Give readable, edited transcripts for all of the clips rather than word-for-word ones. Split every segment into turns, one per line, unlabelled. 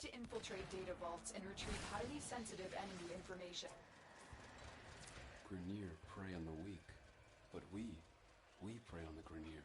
to infiltrate data vaults and retrieve highly sensitive enemy information.
Grineer prey on the weak, but we prey on the Grineer.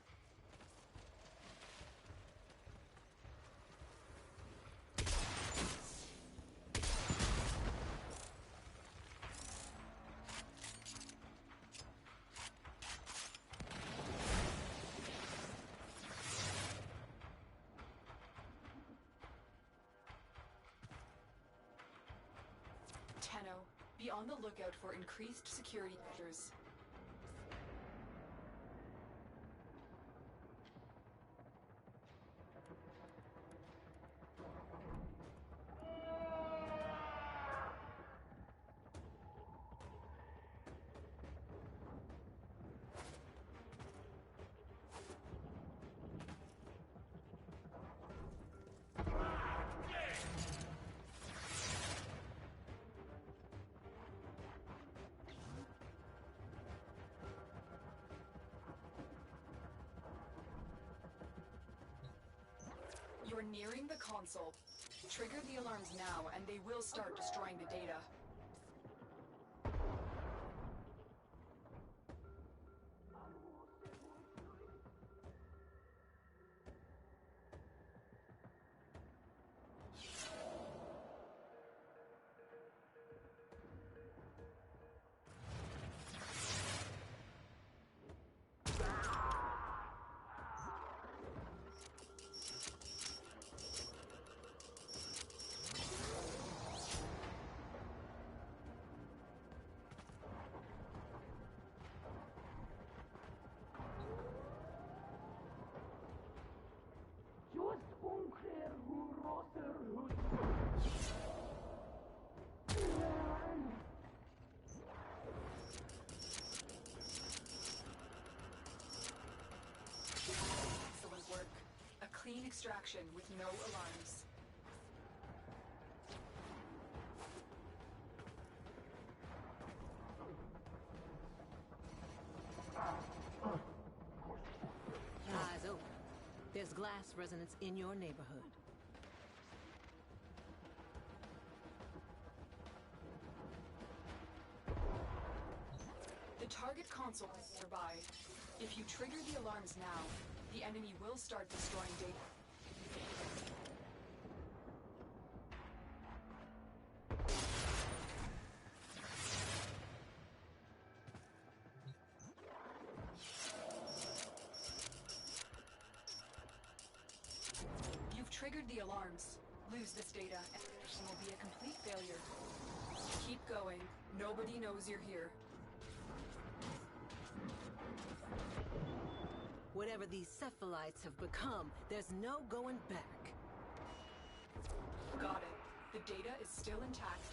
Tenno, be on the lookout for increased security measures. You're nearing the console. Trigger the alarms now, and they will start destroying the data. Excellent work. A clean extraction with no alarms.
Eyes open. There's glass resonance in your neighborhood.
The target console is nearby. If you trigger the alarms now, the enemy will start destroying data. You've triggered the alarms. Lose this data, and the mission will be a complete failure. Keep going. Nobody knows you're here.
Whatever these cephalites have become, there's no going back.
Got it. The data is still intact.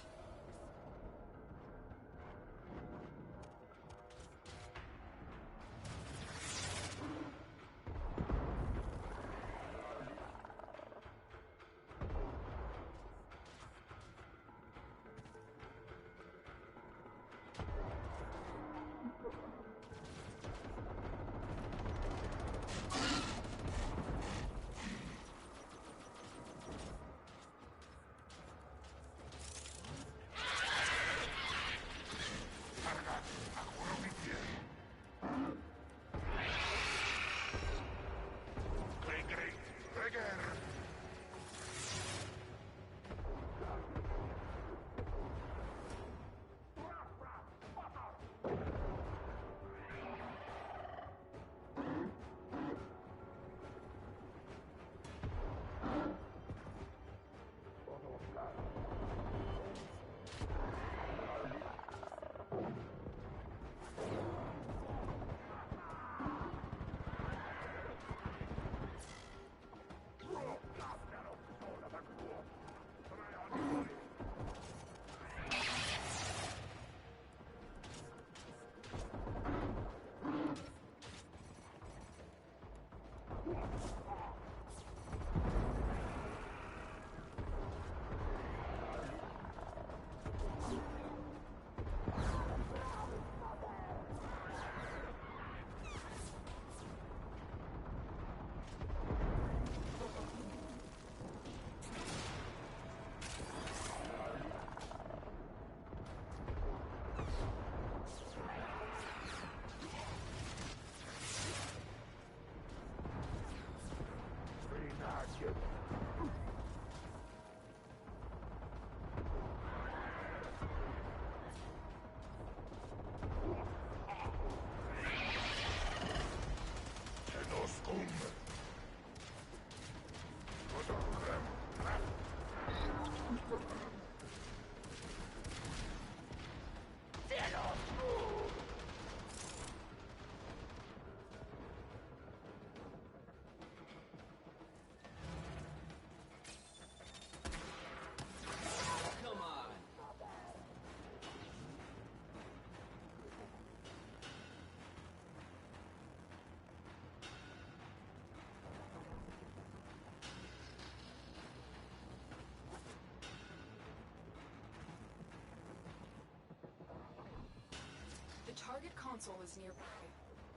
console is nearby.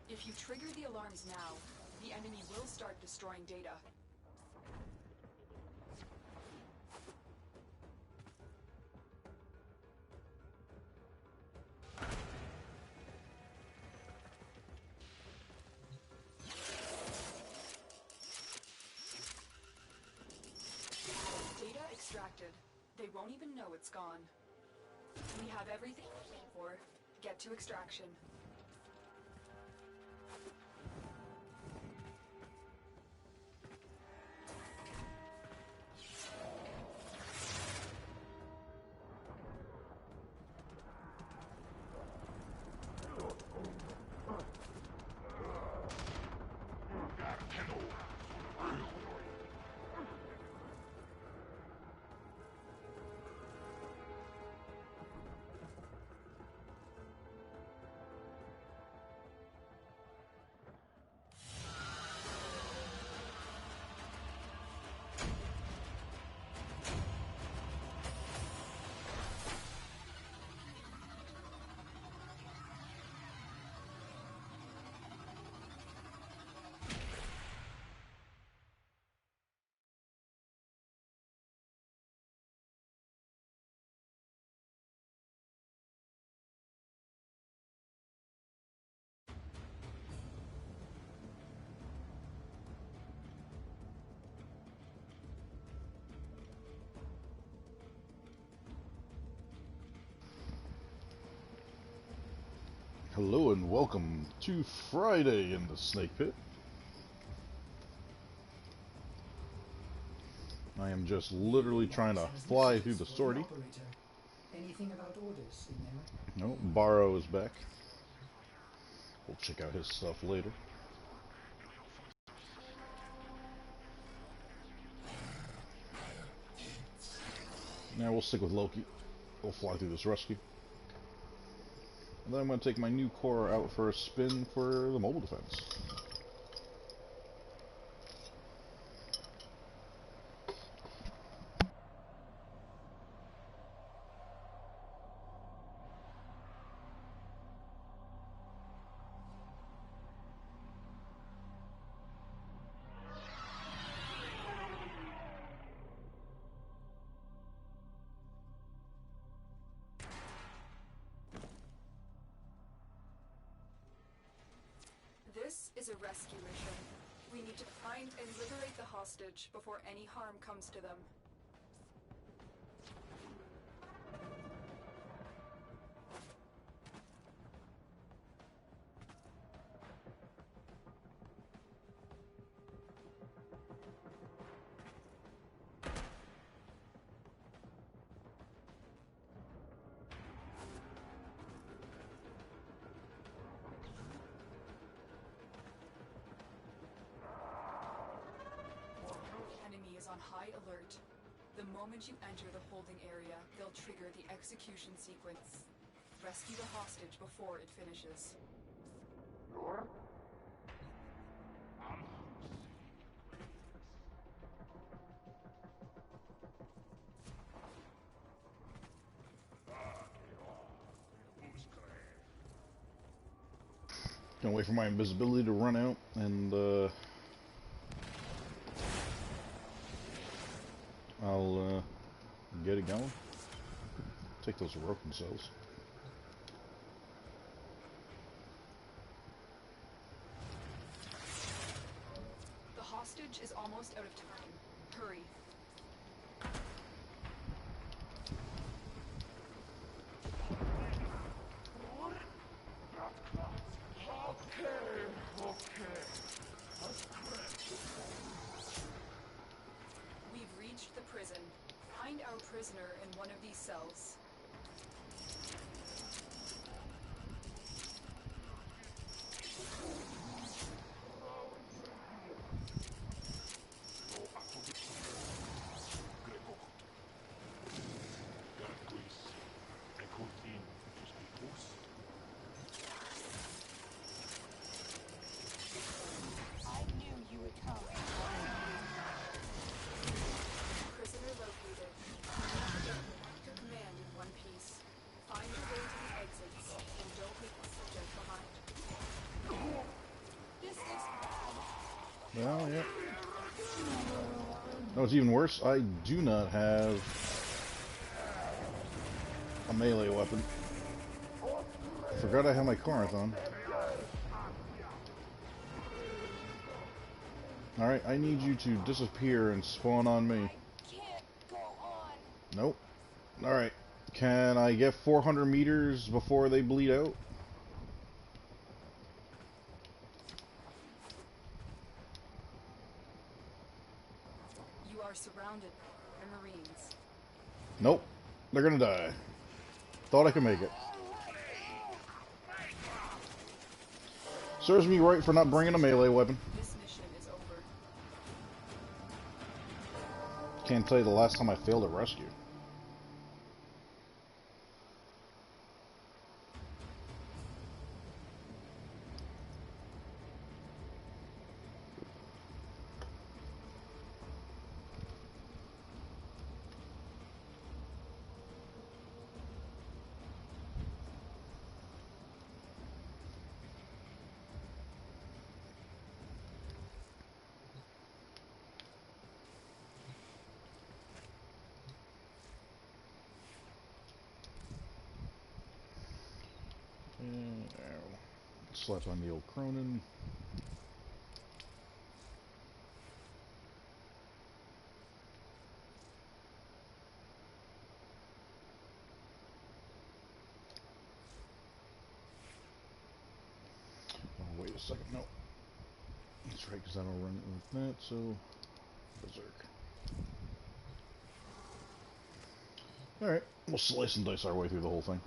If you trigger the alarms now, the enemy will start destroying data. Data extracted. They won't even know it's gone. We have everything we're looking for. Get to extraction.
Hello and welcome to Friday in the Snake Pit. I am just literally trying to fly through the sortie.
Anything about orders in there?
No, Barrow is back. We'll check out his stuff later. Now we'll stick with Loki. We'll fly through this rescue. And then I'm going to take my new core out for a spin for the mobile defense.
This is a rescue mission. We need to find and liberate the hostage before any harm comes to them. On high alert. The moment you enter the holding area, they'll trigger the execution sequence. Rescue the hostage before it finishes.
Gonna wait for my invisibility to run out and I'll get it going. Take those broken cells.
The hostage is almost out of time. Hurry. The prison. Find our prisoner in one of these cells. Prisoner located. Get command
Well, yeah. No, it's even worse. I do not have a melee weapon. Forgot I have my Corinth on. Alright, I need you to disappear and spawn on me. Nope. Alright. Can I get 400 meters before they bleed out?
You are surrounded by Marines.
Nope. They're gonna die. Thought I could make it. Serves me right for not bringing a melee weapon.
This mission is over.
Can't tell you the last time I failed a rescue. Slap on the old Cronin. Oh, wait a second. No. That's right, because I don't run it with that, so berserk. Alright, we'll slice and dice our way through the whole thing.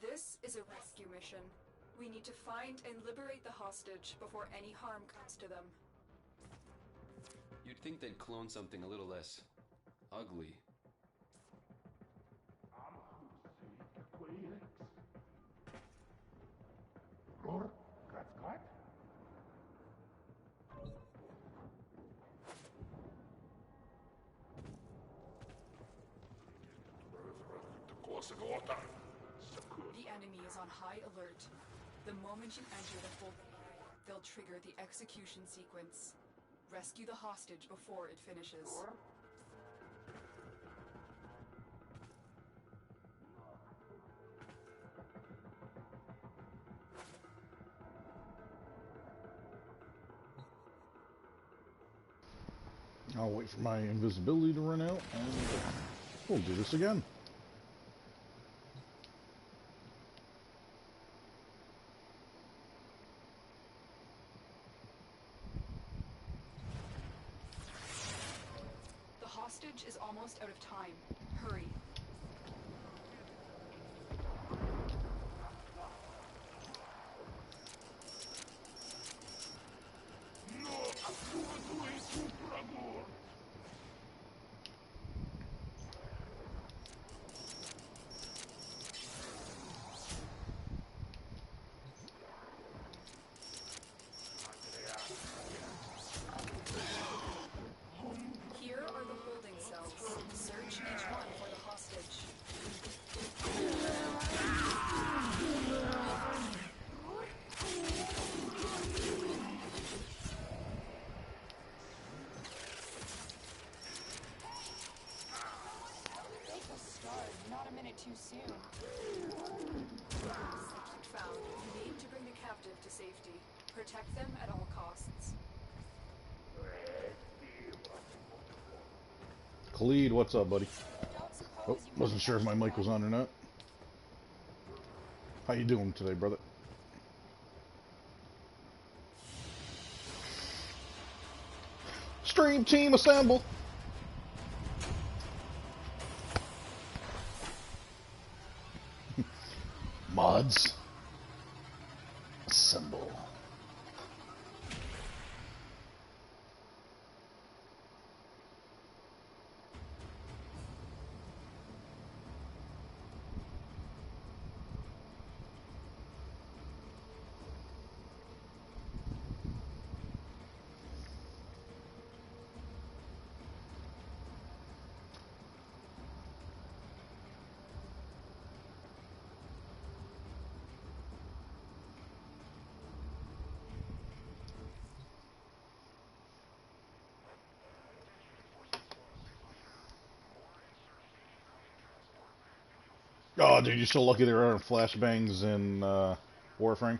This is a rescue mission. We need to find and liberate the hostage before any harm comes to them.
You'd think they'd clone something a little less ugly.
The enemy is on high alert. The moment you enter the holding area, they'll trigger the execution sequence. Rescue the hostage before it finishes.
I'll wait for my invisibility to run out, and we'll do this again.
The hostage is almost out of time. Hurry. Here are the holding cells. Search each one for the hostage.
Not a minute too soon.
Subject found. You need to bring the captive to safety. Protect them at all costs.
Khalid, what's up, buddy?
Don't suppose
Oh,
you
wasn't sure if my mic was on or not. How you doing today, brother? Stream team assemble! Gods. Assemble. Oh, dude, you're so lucky there aren't flashbangs in Warframe.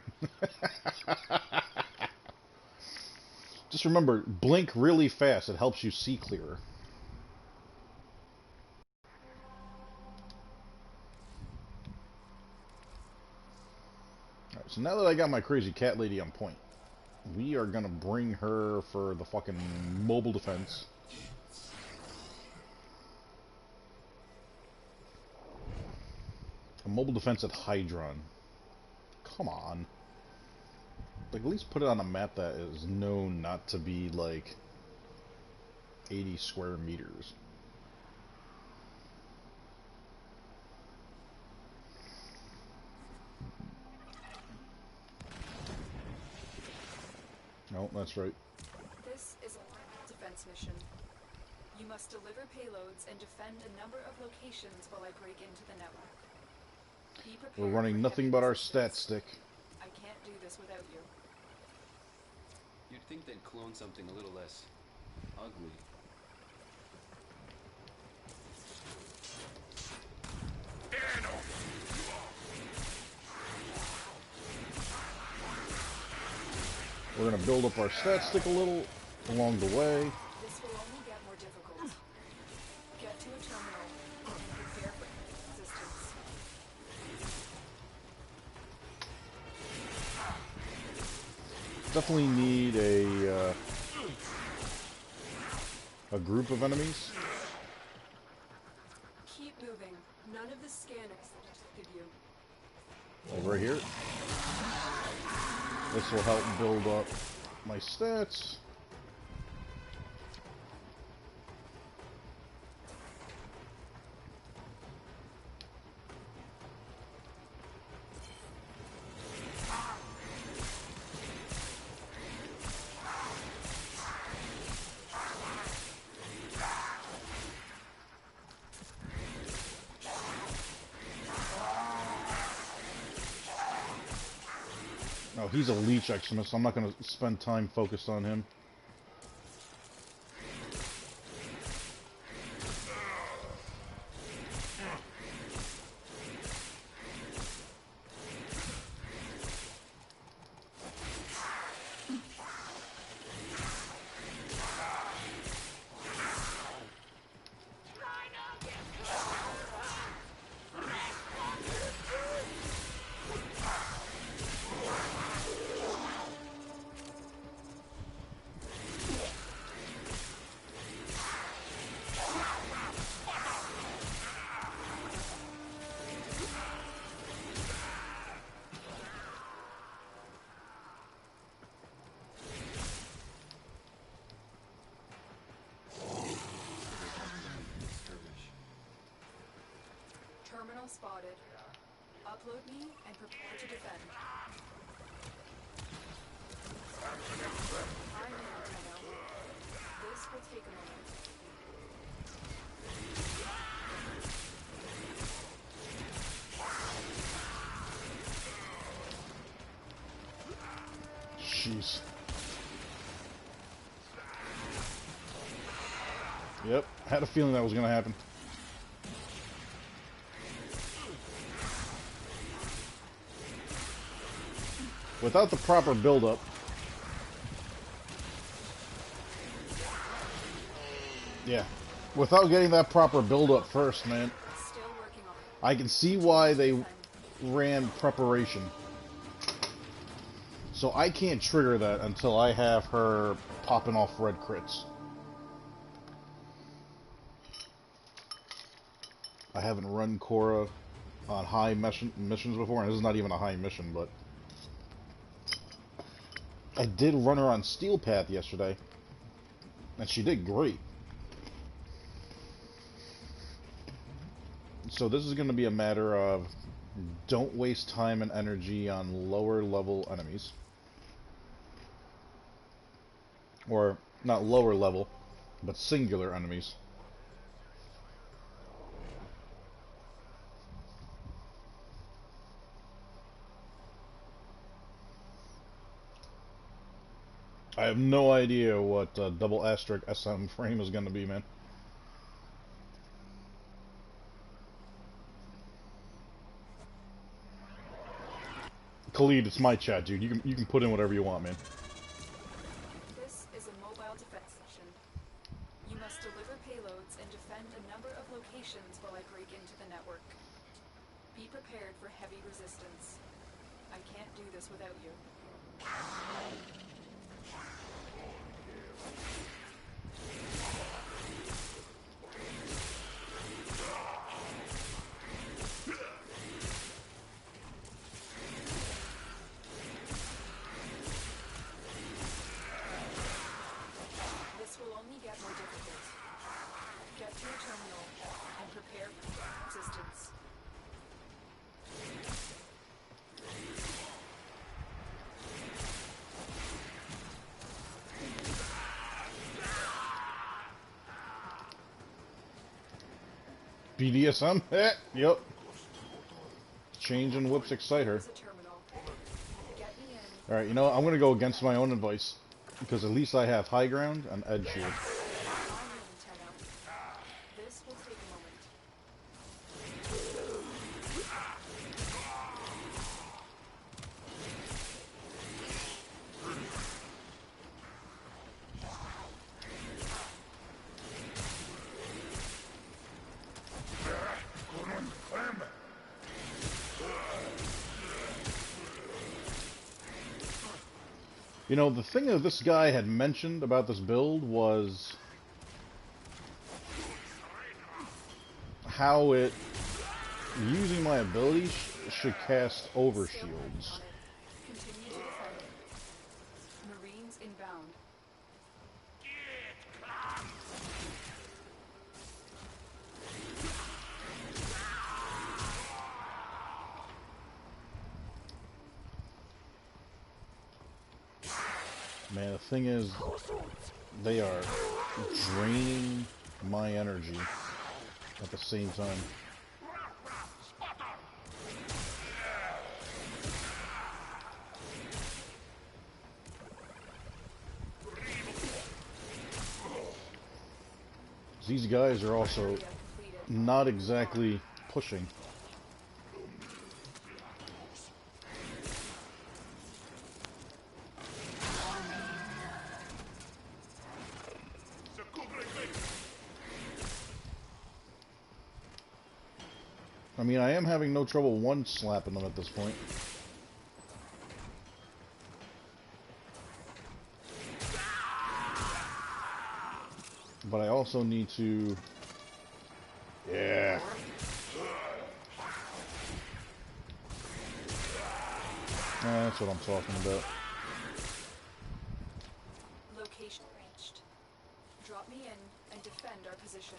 Just remember, blink really fast. It helps you see clearer. Alright, so now that I got my crazy cat lady on point, we are gonna bring her for the fucking mobile defense. A mobile defense at Hydron. Come on. Like, at least put it on a map that is known not to be, like, 80 square meters. No, that's right.
This is a defense mission. You must deliver payloads and defend a number of locations while I break into the network. Be prepared.
We're running nothing but our stat stick.
I can't do this without you.
You'd think they'd clone something a little less ugly.
We're going to build up our stat stick a little along the way.
This will only get more difficult. Get to a terminal and prepare for resistance.
Definitely need a group of enemies.
Keep moving. None of the scanners detected you.
Like right here. This will help build up my stats. Oh, he's a leech extremist, so I'm not going to spend time focused on him.
Terminal spotted. Upload me and prepare to defend. I'm in, Tenno. This will take a moment.
Jeez. Yep, had a feeling that was going to happen. Without the proper build-up, yeah, without getting that proper build-up first, man,
Still working on it.
I can see why they ran preparation. So I can't trigger that until I have her popping off red crits. I haven't run Korra on high missions before, and this is not even a high mission, but I did run her on Steel Path yesterday, and she did great. So this is going to be a matter of don't waste time and energy on lower level enemies. Or, not lower level, but singular enemies. I have no idea what double asterisk SM frame is going to be, man. Khalid, it's my chat, dude. You can put in whatever you want, man.
This is a mobile defense session. You must deliver payloads and defend a number of locations while I break into the network. Be prepared for heavy resistance. I can't do this without you. This will only get more difficult. Get to your terminal and prepare for resistance.
BDSM? Yep. Change and whips excite her.
There's a terminal. Get me in.
Alright, you know, I'm gonna go against my own advice. Because at least I have high ground and edge shield.
I'm in, Tenno. This will take a moment.
You know, the thing that this guy had mentioned about this build was how it, using my ability, should cast overshields.
Continue to defend. Marines inbound.
Man, the thing is, they are draining my energy at the same time. These guys are also not exactly pushing. I mean, I am having no trouble one-slapping them at this point. But I also need to... Yeah. That's what I'm talking about.
Location reached. Drop me in and defend our position.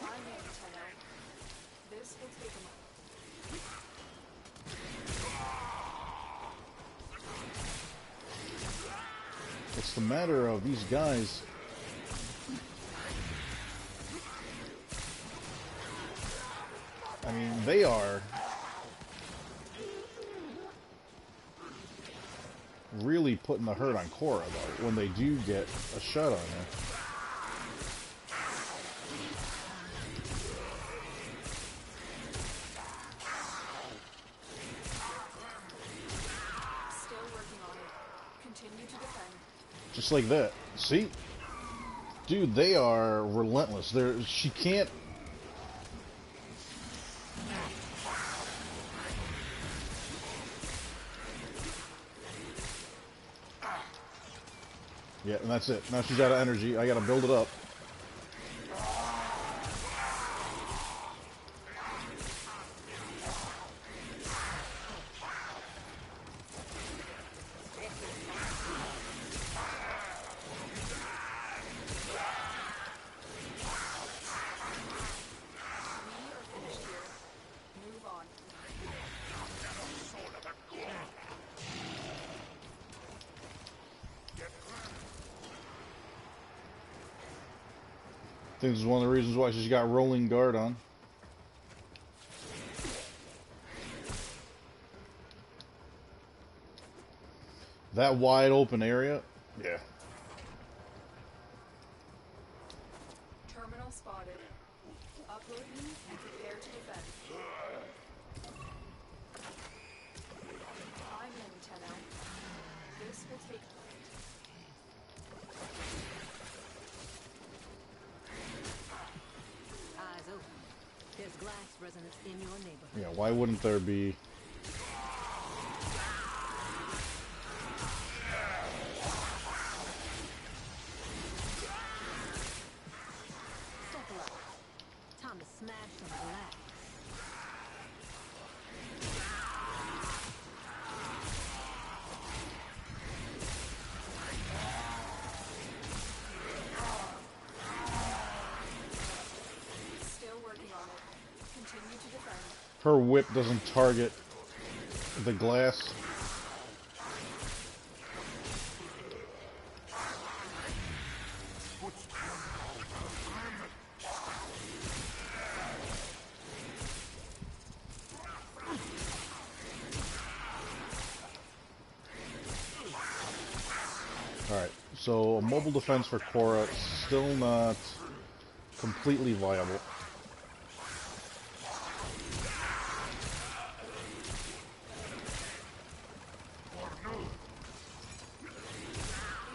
I'm in, Tenno. This will take a moment.
It's the matter of these guys... I mean, they are really putting the hurt on Korra, though, when they do get a shot on her.
Still working on it. Continue to defend.
Just like that. See? Dude, they are relentless. She can't... Yeah, and that's it. Now she's out of energy. I gotta build it up. think this is one of the reasons why she's got rolling guard on. That wide open area? Yeah.
Terminal spotted. Upload me and prepare to defend. I'm in, Tenno. This will take...
Eyes open. There's glass resonance in your neighborhood.
Yeah, why wouldn't there be?
Circle up. Time to smash some glass.
Still working on it. Continue to defend.
Her whip doesn't target the glass. Alright, so a mobile defense for Korra, still not completely viable.
The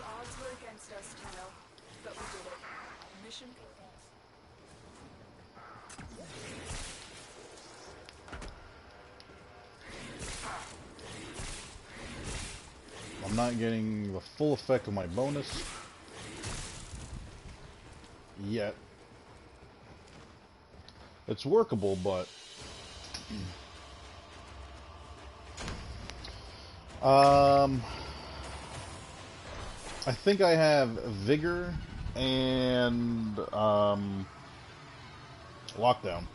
odds were against us, Tenno, but we did it. Mission...
I'm not getting the full effect of my bonus yet. It's workable, but I think I have vigor and lockdown.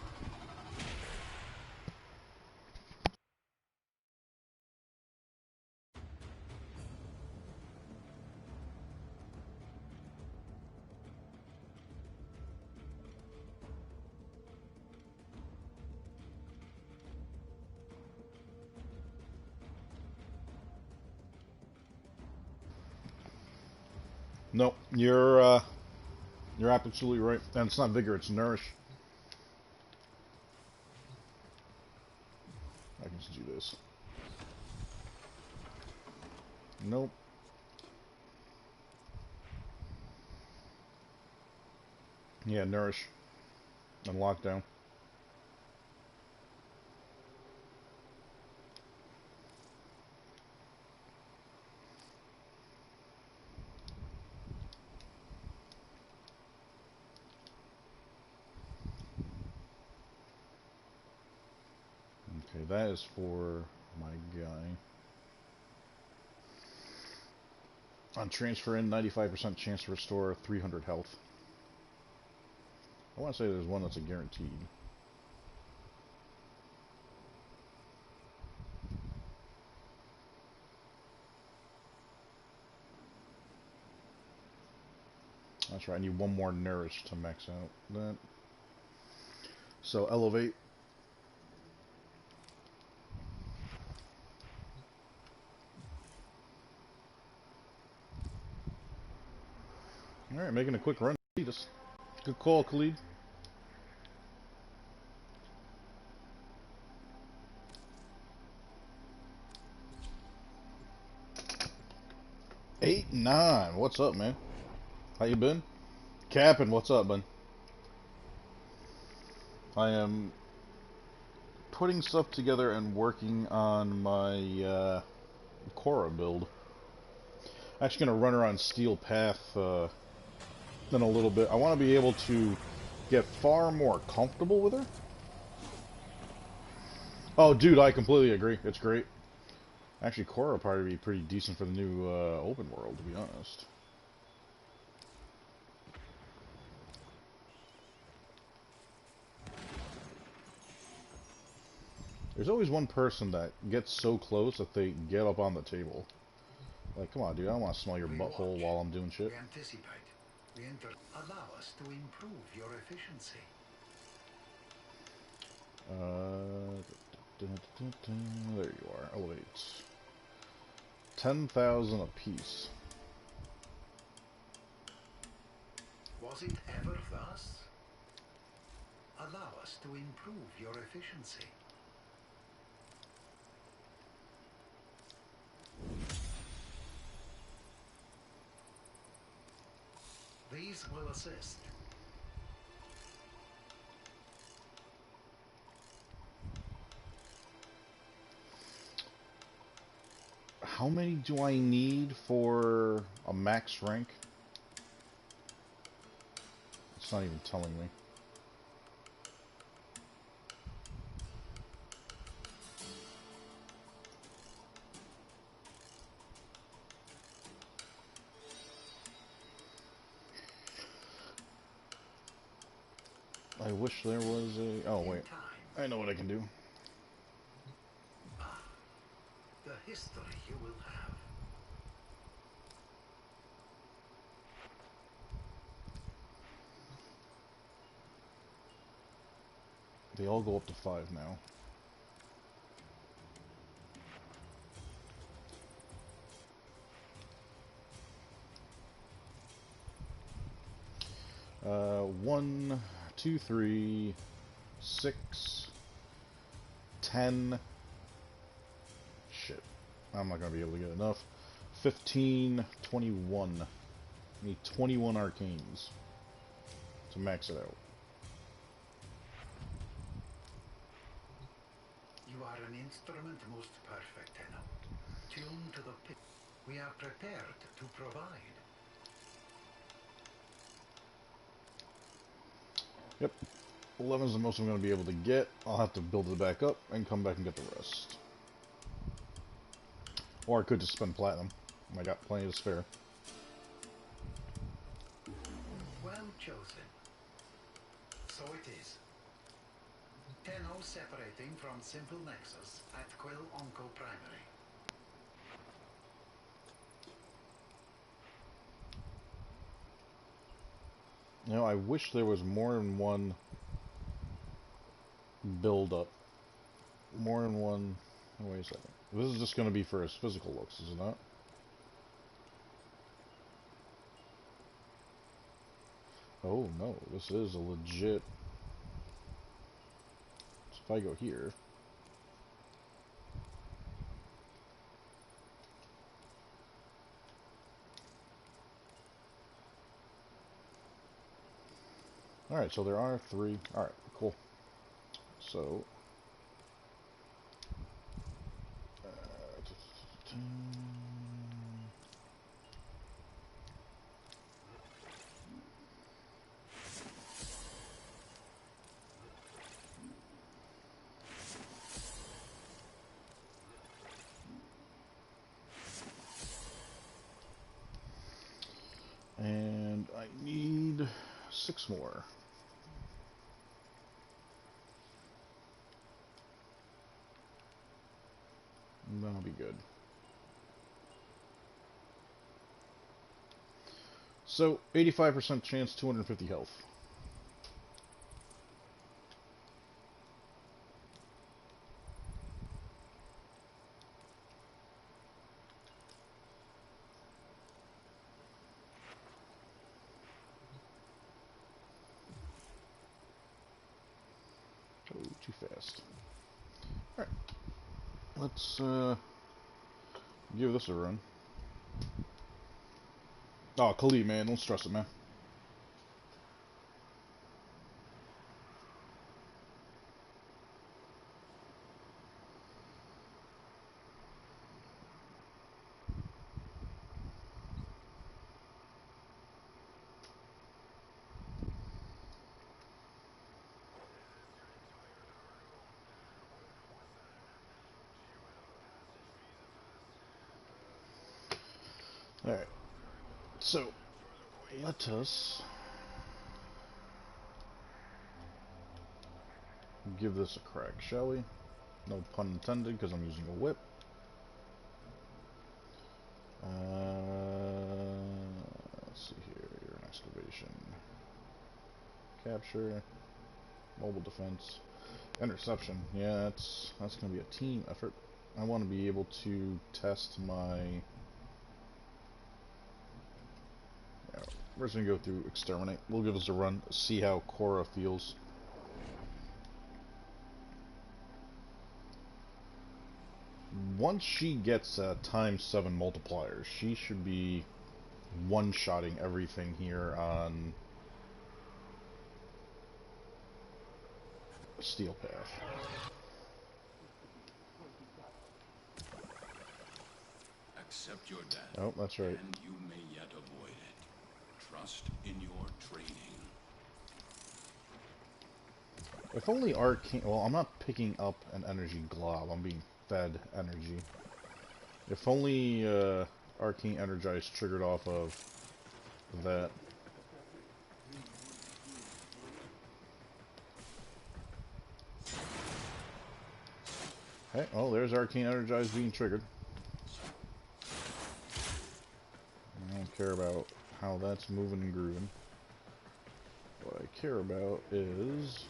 No, you're absolutely right. And it's not vigor, it's nourish. I can just do this. Nope. Yeah, nourish and lockdown. Okay, that is for my guy. On transfer in, 95% chance to restore 300 health. I want to say there's one that's a guaranteed. That's right, I need one more nourish to max out that. So elevate. Alright, making a quick run. Good call, Khalid. Eight, nine. What's up, man? How you been? Captain, what's up, man? I am putting stuff together and working on my Korra build. Actually going to run her on Steel Path in a little bit. I want to be able to get far more comfortable with her. Oh, dude, I completely agree. It's great. Actually, Korra will probably be pretty decent for the new open world, to be honest. There's always one person that gets so close that they get up on the table. Like, come on, dude, I don't want to smell your butthole while I'm doing shit.
We anticipate. Allow us to improve your efficiency.
There you are. Elevate. 10,000 apiece.
Was it ever thus? Allow us to improve your efficiency. These will assist.
How many do I need for a max rank? It's not even telling me. I wish there was a... Oh, wait. I know what I can do.
The history you will have.
They all go up to 5 now. One, 2, 3, 6, 10. Shit. I'm not going to be able to get enough. 15, 21. I need 21 arcanes to max it out.
You are an instrument most perfect, Tenno. Tuned to the pit. We are prepared to provide.
Yep. 11 is the most I'm going to be able to get. I'll have to build it back up and come back and get the rest. Or I could just spend platinum. I got plenty to spare.
Well chosen. So it is. Tenno separating from Simple Nexus at Quill Onco Primary.
You know, I wish there was more than one build-up. More than one... Oh, wait a second. This is just going to be for his physical looks, is it not? Oh, no. This is a legit... So if I go here... Alright, so there are 3. Alright, cool. So... and I need 6 more. And that'll be good. So, 85% chance, 250 health. Oh, too fast. Alright. Let's, give this a run. Oh, Khalid, man, don't stress it, man. Alright. So, let us give this a crack, shall we? No pun intended, because I'm using a whip. Let's see here, you're an excavator. Penetration. Capture. Mobile defense. Interception. Yeah, that's going to be a team effort. I want to be able to test my... Yeah, we're just going to go through Exterminate. We'll give us a run, see how Cora feels. Once she gets a ×7 multiplier, she should be one-shotting everything here on Steel Path.
Accept your death.
Oh, that's right.
And you may yet avoid it. Trust in your training.
If only Arcane... Well, I'm not picking up an energy glob. I'm being fed energy. If only Arcane Energize triggered off of that. Hey, oh, there's Arcane Energize being triggered. I don't care about how that's moving and grooving. What I care about is...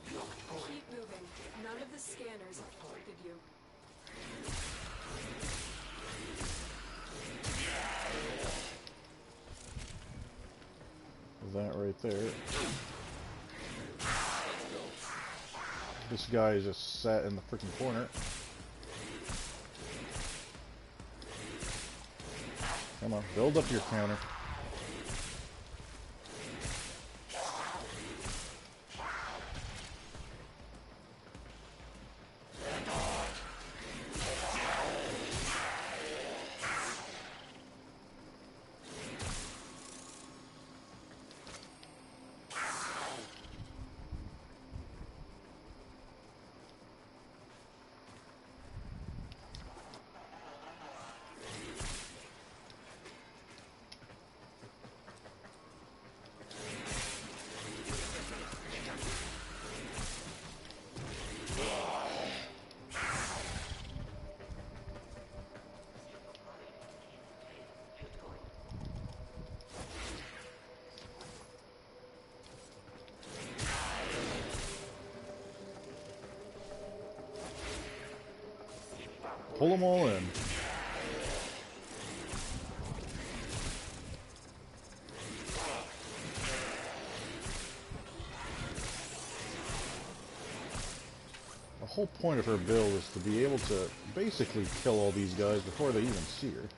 Keep moving. None of the scanners have detected you.
That right there. This guy is just sat in the freaking corner. Come on, build up your counter. Pull them all in. The whole point of her build is to be able to basically kill all these guys before they even see her.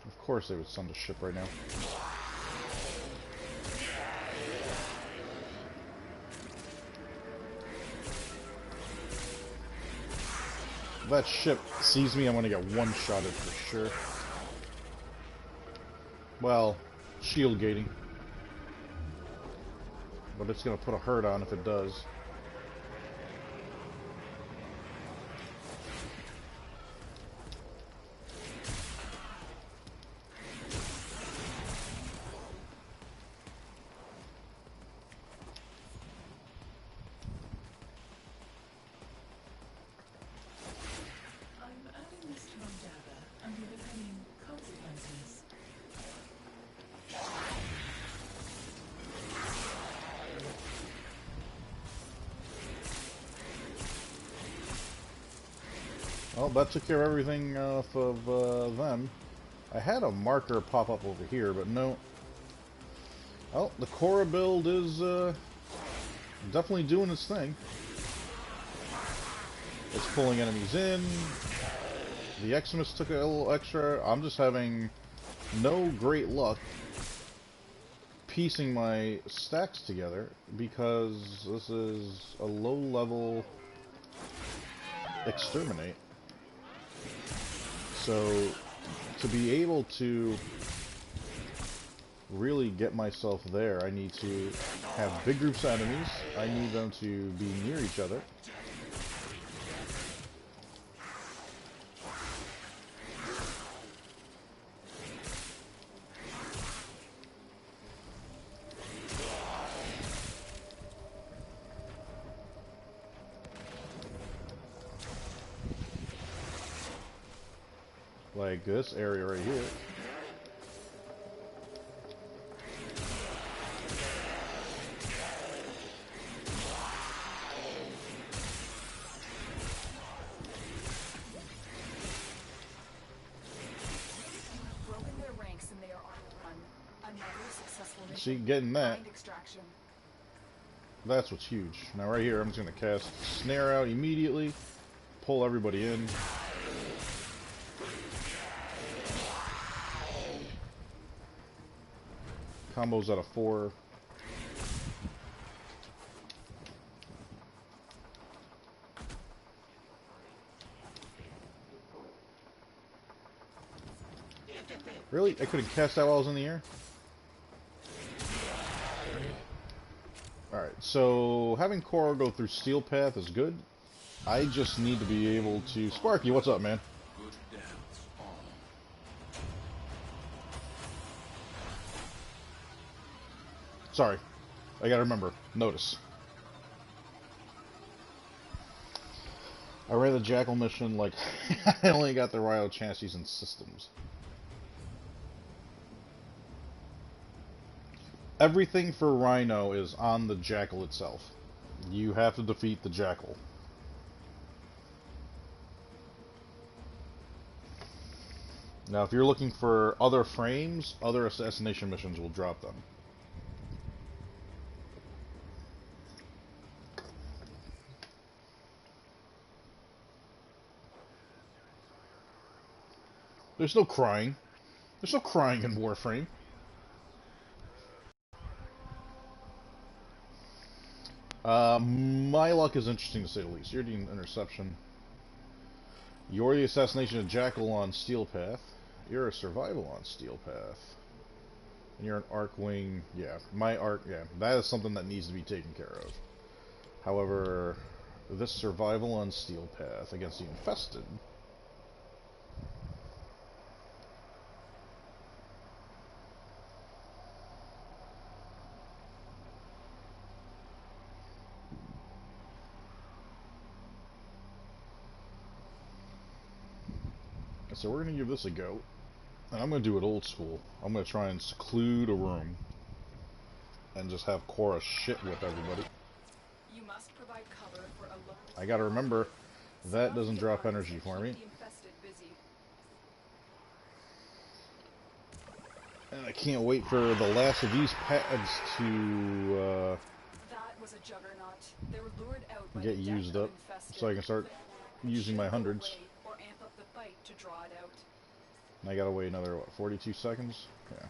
Of course they would send a ship right now. If that ship sees me, I'm gonna get one-shotted for sure. Well, shield gating. But it's gonna put a hurt on if it does. Well, that took care of everything off of them. I had a marker pop up over here, but no. Oh, the Cora build is definitely doing its thing. It's pulling enemies in. The Eximus took a little extra. I'm just having no great luck piecing my stacks together because this is a low-level exterminate. So, to be able to really get myself there, I need to have big groups of enemies. I need them to be near each other. Like this area right here.
Broken their ranks and they are on the run. Another successful mission.
See, getting that.
Mind extraction.
That's what's huge. Now right here, I'm just going to cast Snare out immediately. Pull everybody in. Combos out of 4. Really? I couldn't cast that while I was in the air? Alright, so having Korra go through Steel Path is good. I just need to be able to... Sparky, what's up, man?
Good dance on.
Sorry. I gotta remember. Notice. I ran the Jackal mission like I only got the Ryo chassis and systems. Everything for Rhino is on the Jackal itself. You have to defeat the Jackal. Now, if you're looking for other frames, other assassination missions will drop them. There's no crying. There's no crying in Warframe. My luck is interesting to say the least. You're the interception. You're the assassination of Jackal on Steel Path. You're a survival on Steel Path. And you're an Arcwing. Yeah, my arc. Yeah, that is something that needs to be taken care of. However, this survival on Steel Path against the Infested. So we're going to give this a go. And I'm going to do it old school. I'm going to try and seclude a room. And just have Korra shit with everybody.
You must provide cover for a low...
I got to remember, that doesn't drop energy for me. And I can't wait for the last of these pads to
That was a juggernaut. They were lured out by
get
the
used
death
up.
of Infested.
So I can start using my
Shield
hundreds.
away or amp up the fight to draw it out.
And I gotta wait another, what, 42 seconds? Yeah.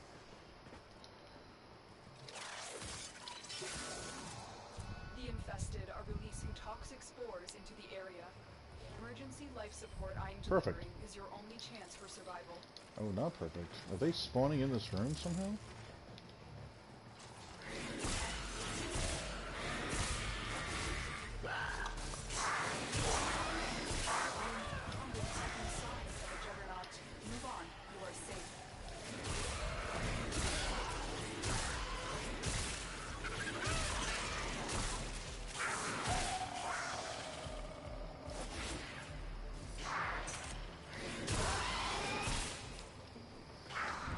The Infested are releasing toxic spores into the area. Emergency life support I'm
Perfect.
delivering is your only chance for survival.
Oh, not perfect. Are they spawning in this room somehow?
Move on. You are safe.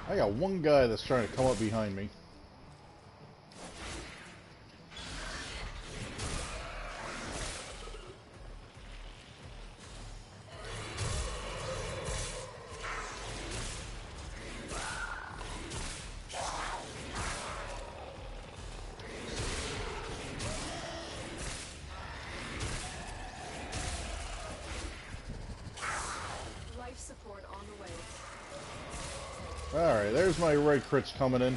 I got one guy that's trying to come up behind me.
Life support on the way.
Alright, there's my red crits coming in.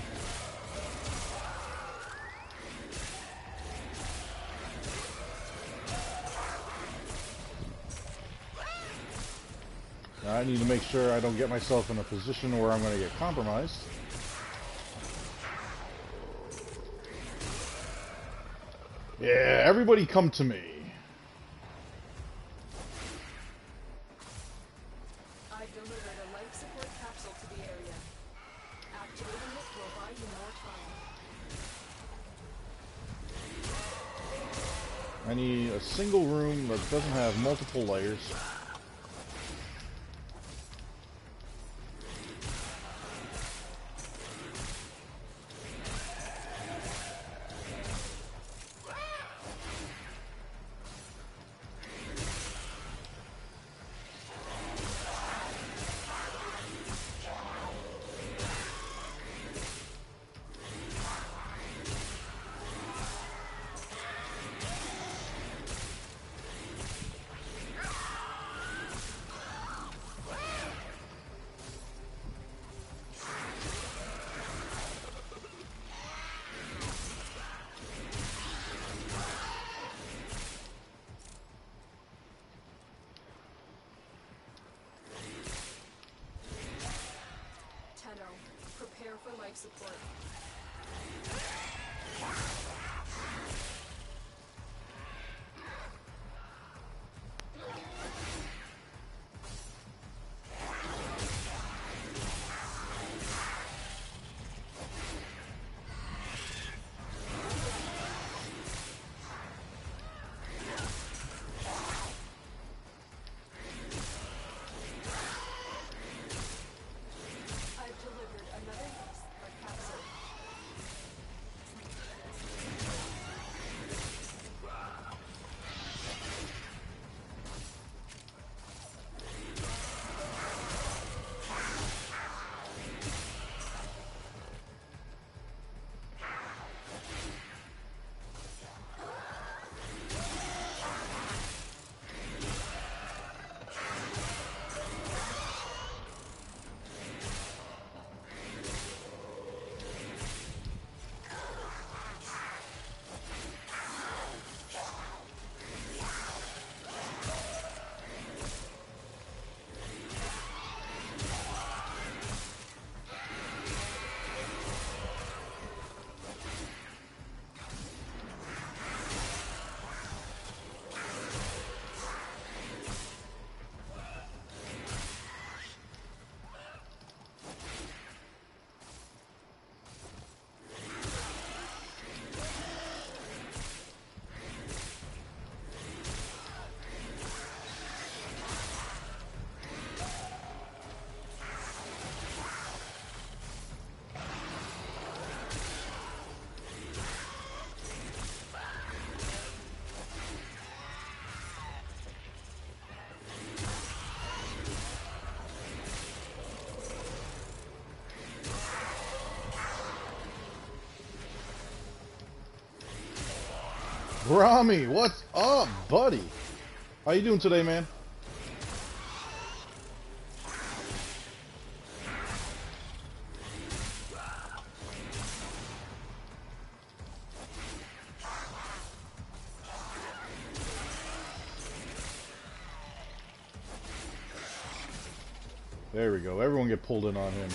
Now I need to make sure I don't get myself in a position where I'm going to get compromised. Yeah, everybody come to me.
I've delivered a life support capsule to the area. Activating it will buy you more time.
I need a single room that doesn't have multiple layers. Rami, what's up, buddy? How you doing today, man? There we go. Everyone get pulled in on him.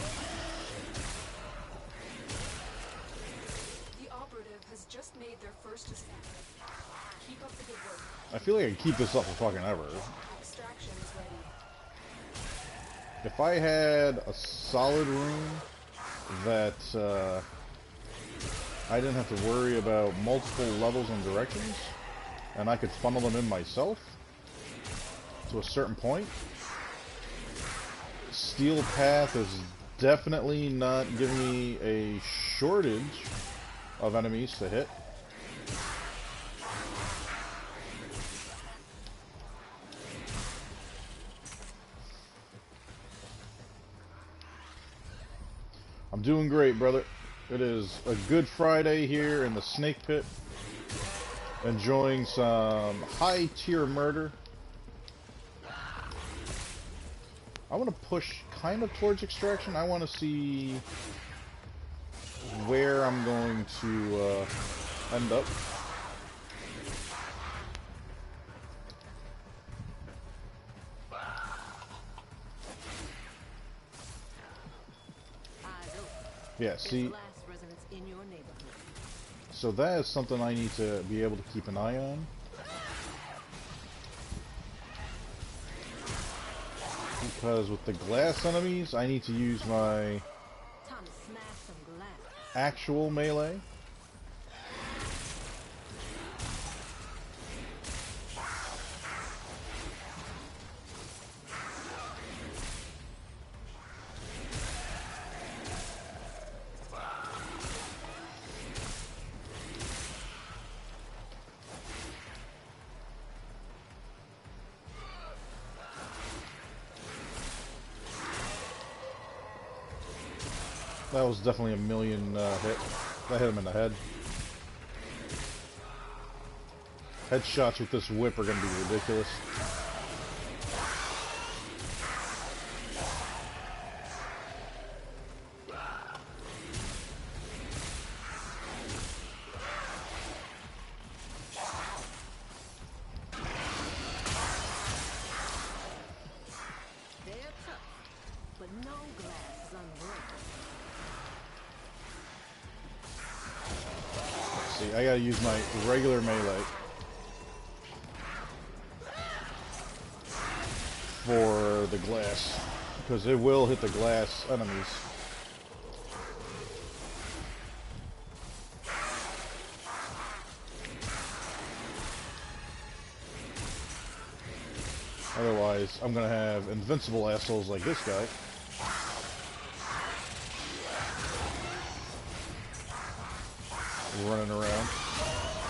The operative has just made their first escape. Keep up the good work.
I feel like I can keep this up for fucking ever.
Extraction is ready.
If I had a solid room that I didn't have to worry about multiple levels and directions, and I could funnel them in myself to a certain point, Steel Path is definitely not giving me a shortage of enemies to hit. I'm doing great, brother. It is a good Friday here in the Snake Pit. Enjoying some high-tier murder. I want to push kind of towards extraction. I want to see where I'm going to end up. Yeah, see, so that is something I need to be able to keep an eye on. Because with the glass enemies, I need to use my actual melee. That was definitely a million hit. That hit him in the head. Headshots with this whip are going to be ridiculous.
They're tough, but no glass is unbreakable.
See, I gotta use my regular melee for the glass, because it will hit the glass enemies. Otherwise, I'm gonna have invincible assholes like this guy. Running around.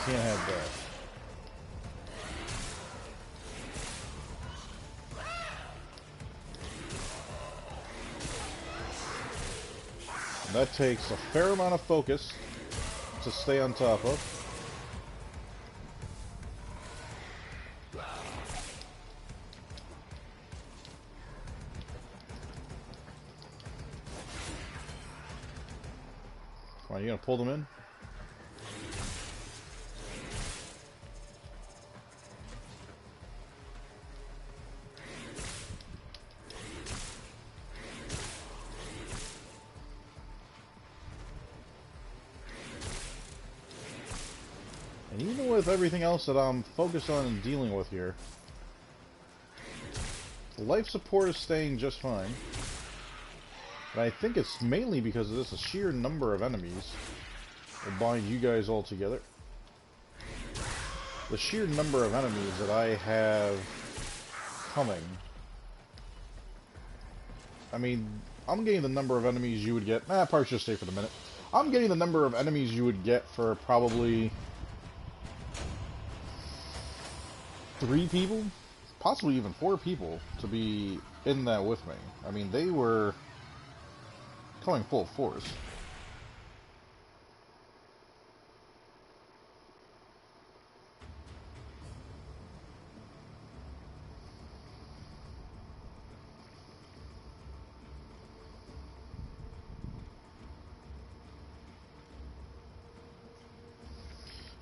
Can't have that. That takes a fair amount of focus to stay on top of. Come on, you gonna pull them in? And even with everything else that I'm focused on and dealing with here, life support is staying just fine. But I think it's mainly because of this sheer number of enemies will bind you guys all together. The sheer number of enemies that I have coming. I mean, I'm getting the number of enemies you would get. Probably should stay for the minute. I'm getting the number of enemies you would get for probably 3 people, possibly even 4 people, to be in that with me. I mean, they were coming full force.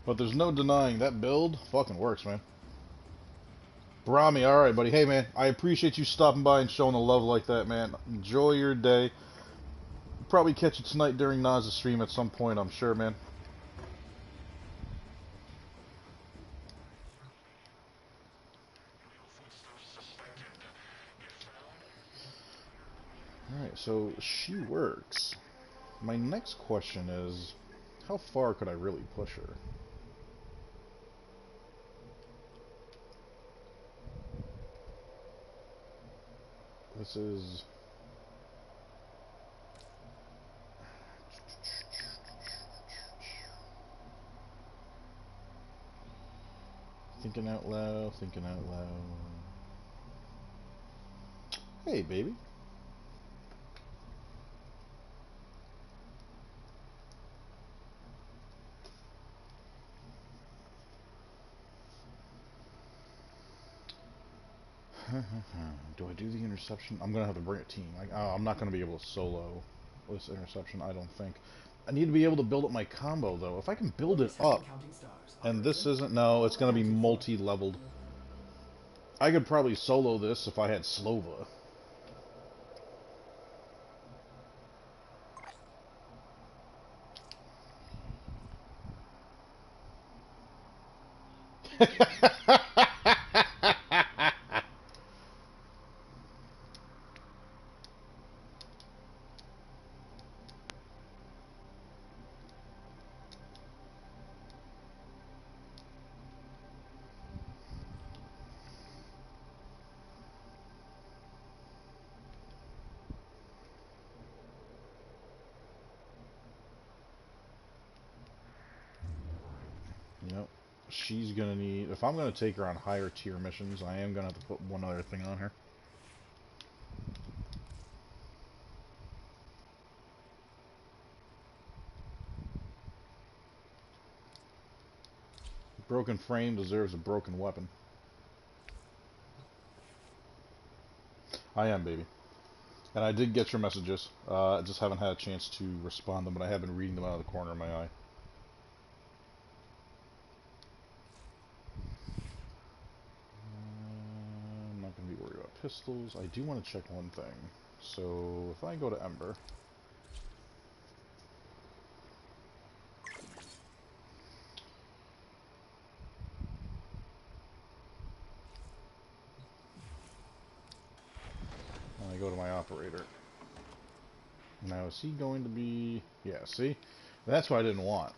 But there's no denying that build fucking works, man. Brahmi, alright, buddy. Hey, man, I appreciate you stopping by and showing the love like that, man. Enjoy your day. Probably catch you tonight during Naz's stream at some point, I'm sure, man. Alright, so she works. My next question is, how far could I really push her? This is... Thinking out loud, thinking out loud. Hey, baby. Do I do the interception? I'm gonna have to bring a team. I'm not gonna be able to solo this interception, I don't think. I need to be able to build up my combo, though. If I can build it up, and this isn't... No, it's gonna be multi-leveled. I could probably solo this if I had Slova. Yep. She's gonna need... If I'm gonna take her on higher tier missions, I am gonna have to put one other thing on her. Broken frame deserves a broken weapon. I am, baby. And I did get your messages. I just haven't had a chance to respond to them, but I have been reading them out of the corner of my eye. I'm not going to be worried about pistols. I do want to check one thing. So, if I go to Ember... and I go to my operator. Now, is he going to be... Yeah, see? That's what I didn't want.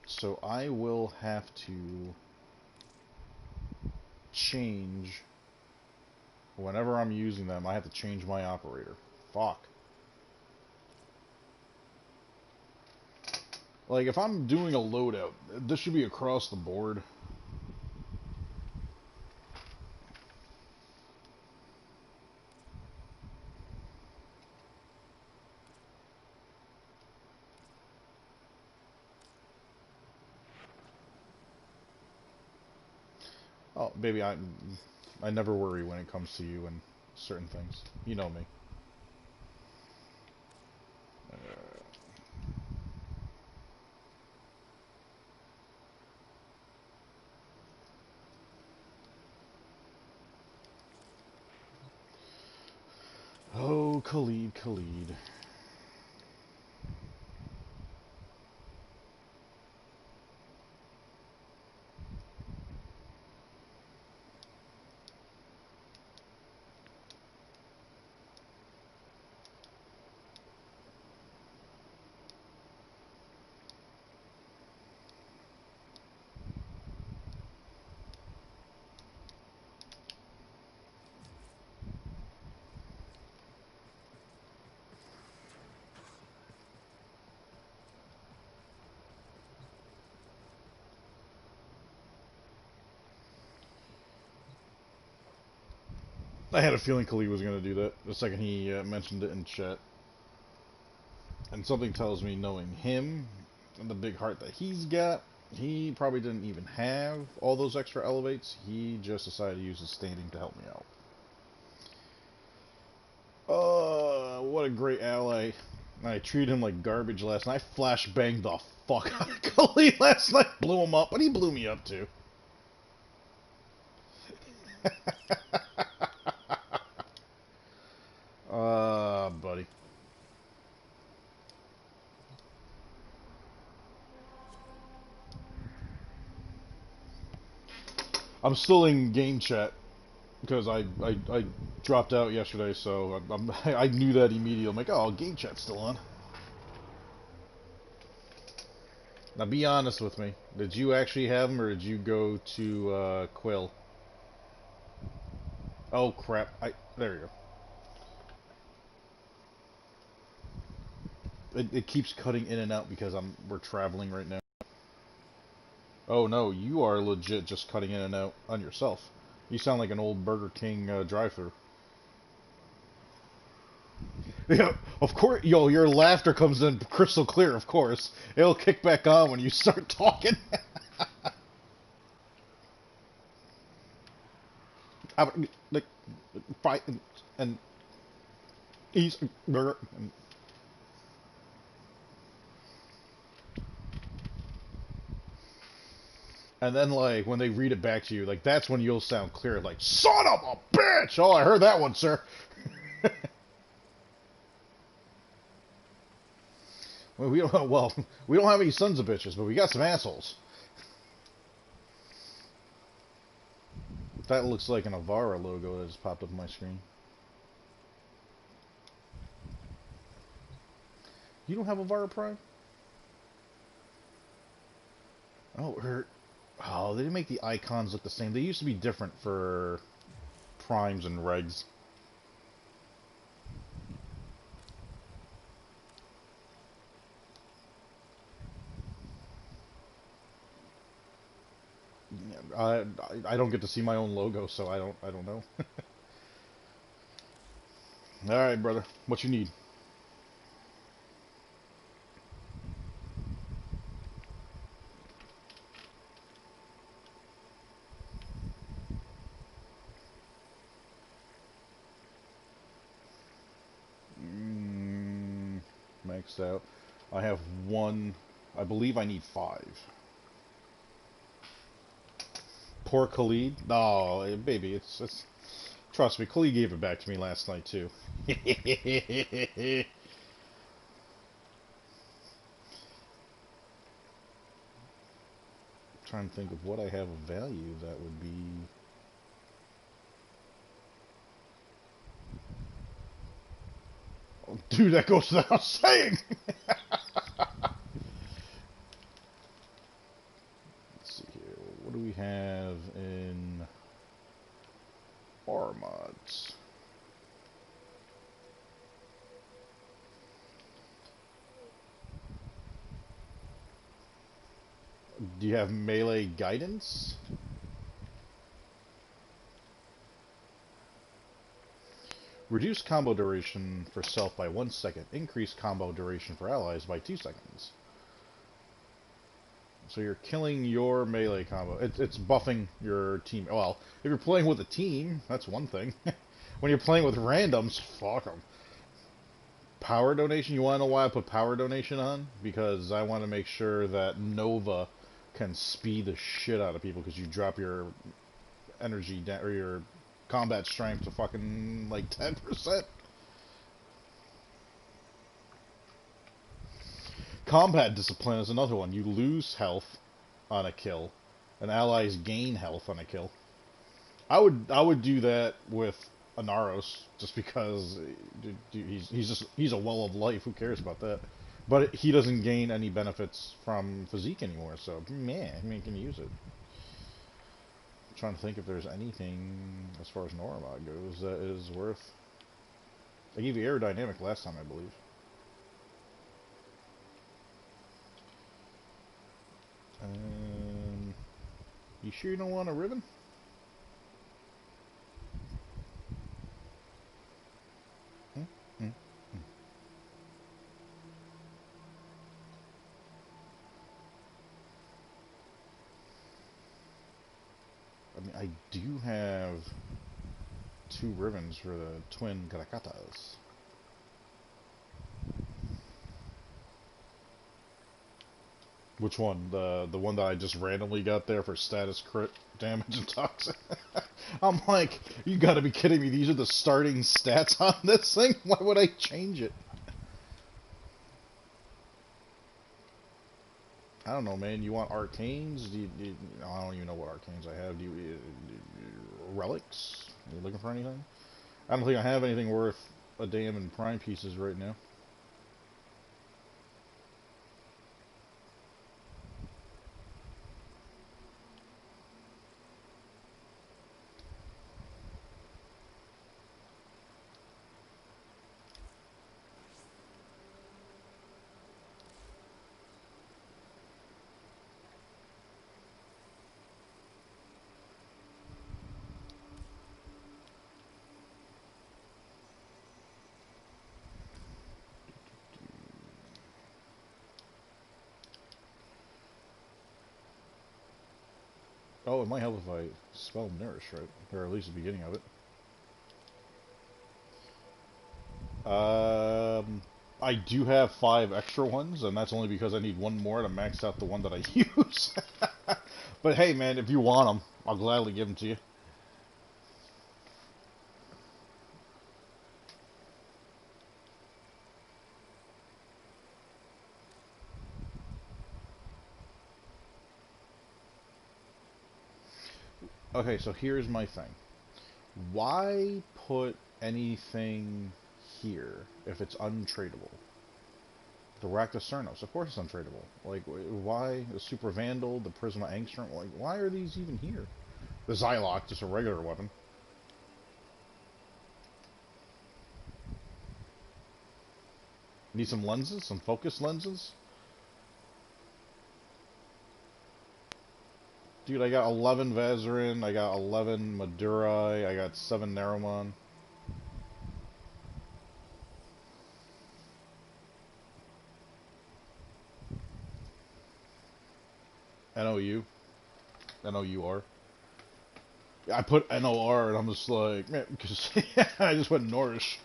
So I will have to change... Whenever I'm using them, I have to change my operator. Fuck. Like, if I'm doing a loadout, this should be across the board. Oh, baby, I never worry when it comes to you and certain things. You know me. Oh, Khalid, Khalid. I had a feeling Khalid was going to do that the second he mentioned it in chat. And something tells me, knowing him and the big heart that he's got, he probably didn't even have all those extra elevates. He just decided to use his standing to help me out. what a great ally. I treated him like garbage last night. I flashbanged the fuck out of Khalid last night. Blew him up, but he blew me up too. Buddy. I'm still in game chat because I dropped out yesterday, so I knew that immediately. I'm like, oh, game chat's still on. Now, be honest with me. Did you actually have him, or did you go to Quill? Oh crap! There you go. It keeps cutting in and out because we're traveling right now. Oh no, you are legit just cutting in and out on yourself. You sound like an old Burger King drive-thru. Yeah, of course. Yo, your laughter comes in crystal clear. Of course, it'll kick back on when you start talking. Like, fight and eat burger. And then, like, when they read it back to you, like, that's when you'll sound clear, like, son of a bitch! Oh, I heard that one, sir. Well, we don't have any sons of bitches, but we got some assholes. That looks like an Avara logo that just popped up on my screen. You don't have Avara Prime? Oh, they didn't make the icons look the same. They used to be different for primes and regs. I don't get to see my own logo, so I don't know. All right, brother. What you need? Maxed out. I have one. I believe I need 5. Poor Khalid. No, baby, it's. Trust me, Khalid gave it back to me last night too. Trying to think of what I have of value that would be. Oh, dude, that goes without saying. Let's see here. What do we have in Forma? Do you have melee guidance? Reduce combo duration for self by 1 second. Increase combo duration for allies by 2 seconds. So you're killing your melee combo. It's buffing your team. Well, if you're playing with a team, that's one thing. When you're playing with randoms, fuck them. Power donation. You want to know why I put power donation on? Because I want to make sure that Nova can speed the shit out of people because you drop your energy or your combat strength to fucking like 10%. Combat discipline is another one. You lose health on a kill, and allies gain health on a kill. I would do that with Anaros just because he's a well of life. Who cares about that? But he doesn't gain any benefits from physique anymore, so man, I mean, can use it. I'm trying to think if there's anything as far as Norma goes that is worth. I gave you aerodynamic last time, I believe. You sure you don't want a ribbon? I mean, I do have 2 ribbons for the twin Karakatas. Which one? The one that I just randomly got there for status crit damage and toxic? I'm like, you gotta be kidding me. These are the starting stats on this thing? Why would I change it? I don't know, man. You want arcanes? I don't even know what arcanes I have. Relics? Are you looking for anything? I don't think I have anything worth a damn in prime pieces right now. Oh, it might help if I spell nourish right, or at least the beginning of it. I do have 5 extra ones, and that's only because I need one more to max out the one that I use. But hey, man, if you want them, I'll gladly give them to you. Okay, so here's my thing. Why put anything here if it's untradeable? The Raktacernos, of course it's untradeable. Like, why the Super Vandal, the Prisma Angstrom? Like, why are these even here? The Xylock, just a regular weapon. Need some lenses, some focus lenses. Dude, I got 11 Vazarin, I got 11 Madurai, I got 7 Narumon. NOU. NOUR. I put NOR and I'm just like, man, because I just went Nourish.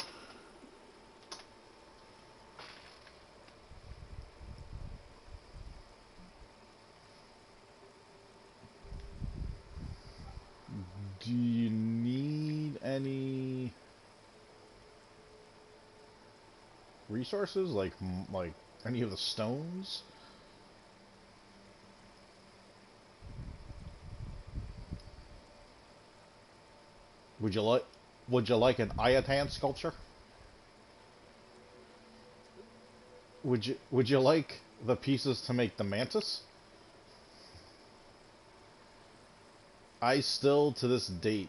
Do you need any resources, like any of the stones? Would you like an Ayatan sculpture? Would you like the pieces to make the mantis? I still to this date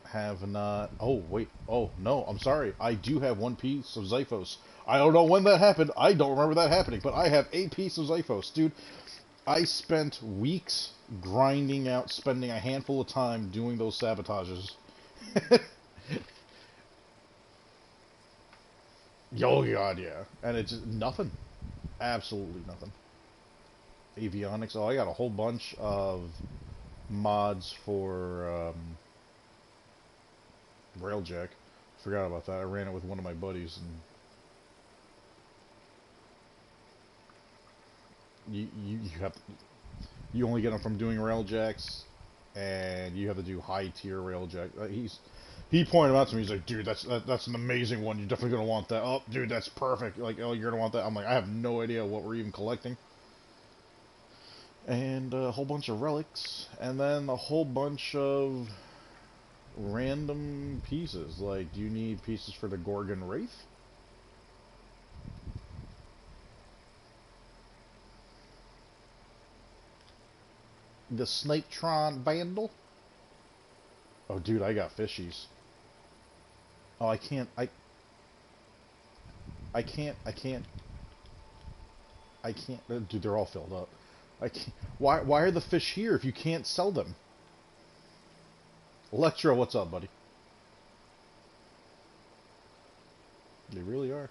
have not. Oh wait. Oh no. I'm sorry. I do have one piece of Xiphos. I don't know when that happened. I don't remember that happening. But I have a piece of Xiphos, dude. I spent weeks grinding out, spending a handful of time doing those sabotages. Oh god, yeah. And it's just nothing. Absolutely nothing. Avionics. Oh, I got a whole bunch of mods for Railjack. Forgot about that. I ran it with one of my buddies, and you only get them from doing Railjacks, and you have to do high tier Railjack. He pointed out to me. He's like, dude, that's an amazing one. You're definitely gonna want that. Oh, dude, that's perfect. Like, oh, you're gonna want that. I'm like, I have no idea what we're even collecting. And a whole bunch of relics, and then a whole bunch of random pieces. Like, do you need pieces for the Gorgon Wraith? The Snaketron Vandal? Oh, dude, I got fishies. Oh, I can't. Dude, they're all filled up. I can't. Why are the fish here if you can't sell them? Electro, what's up, buddy? They really are.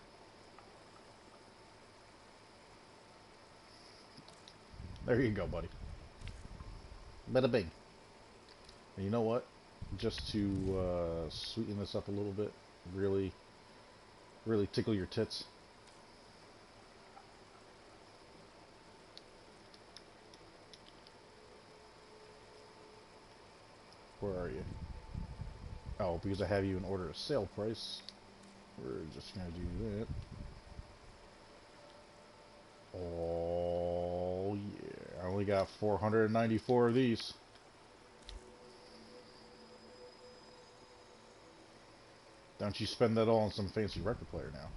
There you go, buddy. Bada bing. And you know what? Just to sweeten this up a little bit, really tickle your tits. Oh, because I have you in order of sale price. We're just gonna do that. Oh yeah, I only got 494 of these. Don't you spend that all on some fancy record player now.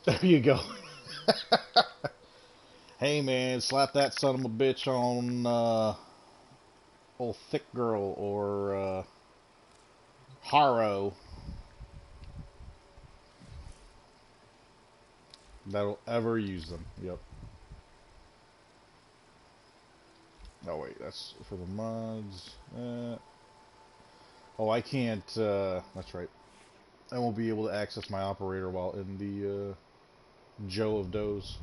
There you go. Hey man, slap that son of a bitch on old Thick Girl or Haro. That'll ever use them. Yep. Oh wait, that's for the mods. Oh, I can't. That's right. I won't be able to access my operator while in the Joe of Does.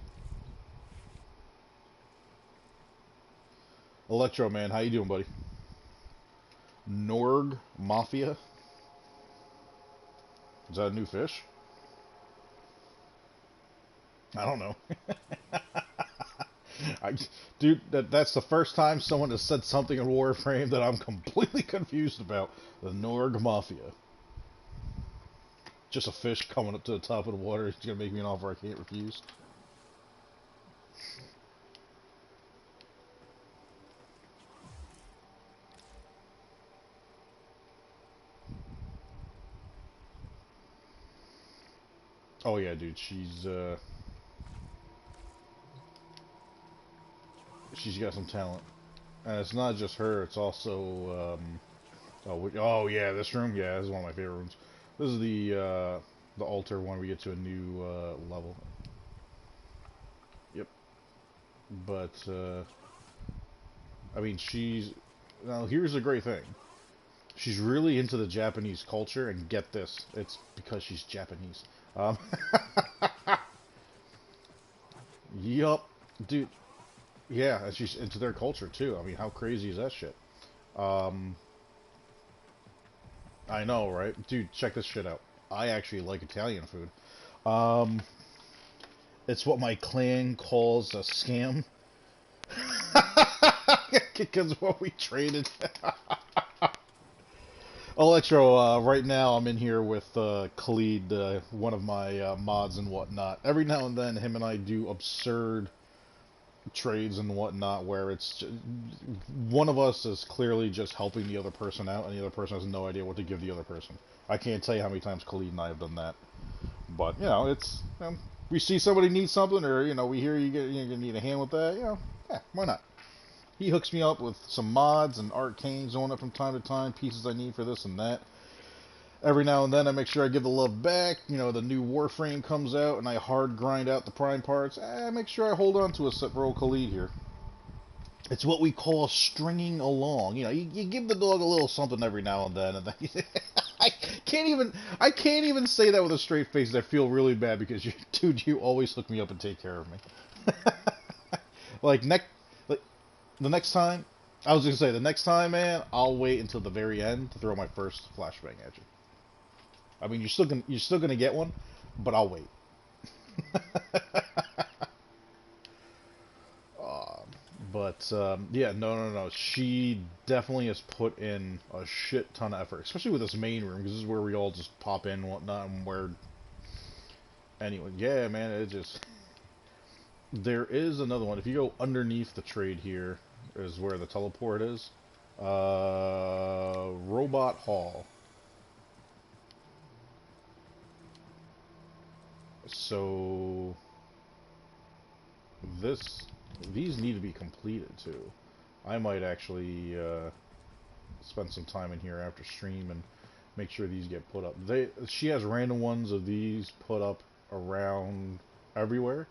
Electro Man, how you doing, buddy? Norg Mafia. Is that a new fish? I don't know. Dude, that's the first time someone has said something in Warframe that I'm completely confused about. The Norg Mafia. Just a fish coming up to the top of the water. He's gonna make me an offer I can't refuse. Oh yeah, dude, she's got some talent, and it's not just her. It's also oh yeah, this room. Yeah, this is one of my favorite rooms. This is the altar one. We get to a new level. Yep. But I mean, now here's the great thing. She's really into the Japanese culture, and get this, it's because she's Japanese. Um, yup, dude. Yeah, and she's into their culture too. I mean, how crazy is that shit? Um, I know, right? Dude, check this shit out. I actually like Italian food. Um, it's what my clan calls a scam. Because what we traded. Electro, right now I'm in here with Khalid, one of my mods and whatnot. Every now and then, him and I do absurd trades and whatnot where one of us is clearly just helping the other person out, and the other person has no idea what to give the other person. I can't tell you how many times Khalid and I have done that. But, it's, we see somebody needs something, or, we hear you're going to need a hand with that, yeah, why not? He hooks me up with some mods and arcanes on it from time to time, pieces I need for this and that. Every now and then I make sure I give the love back. The new Warframe comes out and I hard grind out the prime parts. I make sure I hold on to a set for old Khalid here. It's what we call stringing along. You give the dog a little something every now and then. I can't even say that with a straight face. I feel really bad because you always hook me up and take care of me. The next time, I was gonna say, the next time, man, I'll wait until the very end to throw my first flashbang at you. I mean, you're still gonna get one, but I'll wait. Yeah, no. She definitely has put in a shit ton of effort, especially with this main room, because this is where we all just pop in and whatnot, and where. Anyway, yeah, man, there is another one. If you go underneath the trade here, is where the teleport is. Robot Hall. So these need to be completed too. I might actually spend some time in here after stream and make sure these get put up. She has random ones of these put up around everywhere.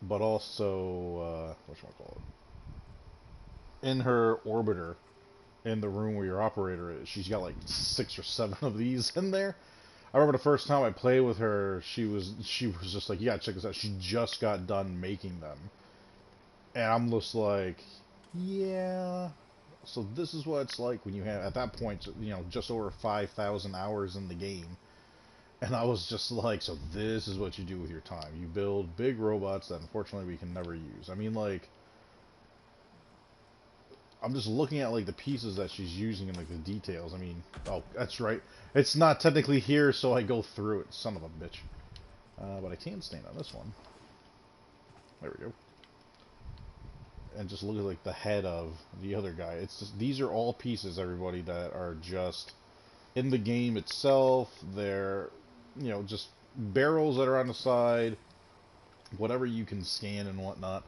But also, whatchamacallit, in her orbiter, in the room where your operator is, she's got like 6 or 7 of these in there. I remember the first time I played with her, she was just like, yeah, check this out. She just got done making them. And I'm just like, yeah. So this is what it's like when you have, at that point, just over 5,000 hours in the game. And I was just like, so this is what you do with your time. You build big robots that unfortunately we can never use. I mean, like, I'm just looking at, like, the pieces that she's using and, like, the details. I mean, oh, that's right. It's not technically here, so I go through it. Son of a bitch. But I can stand on this one. There we go. And just look at, like, the head of the other guy. It's just, these are all pieces, everybody, that are just in the game itself. They're, you know, just barrels that are on the side, whatever you can scan and whatnot,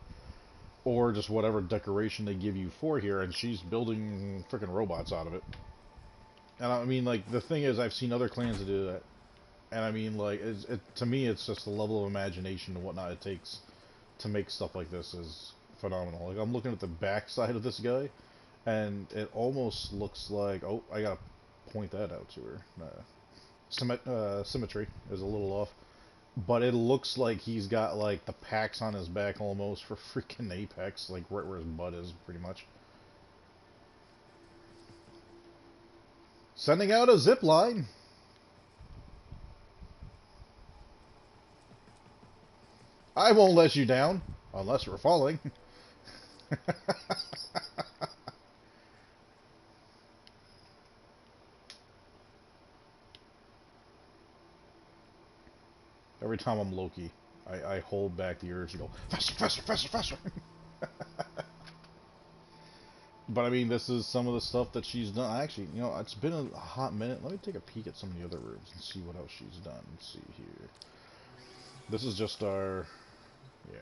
or just whatever decoration they give you for here, and she's building freaking robots out of it. And I mean, like, the thing is, I've seen other clans that do that, and I mean, like, to me, it's just the level of imagination and whatnot it takes to make stuff like this is phenomenal. Like, I'm looking at the back side of this guy, and it almost looks like, oh, I gotta point that out to her. Symmetry is a little off, but it looks like he's got, like, the packs on his back almost for freaking Apex, like right where his butt is, pretty much. Sending out a zip line. I won't let you down unless we're falling. Every time I'm Loki, I hold back the urge to go faster, faster, faster, faster. But I mean, this is some of the stuff that she's done. Actually, you know, it's been a hot minute. Let me take a peek at some of the other rooms and see what else she's done. Let's see here. This is just our, yeah,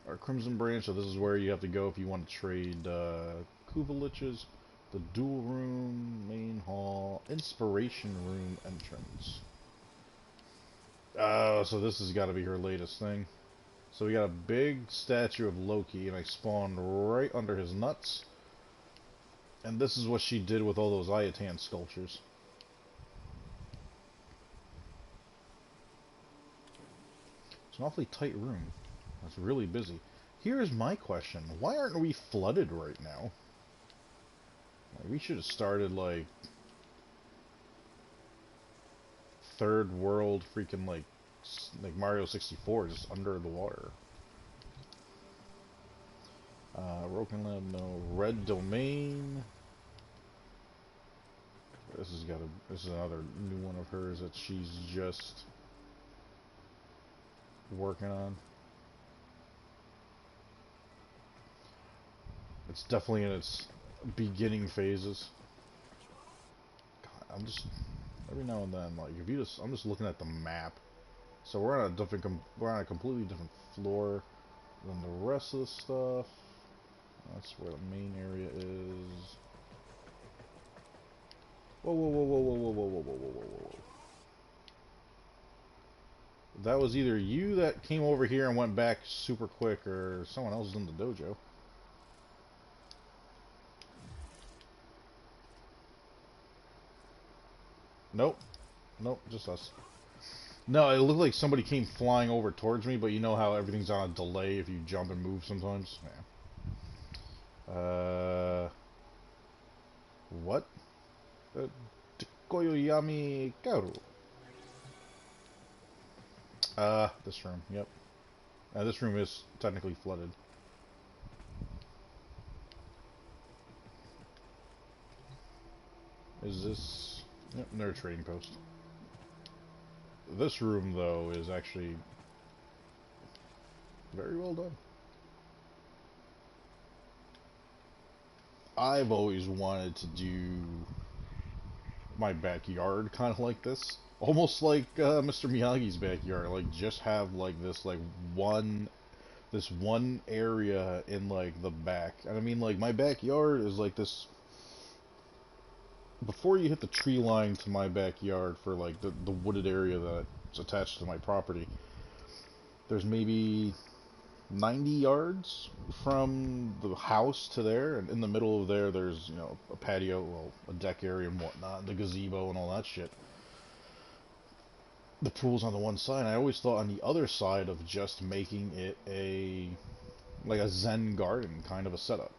our Crimson Branch. So this is where you have to go if you want to trade Kuvaliches, the dual room, main hall, inspiration room entrance. So this has got to be her latest thing. So we got a big statue of Loki, and I spawned right under his nuts. And this is what she did with all those Ayatan sculptures. It's an awfully tight room. It's really busy. Here's my question. Why aren't we flooded right now? Like, we should have started, like, third world freaking, like Mario 64, just under the water. Broken Lab, no. Red Domain. This is another new one of hers that she's just working on. It's definitely in its beginning phases. God, I'm just every now and then, like, if you just, I'm just looking at the map. So we're on a completely different floor than the rest of the stuff. That's where the main area is. Whoa, whoa, whoa, whoa, whoa, whoa, whoa, whoa, whoa, whoa, whoa, whoa. That was either you that came over here and went back super quick, or someone else is in the dojo. Nope. Nope, just us. No, it looked like somebody came flying over towards me, but you know how everything's on a delay if you jump and move sometimes? Yeah. What? Koyoyami Karu. This room, yep. This room is technically flooded. Is this... Yep, another trading post. This room, though, is actually very well done. I've always wanted to do my backyard kind of like this. Almost like Mr. Miyagi's backyard. Like, just have, like, this, like, this one area in, like, the back. And I mean, like, my backyard is like this... Before you hit the tree line to my backyard for, like, the wooded area that's attached to my property, there's maybe 90 yards from the house to there, and in the middle of there, there's, you know, a patio, well, a deck area and whatnot, the gazebo and all that shit. The pool's on the one side. I always thought on the other side of just making it like a Zen garden kind of a setup.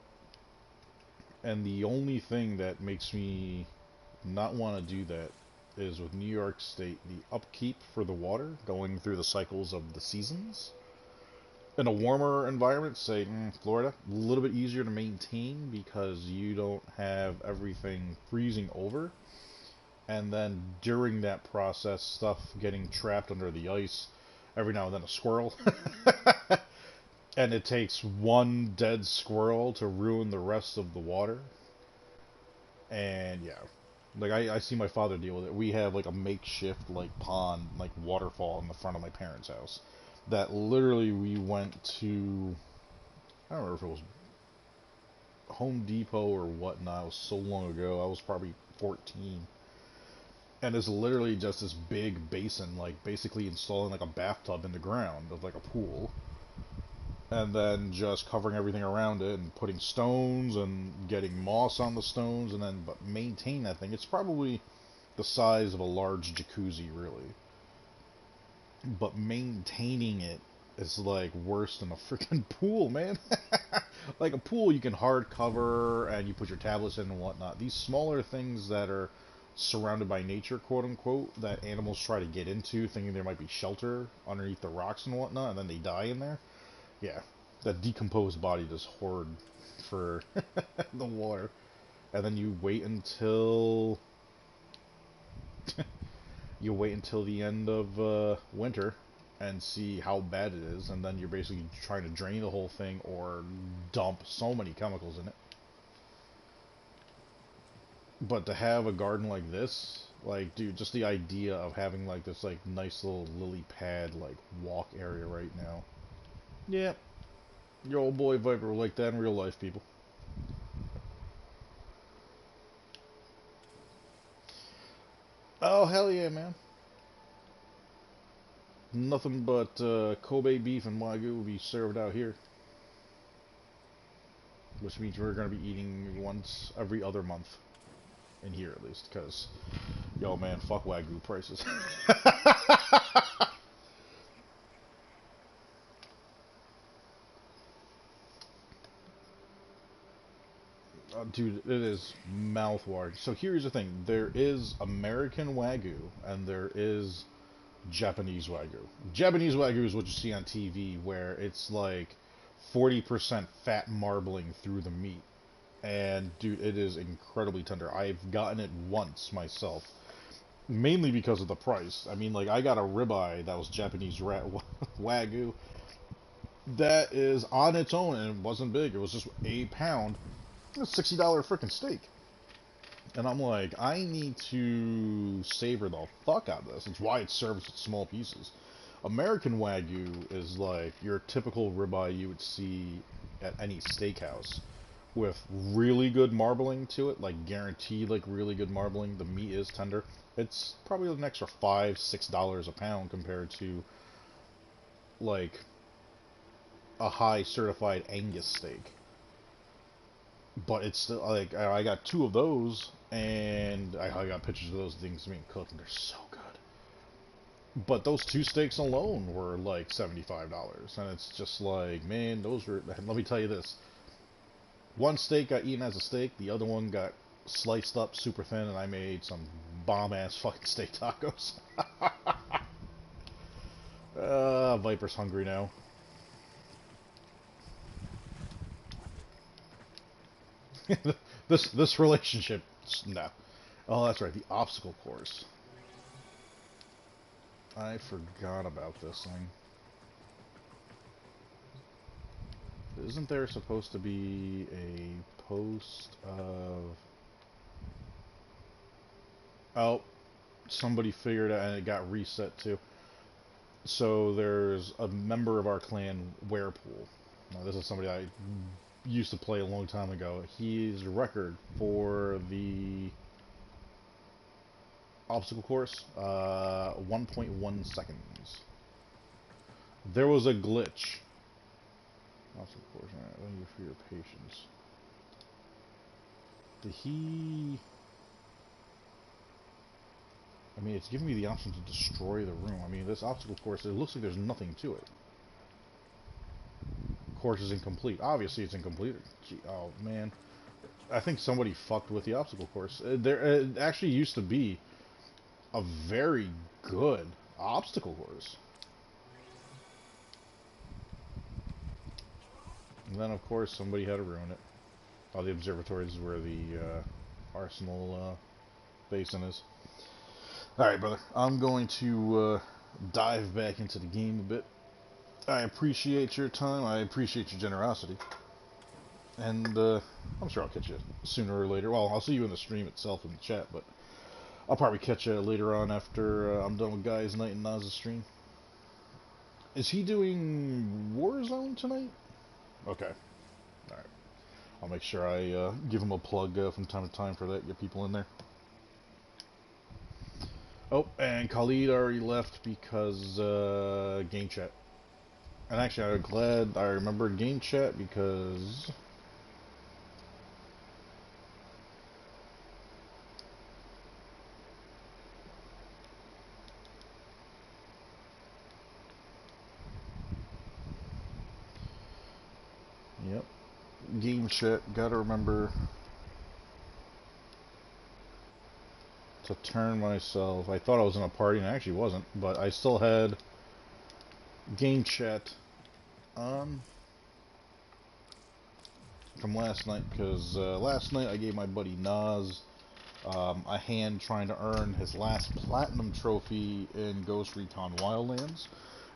And the only thing that makes me not want to do that is with New York State, the upkeep for the water going through the cycles of the seasons. In a warmer environment, say Florida, a little bit easier to maintain because you don't have everything freezing over. And then during that process, stuff getting trapped under the ice, every now and then a squirrel. And it takes one dead squirrel to ruin the rest of the water. And yeah, like I see my father deal with it. We have like a makeshift like pond, like waterfall in the front of my parents' house. That literally we went to, I don't remember if it was Home Depot or whatnot. It was so long ago. I was probably 14. And it's literally just this big basin, like basically installing like a bathtub in the ground of like a pool. And then just covering everything around it and putting stones and getting moss on the stones and then but maintain that thing. It's probably the size of a large jacuzzi, really. But maintaining it is like worse than a freaking pool, man. Like a pool you can hard cover and you put your tablets in and whatnot. These smaller things that are surrounded by nature, quote unquote, that animals try to get into thinking there might be shelter underneath the rocks and whatnot, and then they die in there. Yeah, that decomposed body just hoard for the water. And then you wait until the end of winter and see how bad it is, and then you're basically trying to drain the whole thing or dump so many chemicals in it. But to have a garden like this, like, dude, just the idea of having like this like nice little lily pad like walk area right now. Yeah, your old boy Viper will like that in real life, people. Oh, hell yeah, man. Nothing but Kobe beef and Wagyu will be served out here. Which means we're going to be eating once every other month. In here, at least. Because, yo, man, fuck Wagyu prices. Dude, it is mouth-watering. So here's the thing. There is American Wagyu, and there is Japanese Wagyu. Japanese Wagyu is what you see on TV, where it's like 40% fat marbling through the meat. And, dude, it is incredibly tender. I've gotten it once myself. Mainly because of the price. I mean, like, I got a ribeye that was Japanese Wagyu. That is on its own, and it wasn't big. It was just a pound. It's a $60 freaking steak. And I'm like, I need to savor the fuck out of this. It's why it's served in small pieces. American Wagyu is like your typical ribeye you would see at any steakhouse, with really good marbling to it, like guaranteed, like really good marbling. The meat is tender. It's probably an extra $5-6 a pound compared to like a high certified Angus steak. But it's still like I got two of those, and I got pictures of those things being cooked, and they're so good. But those two steaks alone were like $75, and it's just like, man, those were. Let me tell you this. One steak got eaten as a steak, the other one got sliced up super thin, and I made some bomb-ass fucking steak tacos. Viper's hungry now. this relationship, no. Oh, that's right, the obstacle course. I forgot about this thing. Isn't there supposed to be a post of... Oh, somebody figured out, and it got reset too. So there's a member of our clan, Werepool. Now this is somebody I used to play a long time ago. He's a record for the obstacle course, 1.1 seconds. There was a glitch. Obstacle course, alright, thank you for your patience. Did he... I mean, it's giving me the option to destroy the room. I mean, this obstacle course, it looks like there's nothing to it. Course is incomplete. Obviously, it's incomplete. Gee, oh, man. I think somebody fucked with the obstacle course. There actually used to be a very good obstacle course. And then, of course, somebody had to ruin it. Oh, the observatory is where the Arsenal basin is. Alright, brother. I'm going to dive back into the game a bit. I appreciate your time. I appreciate your generosity. And I'm sure I'll catch you sooner or later. Well, I'll see you in the stream itself in the chat, but I'll probably catch you later on after I'm done with Guy's Night and Naz's stream. Is he doing Warzone tonight? Okay. Alright. I'll make sure I give him a plug from time to time for that, get people in there. Oh, and Khalid already left because game chat. And actually, I'm glad I remembered game chat because... Yep. Game chat, gotta remember to turn myself. I thought I was in a party and I actually wasn't, but I still had game chat on from last night because last night I gave my buddy Naz a hand trying to earn his last platinum trophy in Ghost Recon Wildlands.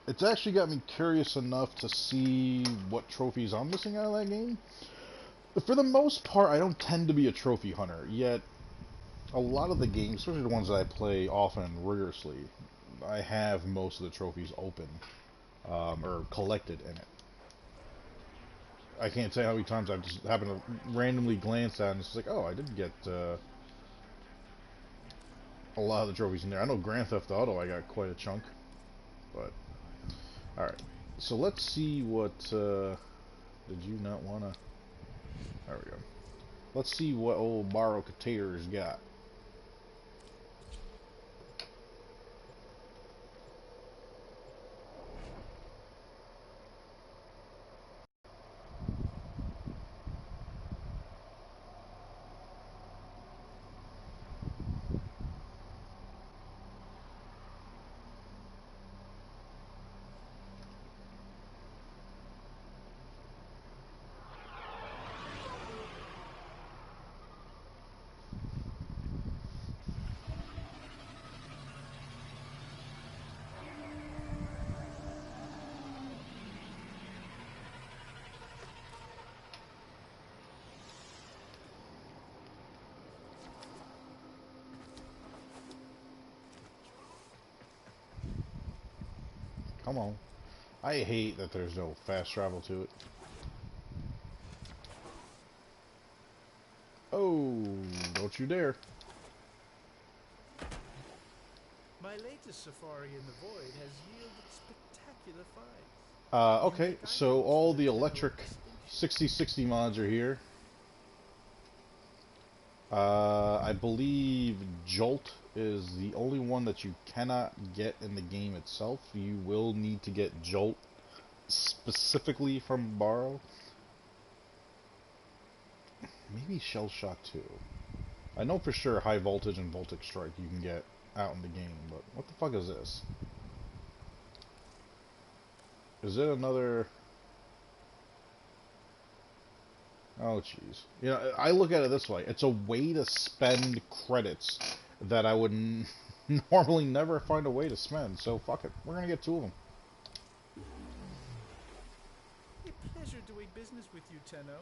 It's actually got me curious enough to see what trophies I'm missing out of that game. For the most part, I don't tend to be a trophy hunter, yet a lot of the games, especially the ones that I play often and rigorously, I have most of the trophies open, or collected in it. I can't tell you how many times I've just happened to randomly glance at it and it's like, oh, I did get a lot of the trophies in there. I know Grand Theft Auto I got quite a chunk, but alright. So let's see what, did you not want to, there we go. Let's see what old Barrow Kater's got. Come on. I hate that there's no fast travel to it. Oh, don't you dare.
My latest safari in the void has yielded spectacular finds.
Okay, so all the electric 6060 mods are here. I believe Jolt is the only one that you cannot get in the game itself. You will need to get Jolt specifically from Barrow. Maybe Shell Shock too. I know for sure High Voltage and Voltic Strike you can get out in the game, but what the fuck is this? Is it another... Oh, jeez. You know, I look at it this way. It's a way to spend credits that I would normally never find a way to spend. So, fuck it. We're gonna get two of them.
A pleasure doing business with you, Tenno.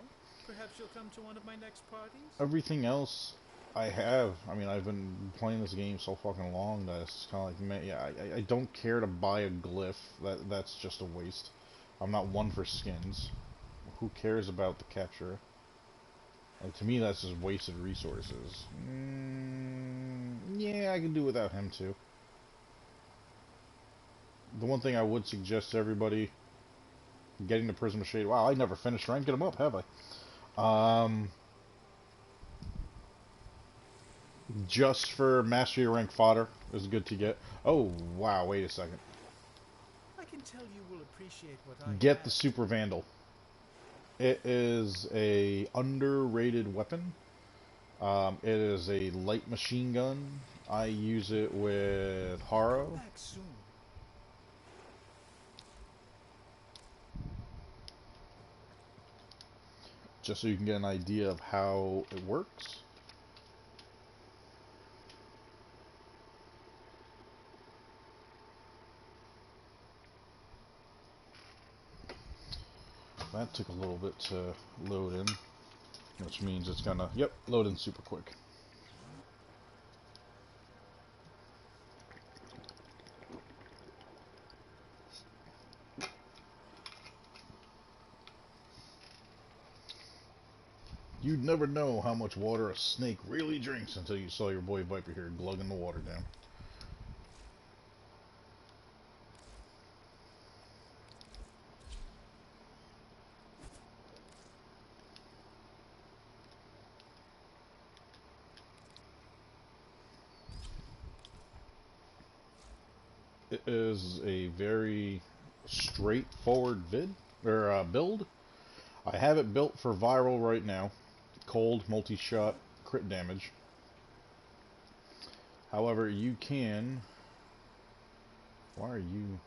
Perhaps you'll come to one of my next parties?
Everything else I have. I mean, I've been playing this game so fucking long that it's kind of like, man, yeah, I don't care to buy a glyph. That's just a waste. I'm not one for skins. Who cares about the capture? Like, to me, that's just wasted resources. Yeah, I can do without him too. The one thing I would suggest to everybody, getting the Prism of Shade. Wow, I never finished ranking them up, have I? Just for Mastery rank fodder is good to get. Oh, wow, wait a second.
I can tell you will appreciate what I
Get
have.
the Super Vandal. It is a underrated weapon. It is a light machine gun. I use it with Haro.
Back soon.
Just so you can get an idea of how it works. That took a little bit to load in, which means it's gonna, yep, load in super quick. You'd never know how much water a snake really drinks until you saw your boy Viper here glugging the water down. It is a very straightforward build. I have it built for viral right now. Cold, multi-shot, crit damage. However, you can... Why are you...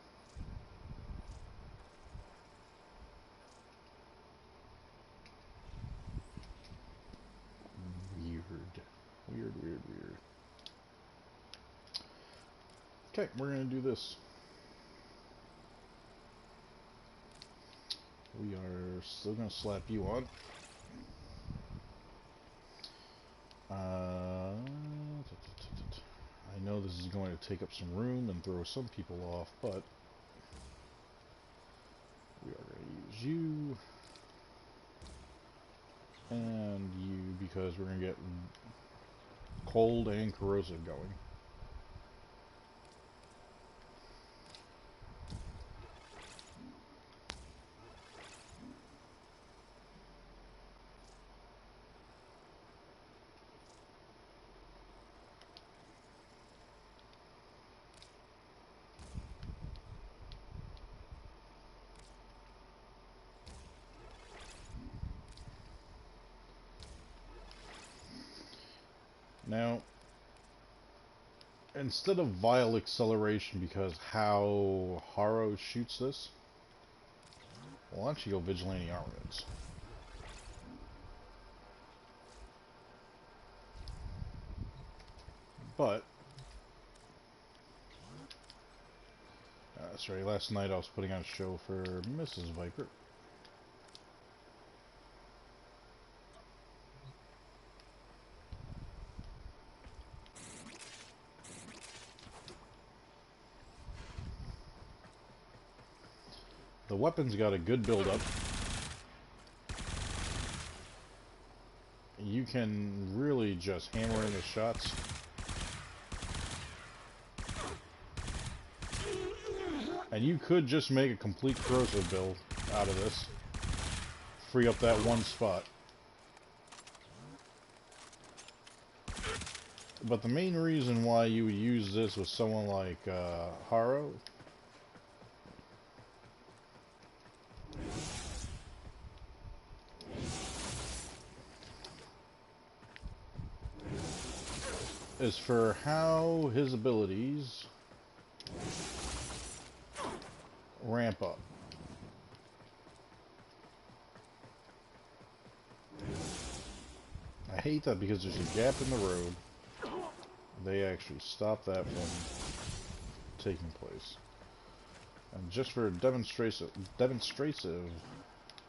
Weird. Okay, we're gonna do this. We are still gonna slap you on. I know this is going to take up some room and throw some people off, but we are going to use you and you because we're going to get cold and corrosive going. Now, instead of Vile Acceleration, because how Haro shoots this, we'll actually go Vigilante Armaments. But, sorry, last night I was putting on a show for Mrs. Viper. The weapon's got a good build-up. You can really just hammer in the shots. And you could just make a complete corrosive build out of this. Free up that one spot. But the main reason why you would use this with someone like Haro is for how his abilities ramp up. I hate that because there's a gap in the road. They actually stop that from taking place. And just for demonstrative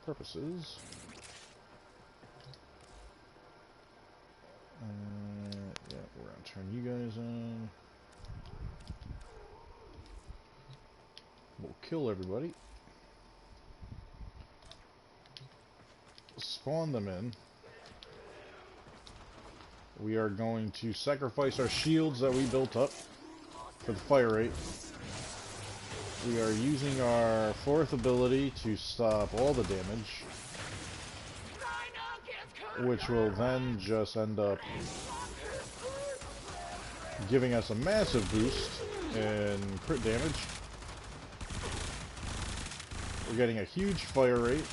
purposes, yeah, we're gonna turn you guys on. We'll kill everybody. Spawn them in. We are going to sacrifice our shields that we built up for the fire rate. We are using our fourth ability to stop all the damage, which will then just end up giving us a massive boost in crit damage. We're getting a huge fire rate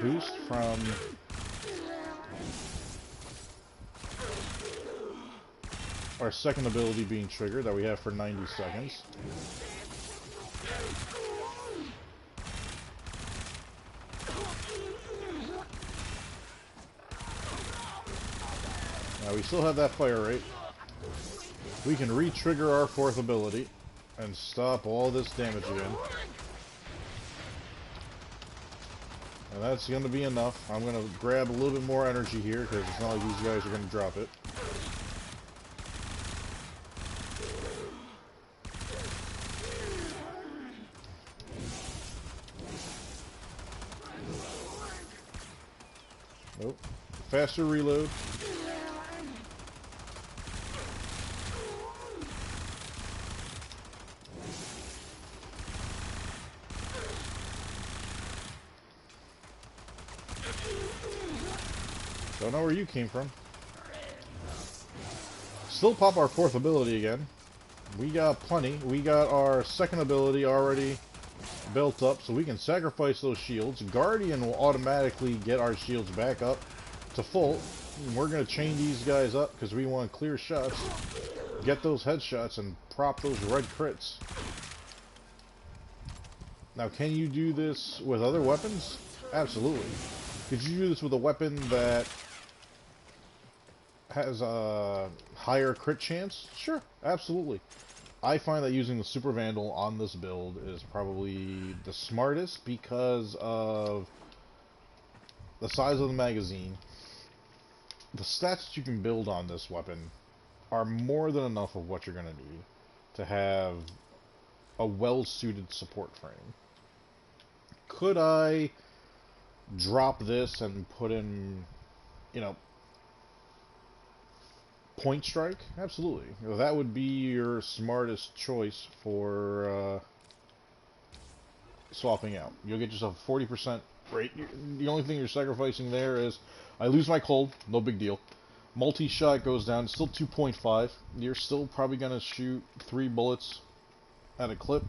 boost from our second ability being triggered that we have for 90 seconds. Now we still have that fire rate. We can re-trigger our fourth ability and stop all this damage again. And that's going to be enough. I'm going to grab a little bit more energy here because it's not like these guys are going to drop it. Nope. Faster reload. Don't know where you came from. Still pop our fourth ability again. We got plenty. We got our second ability already built up, so we can sacrifice those shields. Guardian will automatically get our shields back up to full. And we're going to chain these guys up because we want clear shots. Get those headshots and prop those red crits. Now, can you do this with other weapons? Absolutely. Could you do this with a weapon that has a higher crit chance? Sure, absolutely. I find that using the Super Vandal on this build is probably the smartest because of the size of the magazine. The stats that you can build on this weapon are more than enough of what you're going to need to have a well-suited support frame. Could I drop this and put in, you know, point strike? Absolutely. That would be your smartest choice for swapping out. You'll get yourself a 40% rate. The only thing you're sacrificing there is, I lose my cold, no big deal. Multi-shot goes down, still 2.5. You're still probably going to shoot 3 bullets at a clip.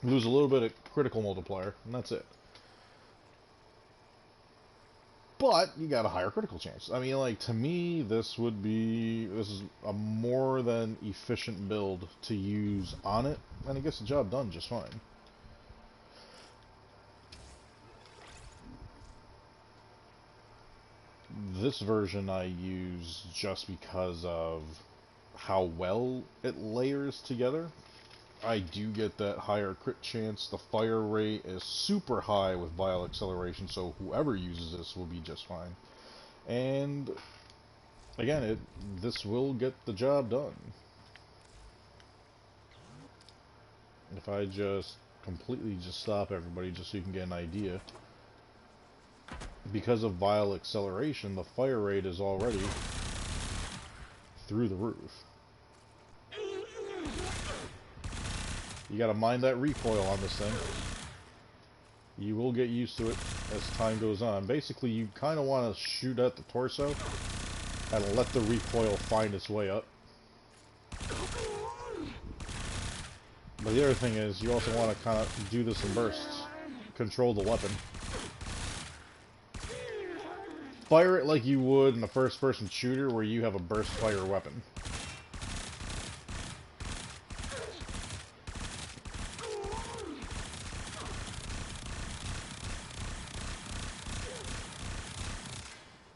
Lose a little bit of critical multiplier, and that's it. But you got a higher critical chance. I mean, like, to me, this is a more than efficient build to use on it, and it gets the job done just fine. This version I use just because of how well it layers together. I do get that higher crit chance. The fire rate is super high with Vile Acceleration, so whoever uses this will be just fine. And again, this will get the job done. If I just completely stop everybody just so you can get an idea. Because of Vile Acceleration, the fire rate is already through the roof. You gotta mind that recoil on this thing. You will get used to it as time goes on. Basically, you kind of want to shoot at the torso and let the recoil find its way up. But the other thing is, you also want to kind of do this in bursts. Control the weapon. Fire it like you would in a first-person shooter where you have a burst fire weapon.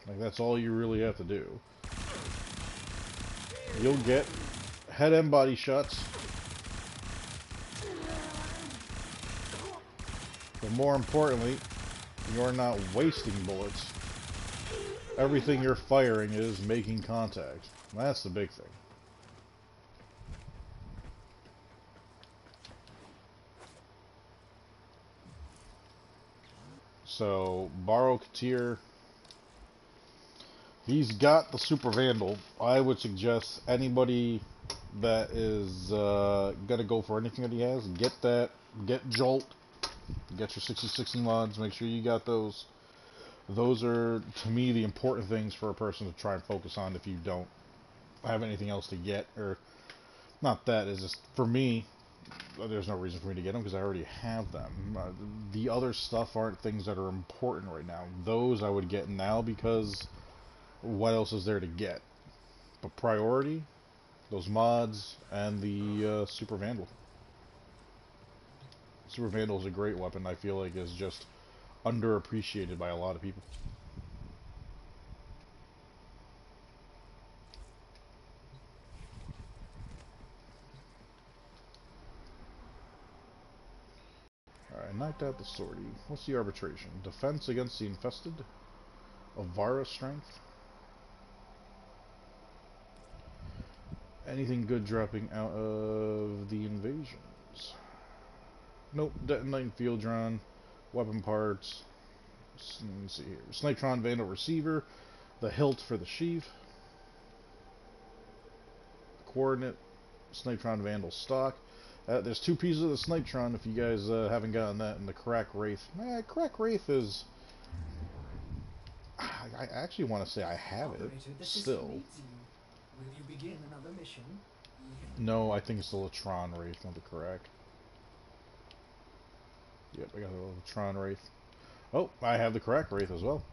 Like, that's all you really have to do. You'll get head and body shots. But more importantly, you're not wasting bullets. Everything you're firing is making contact. That's the big thing. So, Borrow Katir, he's got the Super Vandal. I would suggest anybody that is gonna go for anything that he has, get that, get Jolt, get your 6060 mods, make sure you got those. Those are, to me, the important things for a person to try and focus on if you don't have anything else to get. Or, not that, is just, for me, there's no reason for me to get them because I already have them. The other stuff aren't things that are important right now. Those I would get now because what else is there to get? But priority, those mods, and the Super Vandal. Super Vandal is a great weapon. I feel like is just underappreciated by a lot of people. Alright, knocked out the sortie. What's the arbitration? Defense against the infested? Avara strength? Anything good dropping out of the invasions? Nope. Detonating field drone. Weapon parts. Let's see here. Snipetron Vandal receiver. The hilt for the sheath. Coordinate. Snipetron Vandal stock. There's 2 pieces of the Snipetron if you guys haven't gotten that, and the Crack Wraith. Crack Wraith is... I actually want to say I have it still.
Will you begin another mission?
No, I think it's the Latron Wraith, not the Crack. Yep, I got the Latron Wraith. Oh, I have the Crack Wraith as well.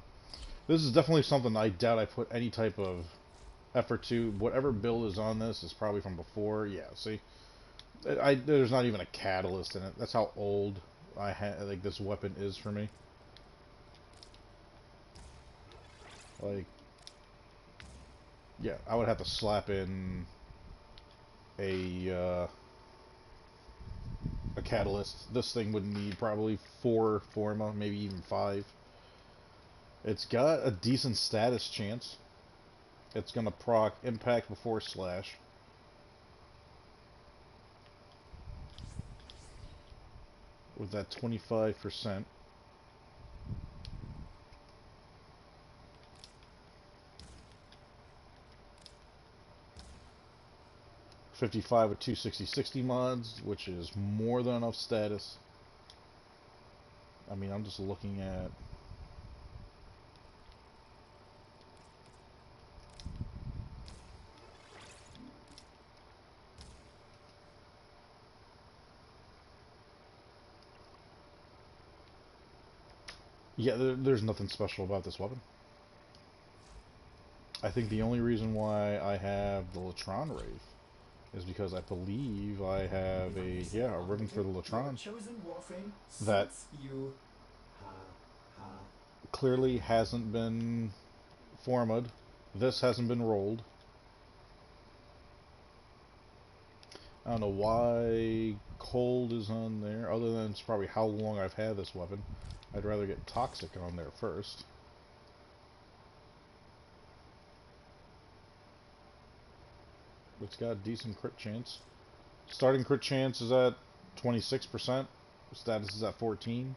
This is definitely something I doubt I put any type of effort to. Whatever build is on this is probably from before. Yeah, see? There's not even a catalyst in it. That's how old like this weapon is for me. Like, yeah, I would have to slap in a catalyst. This thing would need probably 4 Forma, maybe even 5. It's got a decent status chance. It's gonna proc impact before slash. With that 25%. $55 with 260/60 mods, which is more than enough status. I mean, I'm just looking at... Yeah, there's nothing special about this weapon. I think the only reason why I have the Latron Wraith is because I believe I have a ribbon for the Latron that clearly hasn't been formed. This hasn't been rolled. I don't know why cold is on there, other than it's probably how long I've had this weapon. I'd rather get toxic on there first. It's got a decent crit chance. Starting crit chance is at 26%. Status is at 14.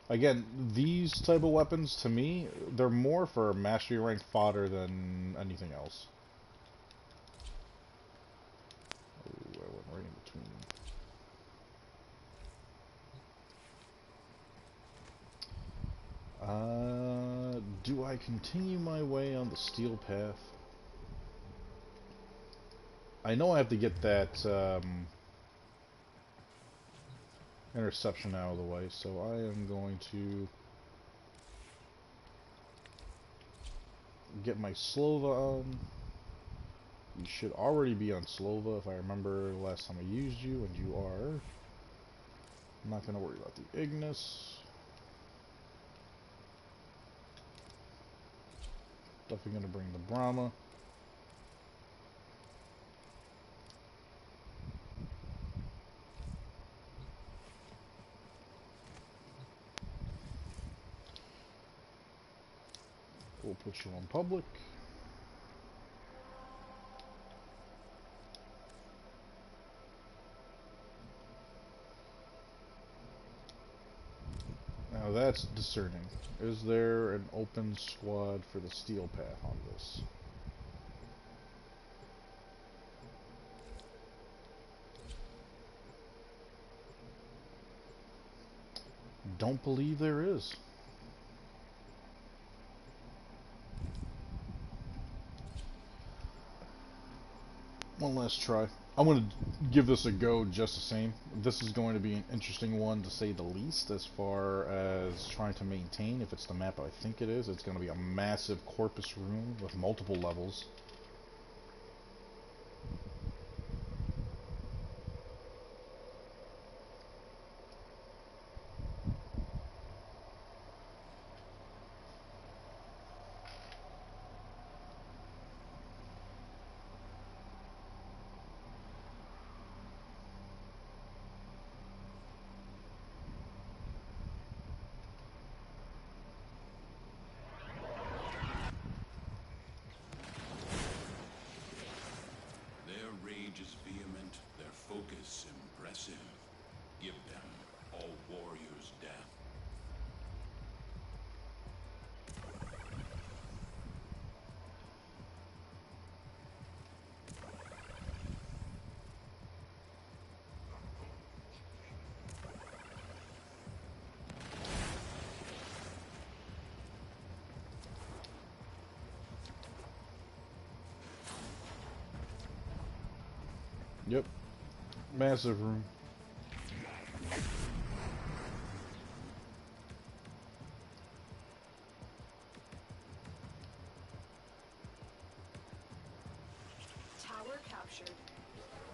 Again, these type of weapons, to me, they're more for mastery rank fodder than anything else. Ooh, I went right in between. Do I continue my way on the steel path? I know I have to get that interception out of the way, so I am going to get my Slova on. You should already be on Slova if I remember last time I used you, and you are. I'm not going to worry about the Ignis. Definitely going to bring the Brahma. We'll put you on public. Now that's discerning. Is there an open squad for the steel path on this? Don't believe there is. One last try. I'm going to give this a go just the same. This is going to be an interesting one to say the least as far as trying to maintain. If it's the map I think it is, it's going to be a massive corpus room with multiple levels.
Their rage is vehement, their focus impressive. Give them all warriors' death.
Yep. Massive room.
Tower captured.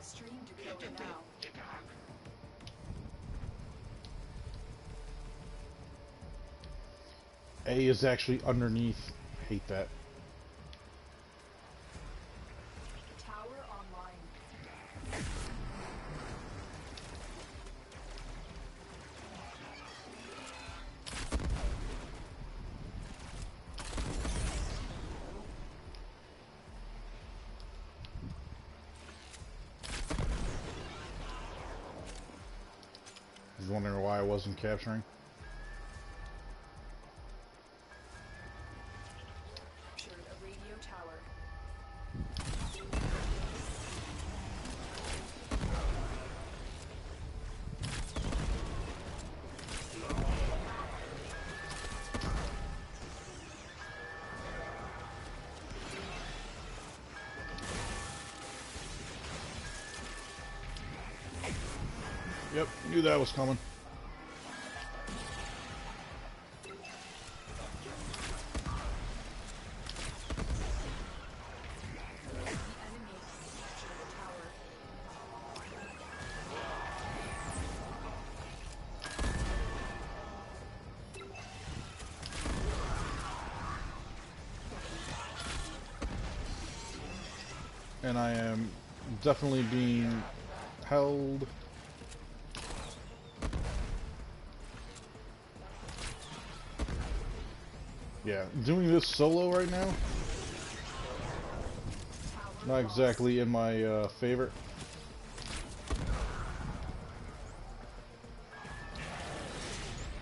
Stream decoder now.
A is actually underneath. Hate that.
Tower online.
I was wondering why I wasn't capturing.
Captured a radio tower.
Yep, knew that was coming.
The enemy captured a tower.
And I am definitely being held. Yeah, doing this solo right now, not exactly in my favorite.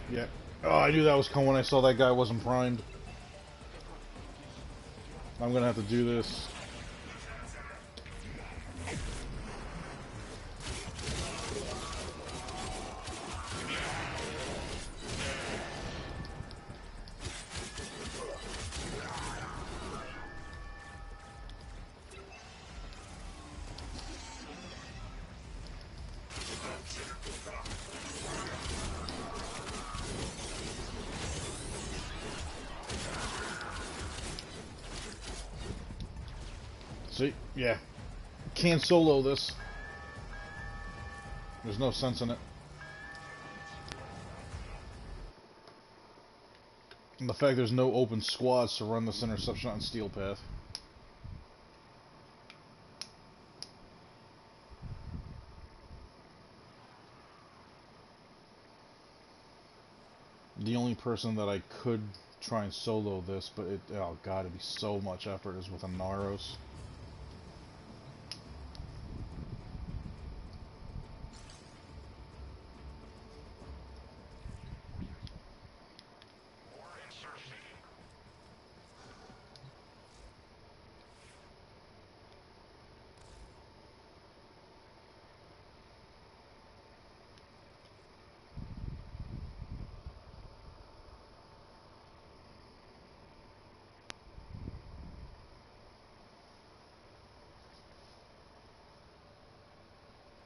Yeah. Oh, I knew that was coming when I saw that guy wasn't primed. I'm gonna have to do this. See? Yeah. Can't solo this. There's no sense in it. And the fact there's no open squads to run this interception on Steel Path. The only person that I could try and solo this, but it, oh god, it'd be so much effort, is with a Naros.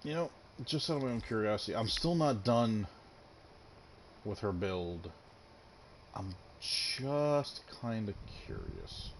You know, just out of my own curiosity, I'm still not done with her build. I'm just kind of curious.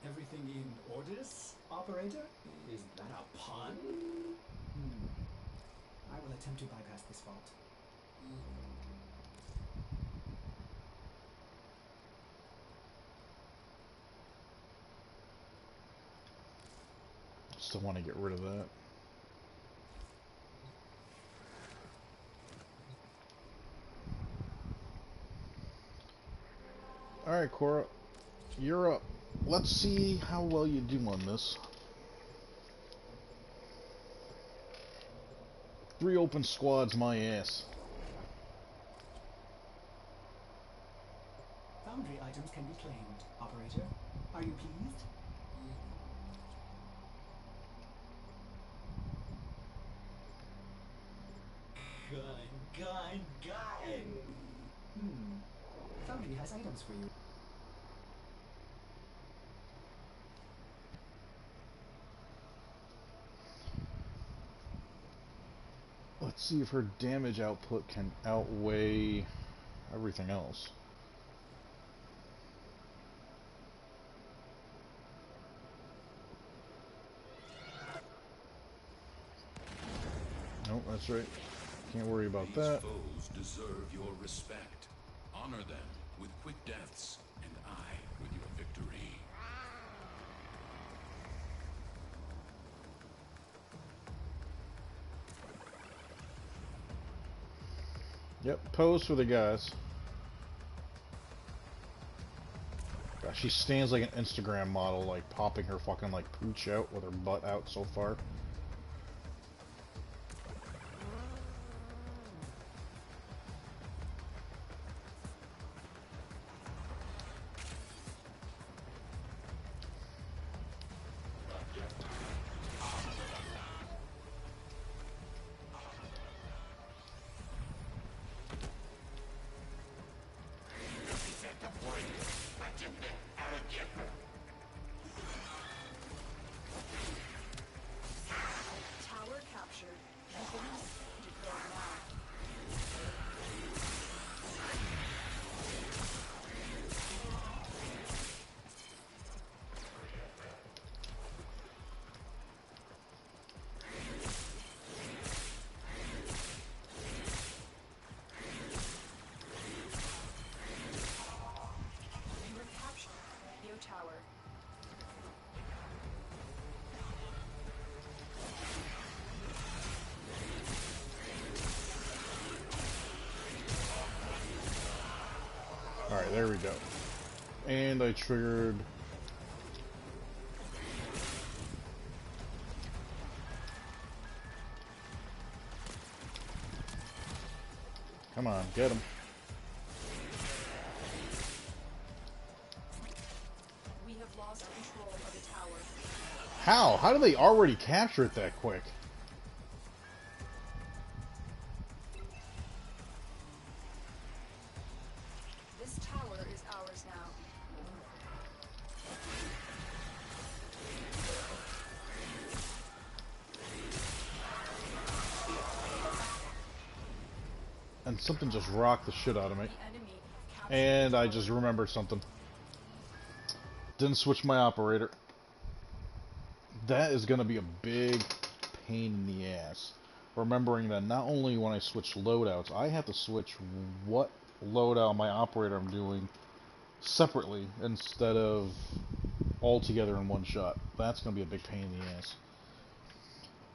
Everything in orders, operator? Is that a pun?
I will attempt to bypass this fault.
Still want to get rid of that. Alright, Cora. You're up. Let's see how well you do on this. 3 open squads, my ass.
Foundry items can be claimed, operator. Are you pleased?
Gun.
Foundry has items for you.
Let's see if her damage output can outweigh everything else. Nope, that's right. Can't worry about
These
that.
foes deserve your respect. Honor them with quick deaths, and I with your victory.
Yep, pose for the guys. Gosh, she stands like an Instagram model, like popping her fucking like pooch out with her butt out so far.
Tower captured. Deploy now. You have captured your tower.
Alright, there we go. And I triggered... Come on, get him.
We have lost control of the tower.
How? How do they already capture it that quick?
This tower is ours now.
And something just rocked the shit out of me.
The enemy captured
And
the
I
tower.
just remembered something. Didn't switch my operator. That is going to be a big pain in the ass. Remembering that not only when I switch loadouts, I have to switch what loadout my operator I'm doing separately instead of all together in one shot. That's going to be a big pain in the ass.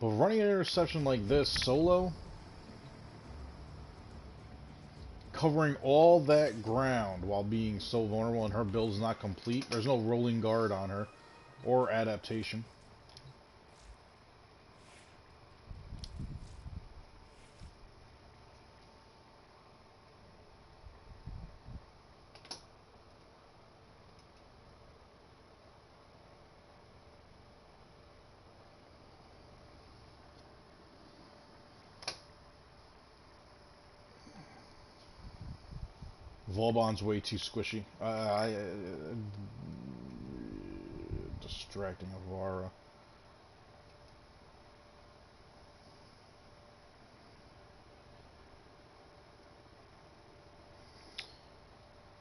But running an interception like this solo, covering all that ground while being so vulnerable and her build's not complete, there's no rolling guard on her or adaptation. Vauban's way too squishy. Distracting Avara.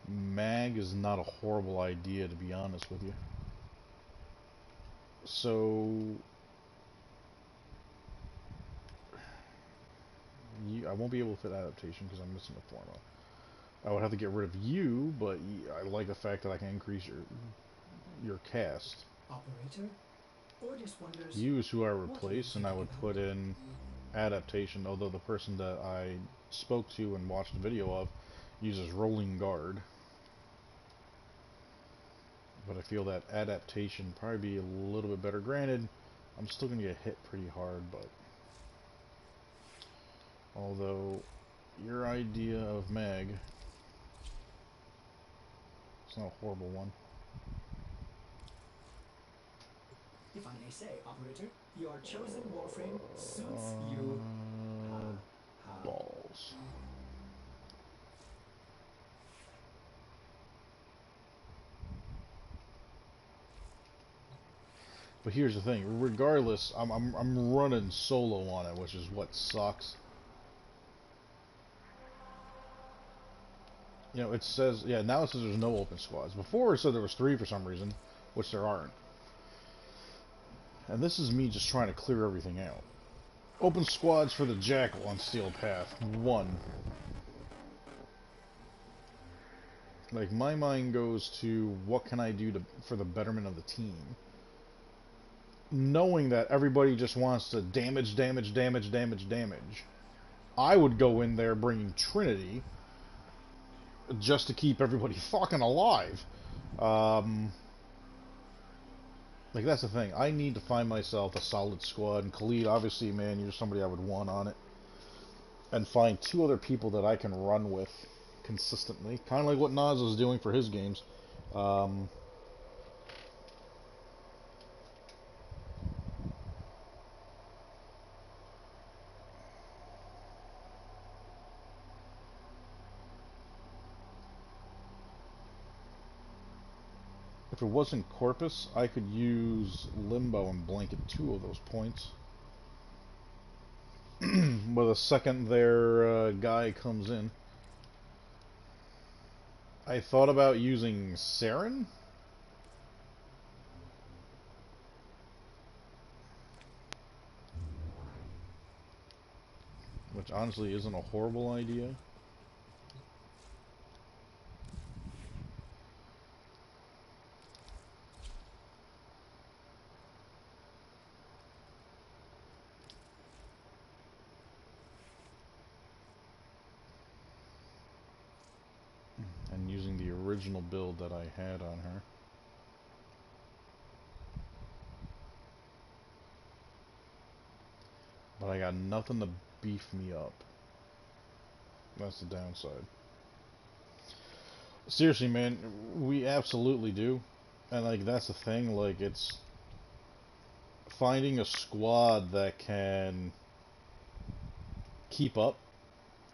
Mag is not a horrible idea, to be honest with you. So I won't be able to fit adaptation because I'm missing a Forma. I would have to get rid of you, but I like the fact that I can increase your cast.
Operator? Ordis wonders
You is who I
what
replace,
are you
and I would
thinking
put
about?
in adaptation, although the person that I spoke to and watched a video of uses rolling guard. But I feel that adaptation probably be a little bit better. Granted, I'm still going to get hit pretty hard, but... Although, your idea of Mag... It's not a horrible one.
If I may say, Operator, your chosen Warframe suits you.
Balls. But here's the thing. Regardless, I'm running solo on it, which is what sucks. You know, it says, yeah, now it says there's no open squads. Before it said there was 3 for some reason, which there aren't. And this is me just trying to clear everything out. Open squads for the Jackal on Steel Path. 1. Like, my mind goes to what can I do for the betterment of the team. Knowing that everybody just wants to damage. I would go in there bringing Trinity just to keep everybody fucking alive. Like, that's the thing. I need to find myself a solid squad. And Khalid, obviously, man, you're somebody I would want on it. And find 2 other people that I can run with consistently. Kind of like what Nas is doing for his games. If it wasn't Corpus, I could use Limbo and blanket 2 of those points. With a second their guy comes in. I thought about using Saren. Which honestly isn't a horrible idea. And using the original build that I had on her. But I got nothing to beef me up. That's the downside. Seriously, man, we absolutely do. And, like, that's the thing, like, it's finding a squad that can keep up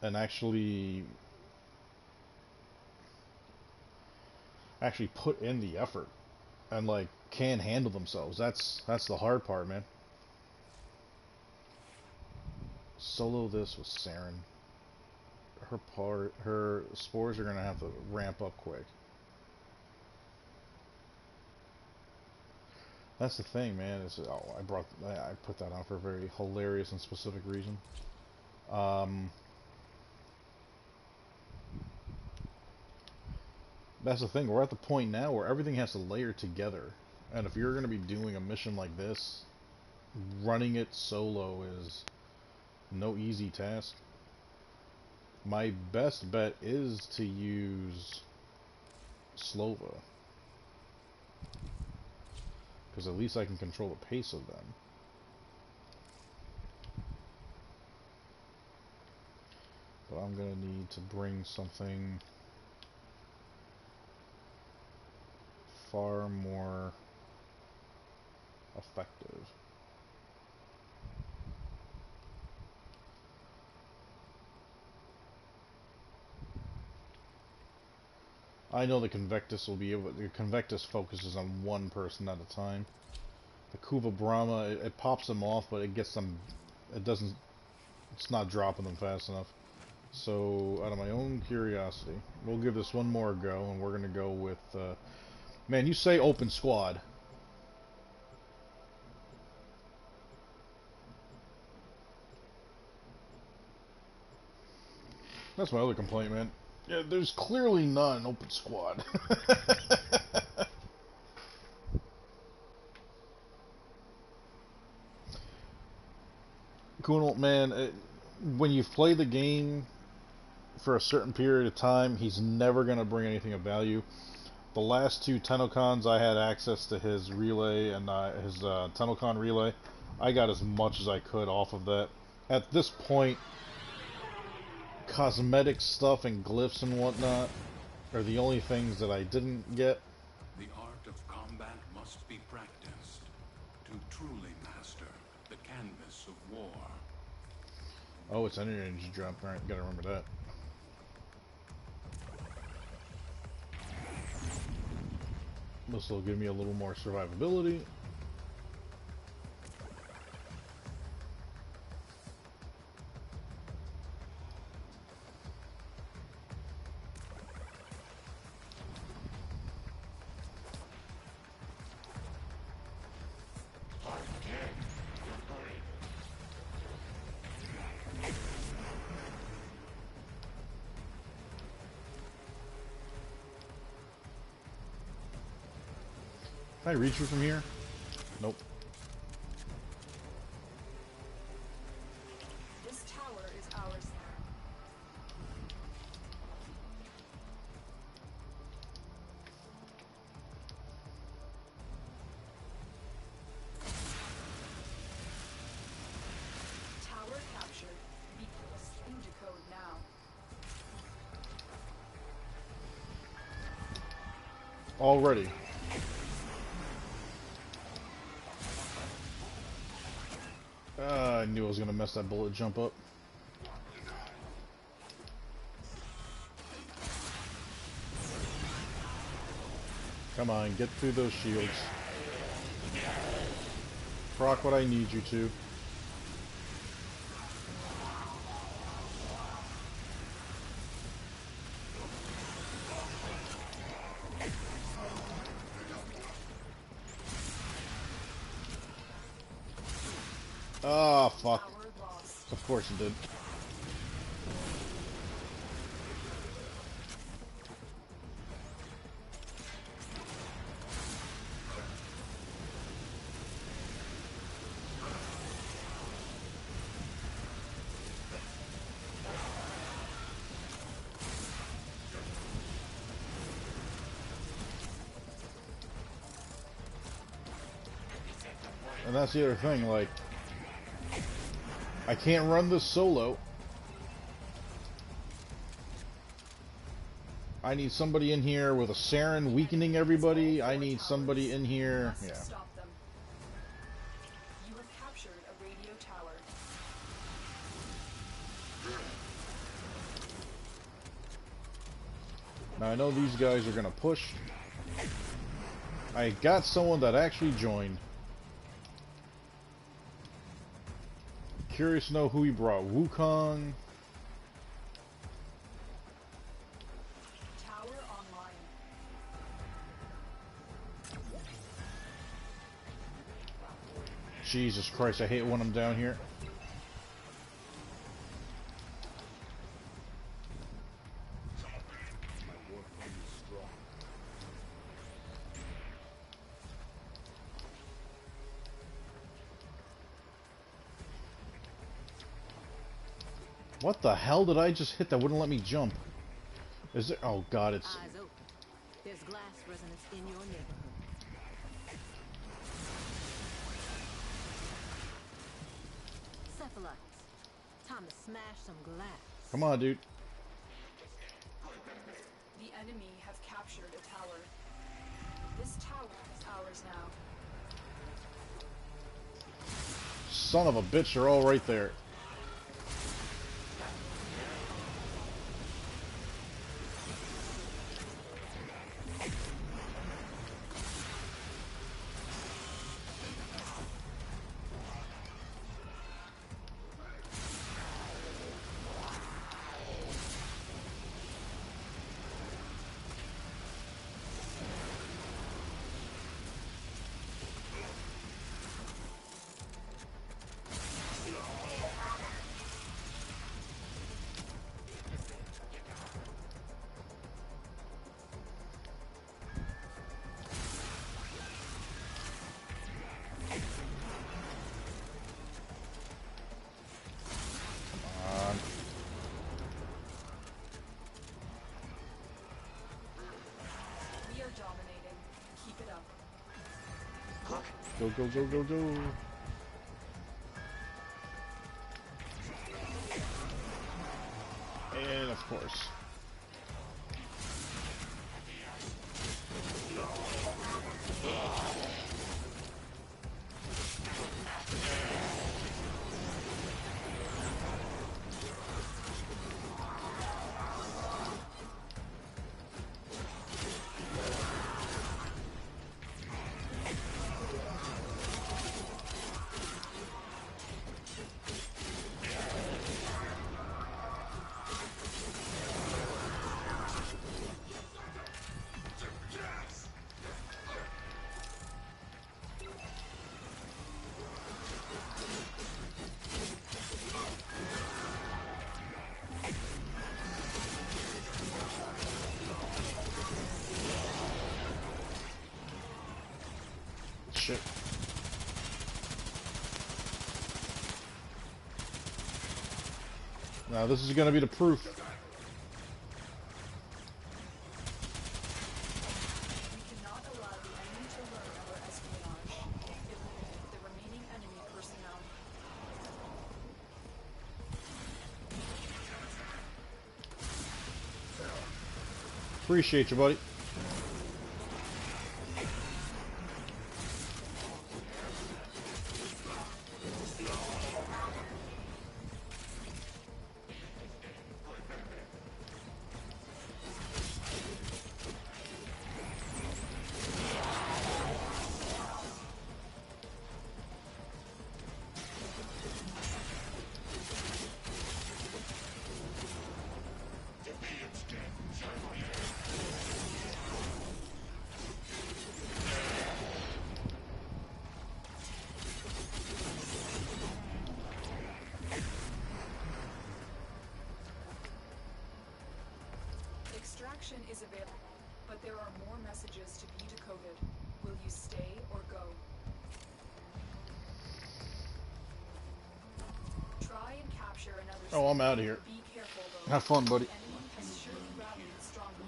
and actually put in the effort and, like, can handle themselves. That's the hard part, man. Solo this with Saren. Her spores are gonna have to ramp up quick. That's the thing, man. I put that on for a very hilarious and specific reason. That's the thing. We're at the point now where everything has to layer together, and if you're gonna be doing a mission like this, running it solo is no easy task. My best bet is to use Slova, because at least I can control the pace of them. But I'm gonna need to bring something far more effective. I know the Convectus will be able. The Convectus focuses on one person at a time. The Kuva Brahma, it pops them off, but it gets them. It doesn't. It's not dropping them fast enough. So, out of my own curiosity, we'll give this one more go, and we're gonna go with. Man, you say open squad. That's my other complaint, man. Yeah, there's clearly not an open squad. Kunal, man, when you've played the game for a certain period of time, he's never going to bring anything of value. The last two Tenocons, I had access to his relay and his Tenocon relay. I got as much as I could off of that. At this point, cosmetic stuff and glyphs and whatnot are the only things that I didn't get.
The art of combat must be practiced to truly master the canvas of war.
Oh, it's an energy drop. Alright, gotta remember that. This will give me a little more survivability. Can I reach you from here? Nope.
This tower is ours now. Tower captured. Be placed into code now.
Already. I knew I was gonna mess that bullet jump up. Come on, get through those shields. Proc what I need you to. Ah, fuck. Of course it did. And that's the other thing, like, I can't run this solo. I need somebody in here with a Saren weakening everybody. I need somebody in here. Yeah.
Stop them. You have captured a radio tower.
Now I know these guys are gonna push. I got someone that actually joined. Curious to know who he brought. Wukong.
Tower online.
Jesus Christ, I hate when I'm down here. What the hell did I just hit that wouldn't let me jump? Is there? Oh god, it's...
Eyes open. There's glass resonance in your neighborhood. Cephalites. Time to smash some glass.
Come on, dude.
The enemy have captured a tower. This tower is ours now.
Son of a bitch, they're all right there. Go, go, go, go, go. And of course. Shit. Now this is gonna be the proof.
We cannot allow the enemy to learn our espionage. Eliminate the remaining enemy personnel.
Appreciate you, buddy.
Extraction is available, but there are more messages to be decoded. Will you stay or go? Try and capture another.
Oh, I'm out of here.
Be careful though.
Have fun, buddy.
The enemy has surely rallied stronger.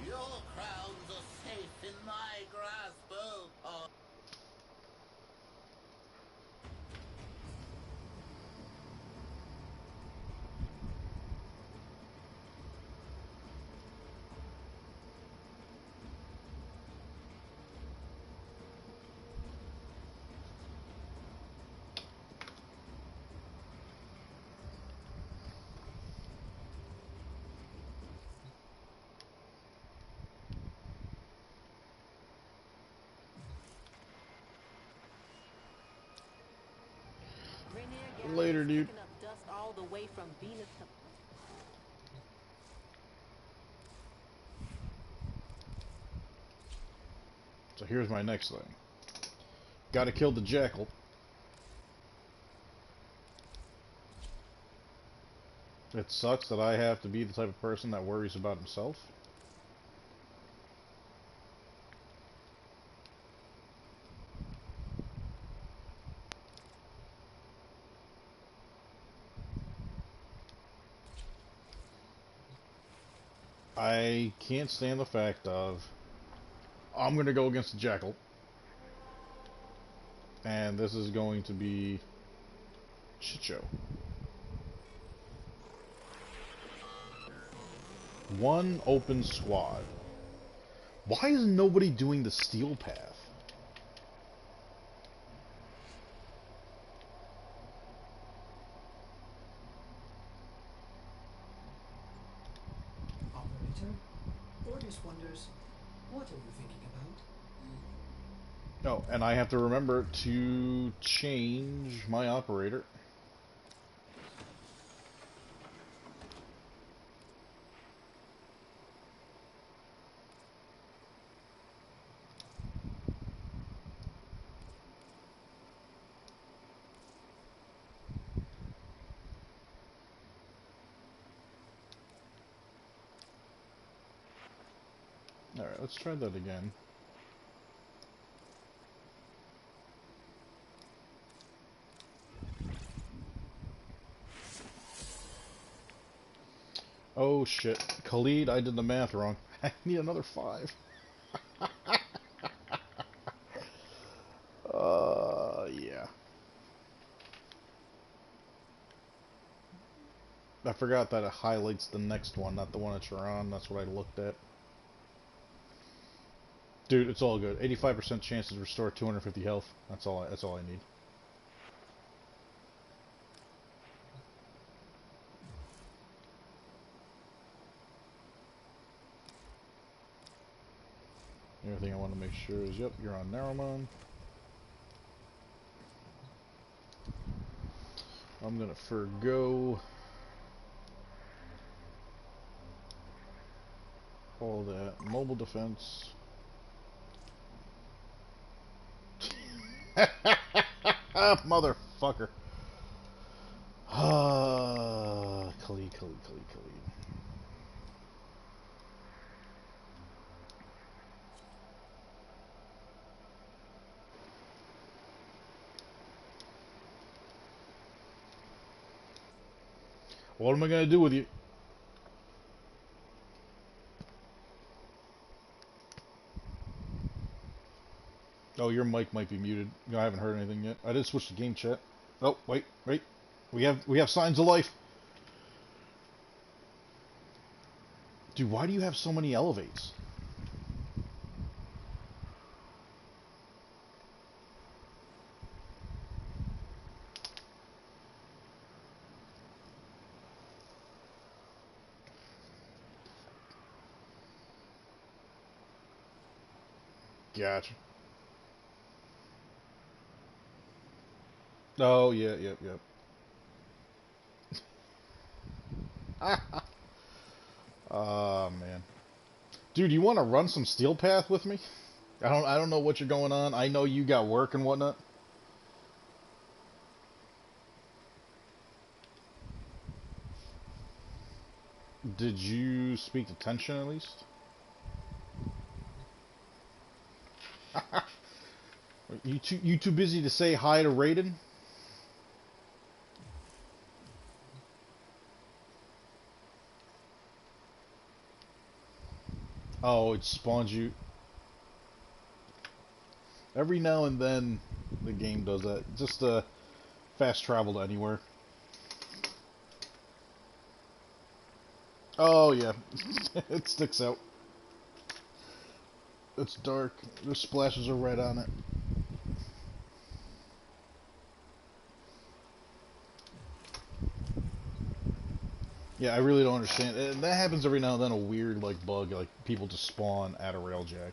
Your crowns are safe in my grasp, oh.
Later, dude.
Picking up dust all the way from Venus to
So here's my next thing. Gotta kill the jackal. It sucks that I have to be the type of person that worries about himself. I can't stand the fact of I'm gonna go against the jackal, and this is going to be shit show. One open squad. Why is nobody doing the steel path?
Operator, Ordis wonders, what are you thinking about?
Oh, and I have to remember to change my operator. Alright, let's try that again. Oh shit. Khalid, I did the math wrong. I need another 5. I forgot that it highlights the next one, not the one that you're on. That's what I looked at. Dude, it's all good. 85% chance to restore 250 health. That's all I need. Everything I want to make sure is, yep, you're on Narrowmon. I'm gonna forgo all that mobile defense. Motherfucker. Khalid. What am I gonna do with you? Oh, your mic might be muted. I haven't heard anything yet. I did switch to game chat. Oh, wait. We have signs of life. Dude, why do you have so many elevates? Gotcha. Oh, yeah, yep. Oh, man. Dude, you want to run some Steel Path with me? I don't know what you're going on. I know you got work and whatnot. Did you speak to Tension at least? You too busy to say hi to Raiden? Oh, it spawns you. Every now and then, the game does that. Just fast travel to anywhere. Oh, yeah. It sticks out. It's dark. There's splashes of red on it. Yeah, I really don't understand. And that happens every now and then, a weird, like, bug. Like, people just spawn at a railjack.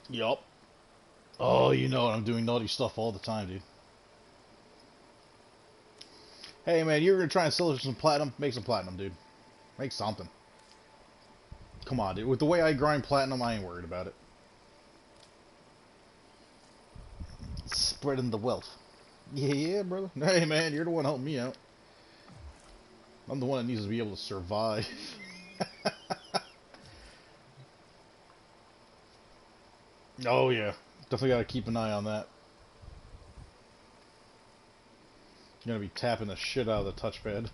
Yup. Oh, you know I'm doing naughty stuff all the time, dude. Hey, man, you're gonna try and sell us some platinum? Make some platinum, dude. Make something. Come on, dude. With the way I grind platinum, I ain't worried about it. Spreading the wealth. Yeah, brother. Hey, man, you're the one helping me out. I'm the one that needs to be able to survive. Oh, yeah. Definitely gotta keep an eye on that. You're gonna be tapping the shit out of the touchpad.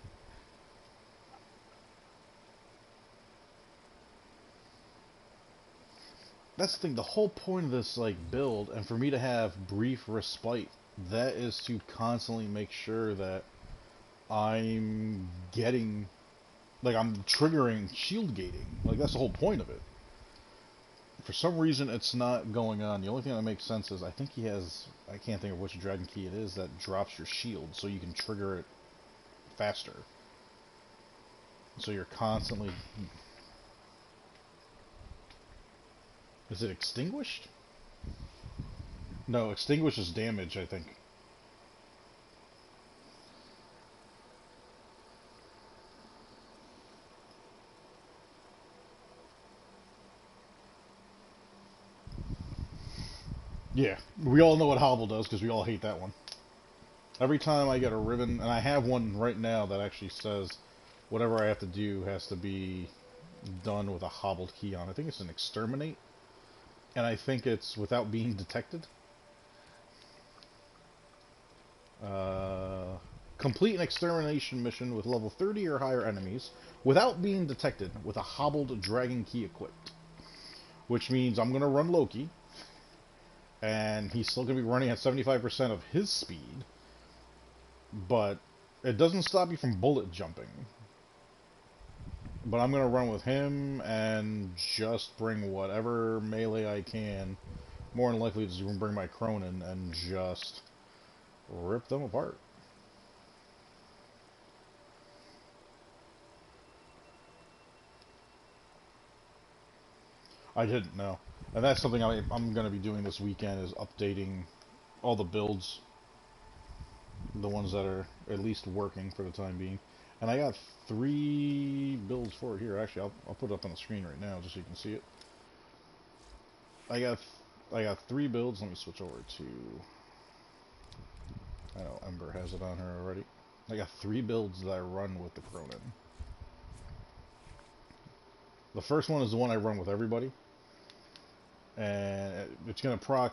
That's the thing, the whole point of this, like, build, and for me to have brief respite, that is to constantly make sure that I'm getting, like, I'm triggering shield gating. Like, that's the whole point of it. For some reason, it's not going on. The only thing that makes sense is, I think he has, I can't think of which dragon key it is, that drops your shield, so you can trigger it faster. So you're constantly... Is it extinguished? No, extinguishes damage, I think. Yeah, we all know what Hobble does, because we all hate that one. Every time I get a ribbon, and I have one right now that actually says whatever I have to do has to be done with a hobbled key on. I think it's an exterminate, and I think it's without being detected. Complete an extermination mission with level 30 or higher enemies without being detected with a hobbled dragon key equipped. Which means I'm going to run Loki, and he's still going to be running at 75% of his speed, but it doesn't stop you from bullet jumping. But I'm going to run with him and just bring whatever melee I can, more than likely just bring my Cronin, and just rip them apart. I didn't know. And that's something I'm going to be doing this weekend, is updating all the builds. The ones that are at least working for the time being. And I got 3 builds for it here. Actually, I'll put it up on the screen right now just so you can see it. I got 3 builds. Let me switch over to... I know Ember has it on her already. I got 3 builds that I run with the Cronin. The first one is the one I run with everybody. And it's going to proc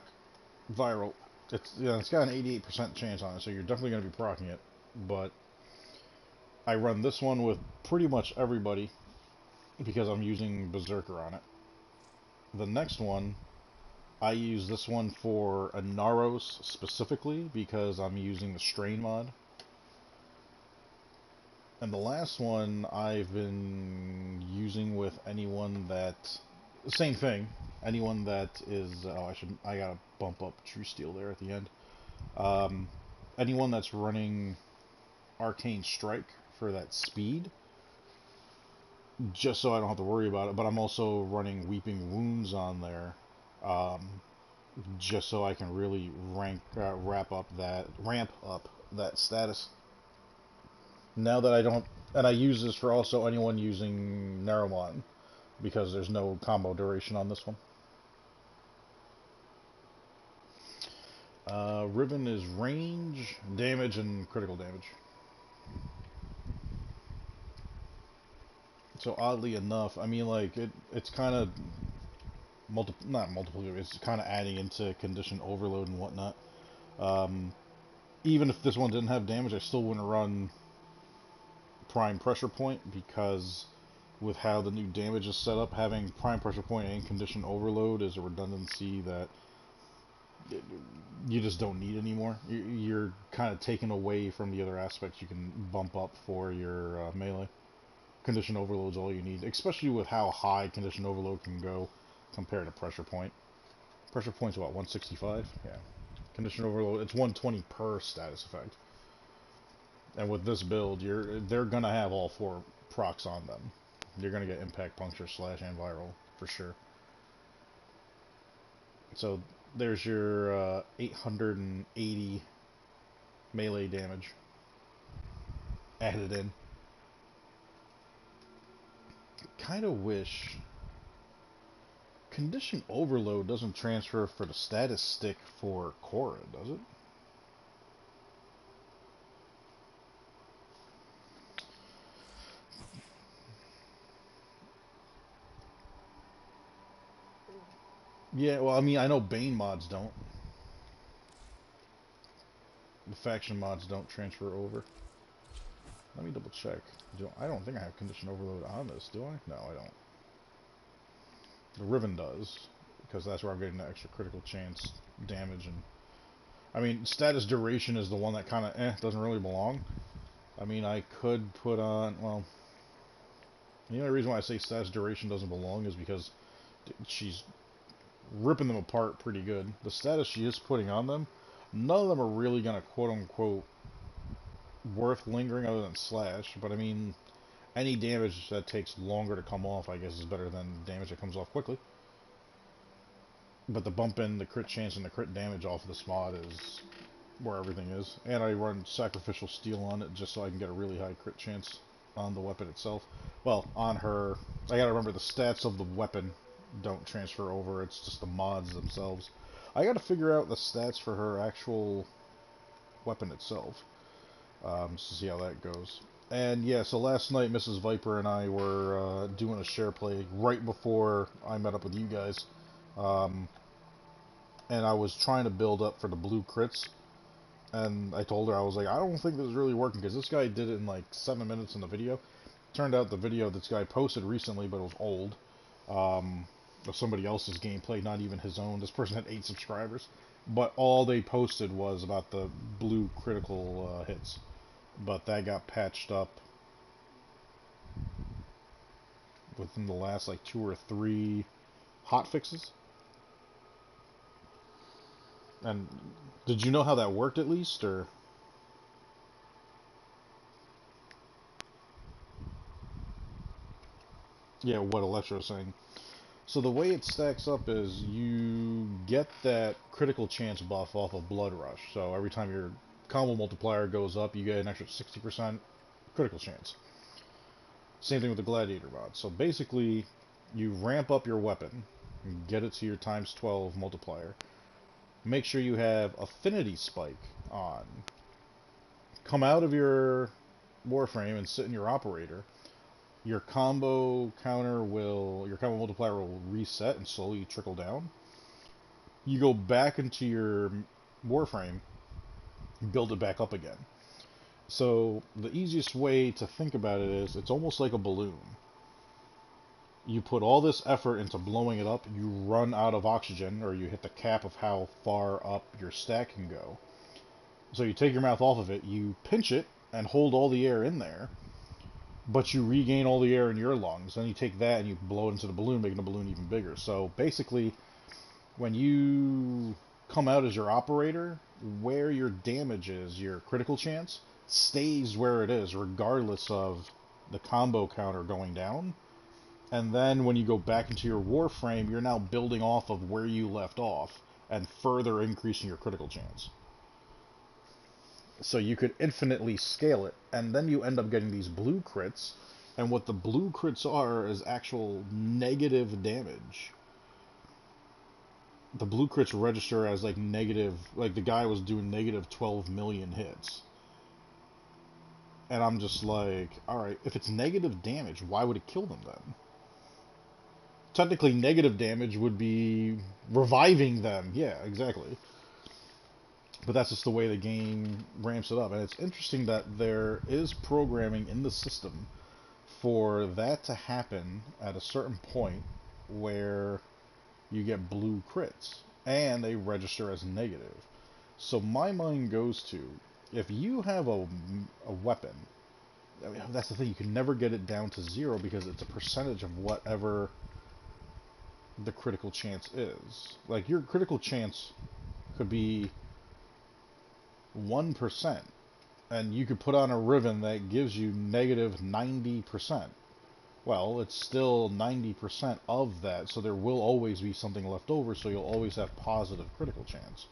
viral. It's got an 88% chance on it, so you're definitely going to be proccing it. But I run this one with pretty much everybody because I'm using Berserker on it. The next one, I use this one for Inaros specifically because I'm using the Strain mod. And the last one I've been using with anyone that... Same thing. Anyone that is... Oh, I gotta bump up True Steel there at the end. Anyone that's running Arcane Strike for that speed, just so I don't have to worry about it. But I'm also running Weeping Wounds on there, just so I can really ramp up that status. Now that I don't... And I use this for also anyone using Narumon, because there's no combo duration on this one. Ribbon is range, damage, and critical damage. So oddly enough, I mean, like, it's kind of not multiple, it's kind of adding into condition overload and whatnot. Even if this one didn't have damage, I still wouldn't run prime pressure point, because with how the new damage is set up, having prime pressure point and condition overload is a redundancy that you just don't need anymore. You're kind of taken away from the other aspects you can bump up for your melee. Condition overload's all you need, especially with how high condition overload can go compared to pressure point. Pressure point's what, 165? Yeah. Condition overload, it's 120 per status effect. And with this build, they're gonna have all 4 procs on them. You're gonna get impact, puncture, slash, and viral for sure. So there's your 880 melee damage added in. Kind of wish condition overload doesn't transfer for the status stick for Korra, does it? Yeah, well, I mean, I know Bane mods don't. The faction mods don't transfer over. Let me double check. I don't think I have condition overload on this, do I? No, I don't. The Riven does, because that's where I'm getting the extra critical chance damage. And I mean, status duration is the one that kind of doesn't really belong. I mean, I could put on, well, the only reason why I say status duration doesn't belong is because she's ripping them apart pretty good. The status she is putting on them, none of them are really going to quote-unquote worth lingering other than slash, but I mean, any damage that takes longer to come off, I guess, is better than damage that comes off quickly. But the bump in the crit chance and the crit damage off of this mod is where everything is. And I run Sacrificial Steel on it just so I can get a really high crit chance on the weapon itself. Well, on her, I gotta remember the stats of the weapon don't transfer over, it's just the mods themselves. I gotta figure out the stats for her actual weapon itself. Just to see how that goes. And yeah, so last night Mrs. Viper and I were doing a share play right before I met up with you guys. And I was trying to build up for the blue crits. And I told her, I was like, I don't think this is really working, because this guy did it in like 7 minutes in the video. Turned out the video this guy posted recently, but it was old, of somebody else's gameplay, not even his own. This person had 8 subscribers, but all they posted was about the blue critical hits. But that got patched up within the last like 2 or 3 hot fixes. And did you know how that worked at least, or? Yeah, what Electro was saying. So the way it stacks up is you get that critical chance buff off of Blood Rush. So every time your combo multiplier goes up, you get an extra 60% critical chance. Same thing with the Gladiator mod. So basically, you ramp up your weapon, get it to your times 12 multiplier. Make sure you have Affinity Spike on. Come out of your Warframe and sit in your Operator. Your combo multiplier will reset and slowly trickle down. You go back into your Warframe, build it back up again. So the easiest way to think about it is, it's almost like a balloon. You put all this effort into blowing it up, you run out of oxygen, or you hit the cap of how far up your stack can go. So you take your mouth off of it, you pinch it, and hold all the air in there, but you regain all the air in your lungs. Then you take that and you blow it into the balloon, making the balloon even bigger. So basically, when you come out as your Operator, where your damage is, your critical chance, stays where it is, regardless of the combo counter going down. And then when you go back into your Warframe, you're now building off of where you left off and further increasing your critical chance. So you could infinitely scale it, and then you end up getting these blue crits, and what the blue crits are is actual negative damage. The blue crits register as like negative, like the guy was doing negative 12 million hits. And I'm just like, alright, if it's negative damage, why would it kill them then? Technically, negative damage would be reviving them. Yeah, exactly. But that's just the way the game ramps it up. And it's interesting that there is programming in the system for that to happen at a certain point where you get blue crits and they register as negative. So my mind goes to, if you have a weapon, I mean, that's the thing, you can never get it down to 0 because it's a percentage of whatever the critical chance is. Like, your critical chance could be 1%, and you could put on a ribbon that gives you negative 90%. Well, it's still 90% of that, so there will always be something left over, so you'll always have positive critical chance.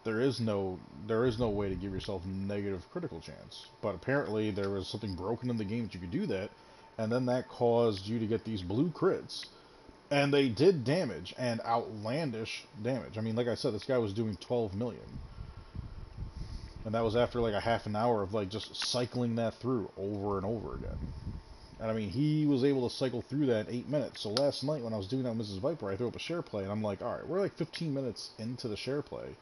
There is no way to give yourself negative critical chance. But apparently there was something broken in the game that you could do that, and then that caused you to get these blue crits. And they did damage, and outlandish damage. I mean, like I said, this guy was doing 12 million. And that was after like a half an hour of like just cycling that through over and over again. And I mean, he was able to cycle through that in 8 minutes. So last night when I was doing that with Mrs. Viper, I threw up a share play, and I'm like, alright, we're like 15 minutes into the share play.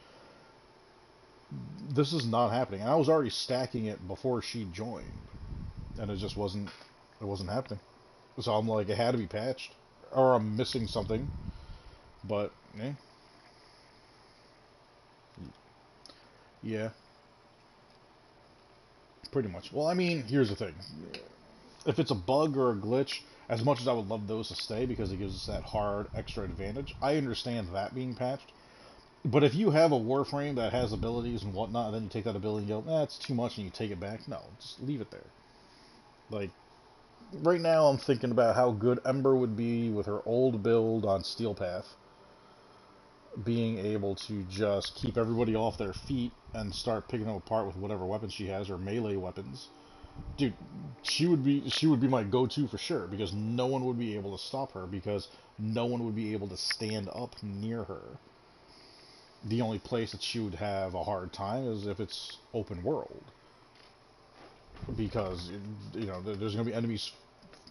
This is not happening. And I was already stacking it before she joined. And it just wasn't happening. So I'm like, it had to be patched. Or I'm missing something. But, eh. Yeah. Pretty much. Well, I mean, here's the thing. If it's a bug or a glitch, as much as I would love those to stay because it gives us that hard extra advantage, I understand that being patched. But if you have a Warframe that has abilities and whatnot, and then you take that ability and go, it's too much, and you take it back, no, just leave it there. Like, right now I'm thinking about how good Ember would be with her old build on Steel Path. Being able to just keep everybody off their feet and start picking them apart with whatever weapons she has, or melee weapons. Dude, she would be my go-to for sure, because no one would be able to stop her, because no one would be able to stand up near her. The only place that she would have a hard time is if it's open world. Because, you know, there's going to be enemies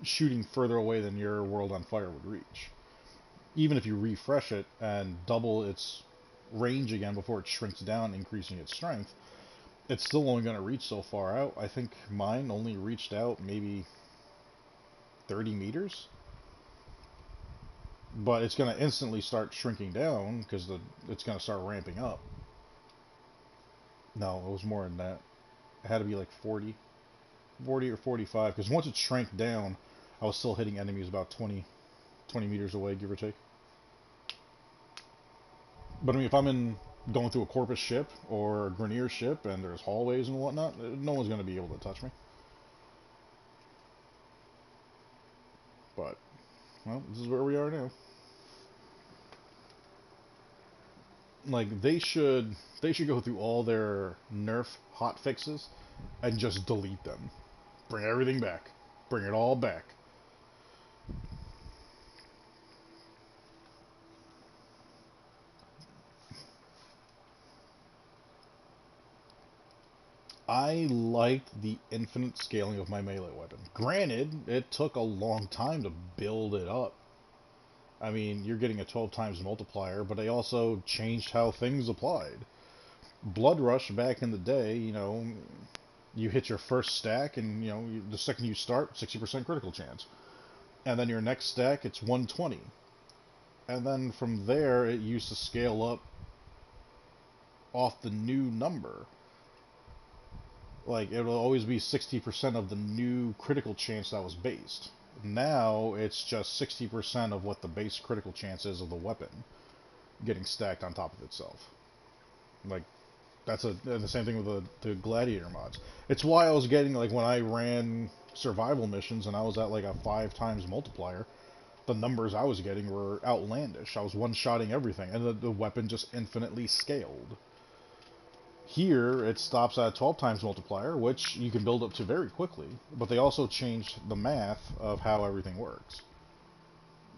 shooting further away than your world on fire would reach. Even if you refresh it and double its range again before it shrinks down, increasing its strength, it's still only going to reach so far out. I think mine only reached out maybe 30 meters. But it's going to instantly start shrinking down because it's going to start ramping up. No, it was more than that. It had to be like 40 or 45, because once it shrank down, I was still hitting enemies about 20 meters away, give or take. But I mean, if I'm going through a Corpus ship or a Grenier ship and there's hallways and whatnot, no one's going to be able to touch me. But, well, this is where we are now. Like, they should go through all their nerf hotfixes and just delete them. Bring everything back. Bring it all back. I liked the infinite scaling of my melee weapon. Granted, it took a long time to build it up. I mean, you're getting a 12 times multiplier, but they also changed how things applied. Blood Rush back in the day, you know, you hit your first stack, and, you know, the second you start, 60% critical chance. And then your next stack, it's 120. And then from there, it used to scale up off the new number. Like, it'll always be 60% of the new critical chance that was based. Now, it's just 60% of what the base critical chance is of the weapon getting stacked on top of itself. Like, that's the same thing with the Gladiator mods. It's why I was getting, like, when I ran survival missions and I was at, like, a 5 times multiplier, the numbers I was getting were outlandish. I was one-shotting everything, and the weapon just infinitely scaled. Here, it stops at a 12 times multiplier, which you can build up to very quickly, but they also changed the math of how everything works.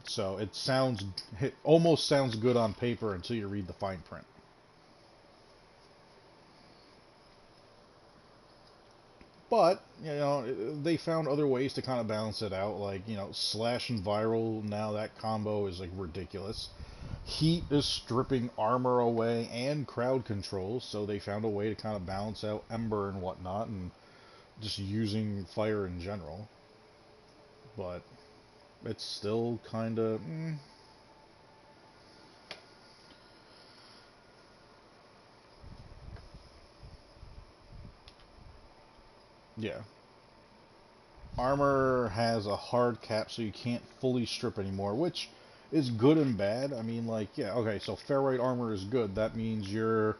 So it almost sounds good on paper until you read the fine print. But, you know, they found other ways to kind of balance it out, like, you know, slash and viral, now that combo is, like, ridiculous. Heat is stripping armor away and crowd control, so they found a way to kind of balance out Ember and whatnot, and just using fire in general. But it's still kind of... Yeah. Armor has a hard cap, so you can't fully strip anymore, which is good and bad. I mean, like, yeah, okay, so ferrite armor is good. That means your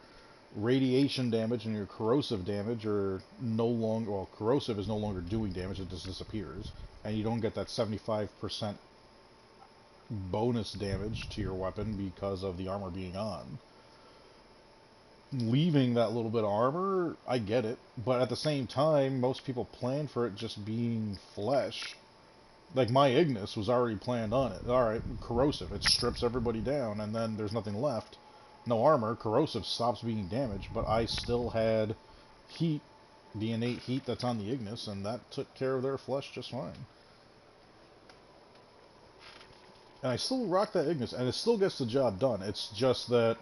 radiation damage and your corrosive damage are no longer... Well, corrosive is no longer doing damage, it just disappears. And you don't get that 75% bonus damage to your weapon because of the armor being on. Leaving that little bit of armor, I get it, but at the same time, most people plan for it just being flesh. Like, my Ignis was already planned on it. Alright, corrosive, it strips everybody down, and then there's nothing left. No armor, corrosive stops being damaged, but I still had heat, the innate heat that's on the Ignis, and that took care of their flesh just fine. And I still rock that Ignis, and it still gets the job done. It's just that,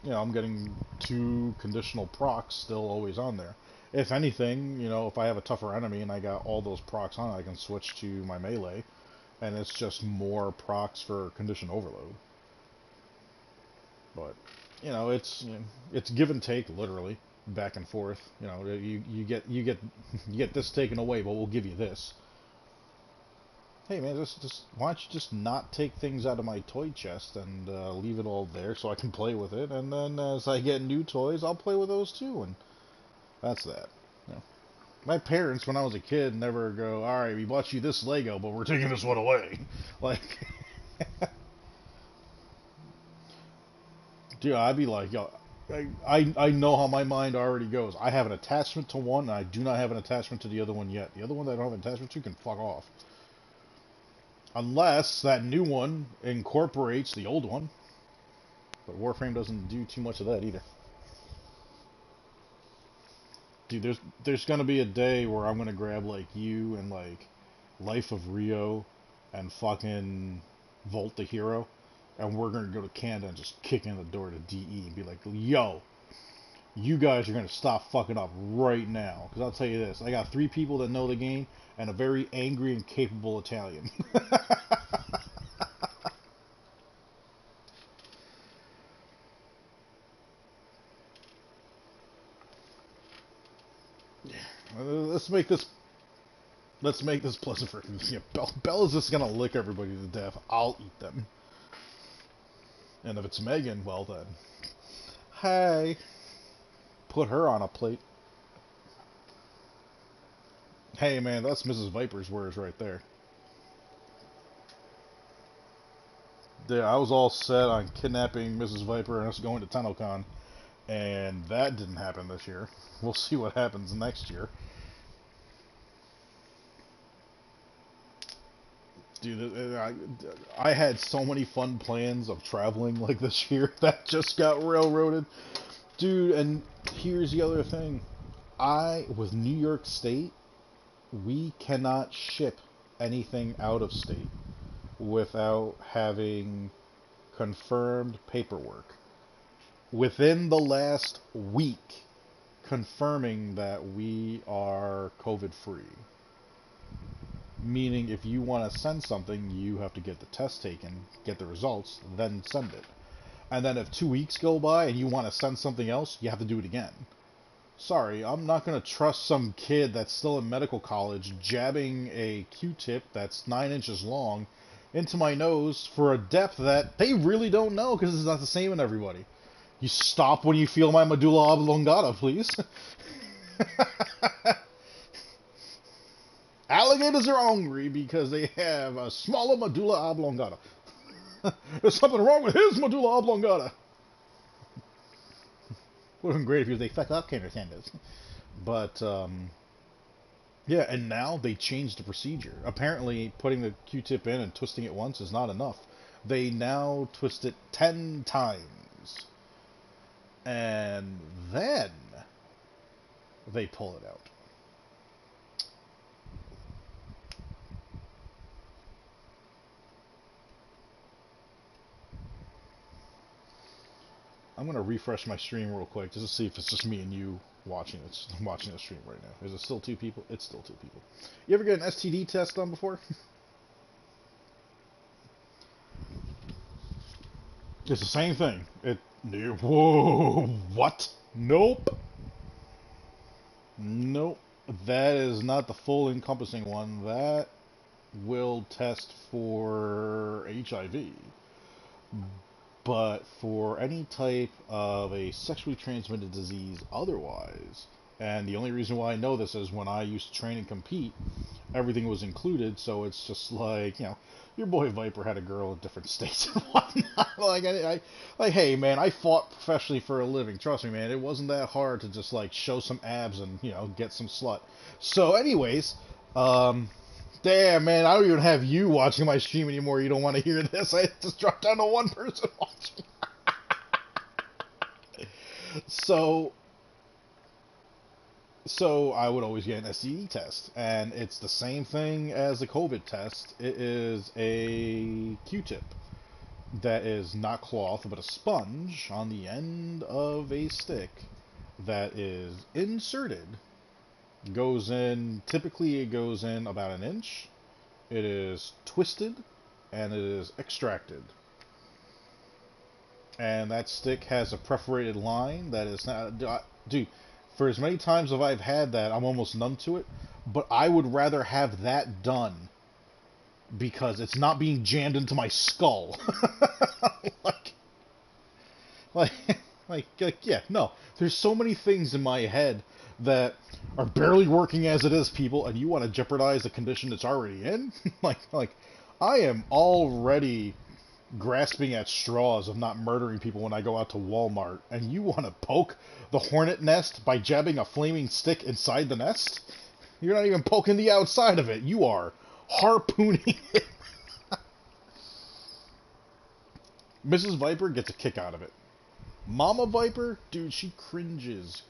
you know, I'm getting 2 conditional procs still always on there. If anything, you know, if I have a tougher enemy and I got all those procs on, I can switch to my melee, and it's just more procs for condition overload. But, you know, it's give and take, literally, back and forth. You know, you get this taken away, but we'll give you this. Hey man, just why don't you just not take things out of my toy chest and leave it all there so I can play with it, and then as I get new toys, I'll play with those too, and that's that. You know. My parents, when I was a kid, never go, alright, we bought you this Lego, but we're taking this one away. Like, dude, I'd be like, yo, I know how my mind already goes. I have an attachment to one, and I do not have an attachment to the other one yet. The other one that I don't have an attachment to can fuck off. Unless that new one incorporates the old one. But Warframe doesn't do too much of that either. Dude, there's gonna be a day where I'm gonna grab like you and like Life of Rio and fucking Volt the Hero, and we're gonna go to Canada and just kick in the door to DE and be like, yo, you guys are gonna stop fucking up right now. Because I'll tell you this, I got 3 people that know the game and a very angry and capable Italian. Let's make this pleasant for you. Bella's just gonna lick everybody to death. I'll eat them. And if it's Megan, well then. Hey. Put her on a plate. Hey man, that's Mrs. Viper's words right there. Yeah, I was all set on kidnapping Mrs. Viper and us going to TennoCon. And that didn't happen this year. We'll see what happens next year. Dude, I had so many fun plans of traveling like this year that just got railroaded. Dude, and here's the other thing. With New York State, we cannot ship anything out of state without having confirmed paperwork. Within the last week, confirming that we are COVID-free. Meaning, if you want to send something, you have to get the test taken, get the results, then send it. And then if 2 weeks go by and you want to send something else, you have to do it again. Sorry, I'm not going to trust some kid that's still in medical college jabbing a Q-tip that's 9 inches long into my nose for a depth that they really don't know because it's not the same in everybody. You stop when you feel my medulla oblongata, please. Alligators are hungry because they have a smaller medulla oblongata. There's something wrong with his medulla oblongata. Would have been great if he was a fuck up kind of tenders. But, yeah, and now they changed the procedure. Apparently, putting the Q-tip in and twisting it once is not enough. They now twist it 10 times. And then they pull it out. I'm gonna refresh my stream real quick just to see if it's just me and you watching the stream right now. Is it still 2 people? It's still 2 people. You ever get an STD test done before? It's the same thing. Whoa, what? Nope. Nope. That is not the full encompassing one. That will test for HIV. But for any type of a sexually transmitted disease otherwise, and the only reason why I know this is when I used to train and compete, everything was included, so it's just like, your boy Viper had a girl in different states and whatnot. Like, hey man, I fought professionally for a living. Trust me, man, it wasn't that hard to just like show some abs and, get some slut. So anyways, damn, man, I don't even have you watching my stream anymore. You don't want to hear this. I just dropped down to 1 person watching. So I would always get an STD test, and it's the same thing as a COVID test. It is a Q-tip that is not cloth, but a sponge on the end of a stick that is inserted. Typically it goes in about 1 inch. It is twisted, and it is extracted. And that stick has a perforated line that is not... Dude, for as many times as I've had that, I'm almost numb to it. But I would rather have that done because it's not being jammed into my skull. Yeah, no. There's so many things in my head that are barely working as it is, people, and you want to jeopardize the condition it's already in? I am already grasping at straws of not murdering people when I go out to Walmart, and you want to poke the hornet nest by jabbing a flaming stick inside the nest? You're not even poking the outside of it. You are harpooning it. Mrs. Viper gets a kick out of it. Mama Viper, dude, she cringes,